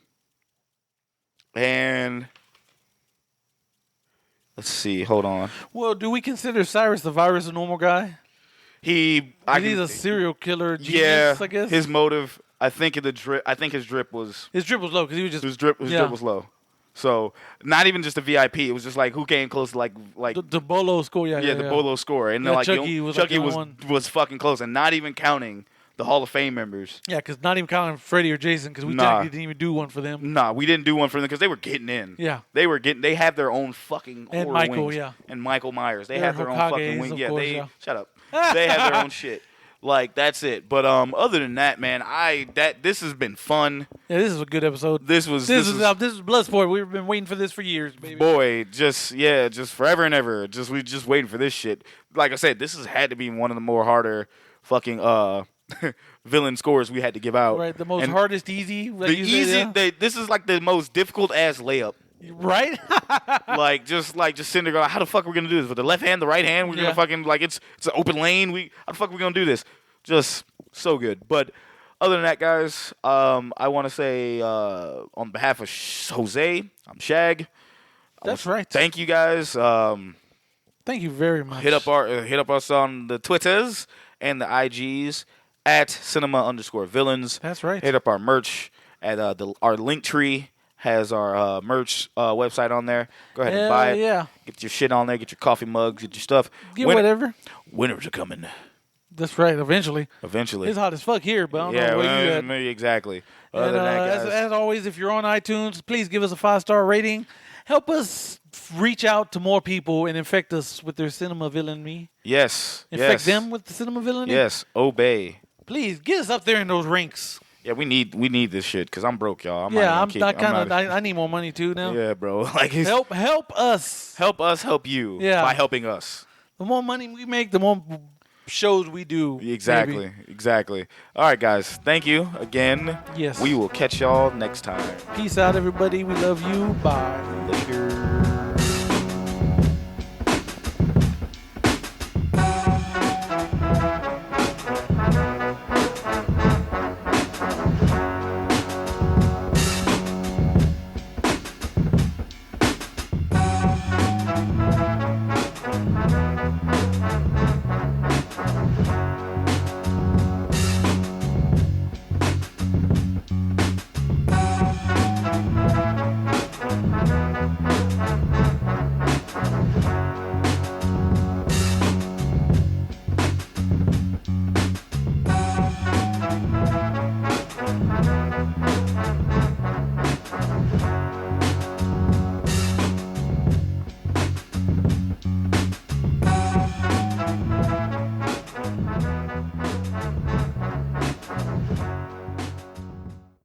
let's see. Hold on. Well, do we consider Cyrus the Virus a normal guy? He's a serial killer genius, I guess. His motive, I think his drip was low because he was just his drip was low. So not even just a VIP. It was just like who came close to like the Bolo score. The Bolo score, and then like Chucky was fucking close, and not even counting the Hall of Fame members. Yeah, because not even counting Freddie or Jason because we technically didn't even do one for them. Nah, we didn't do one for them because they were getting in. Yeah, they have their own fucking and horror Michael, wings. yeah, and Michael Myers. They They're have their own fucking wing. Yeah, course, shut up. They have their own shit. Like that's it. But other than that, man, this has been fun. Yeah, this is a good episode. This was Bloodsport. We've been waiting for this for years, baby. Boy, just forever and ever. We just waiting for this shit. Like I said, this has had to be one of the more harder fucking villain scores we had to give out. Right, the most hardest easy. This is like the most difficult ass layup. Right? just sitting there going, how the fuck are we gonna do this? With the left hand, the right hand, we're gonna fucking like it's an open lane. How the fuck are we gonna do this? Just so good. But other than that, guys, I want to say on behalf of Jose, I'm Shag. That's right. Thank you guys. Thank you very much. Hit up us on the Twitters and the IGs at cinema_villains. That's right. Hit up our merch at our link tree. Has our merch website on there. Go ahead and buy it. Yeah. Get your shit on there. Get your coffee mugs. Get your stuff. Whatever. Winners are coming. That's right. Eventually. It's hot as fuck here, but I don't know where you at. Exactly. And, Other than that, guys. As always, if you're on iTunes, please give us a 5-star rating help us reach out to more people and infect us with their cinema villainy. Yes. Infect them with the cinema villainy. Yes. Obey. Please get us up there in those ranks. Yeah, we need this shit because I'm broke, y'all. I need more money too now. Yeah, bro. Like help us. Help us help you. Yeah. By helping us. The more money we make, the more shows we do. Exactly. Maybe. Exactly. All right, guys. Thank you again. Yes. We will catch y'all next time. Peace out, everybody. We love you. Bye. Later.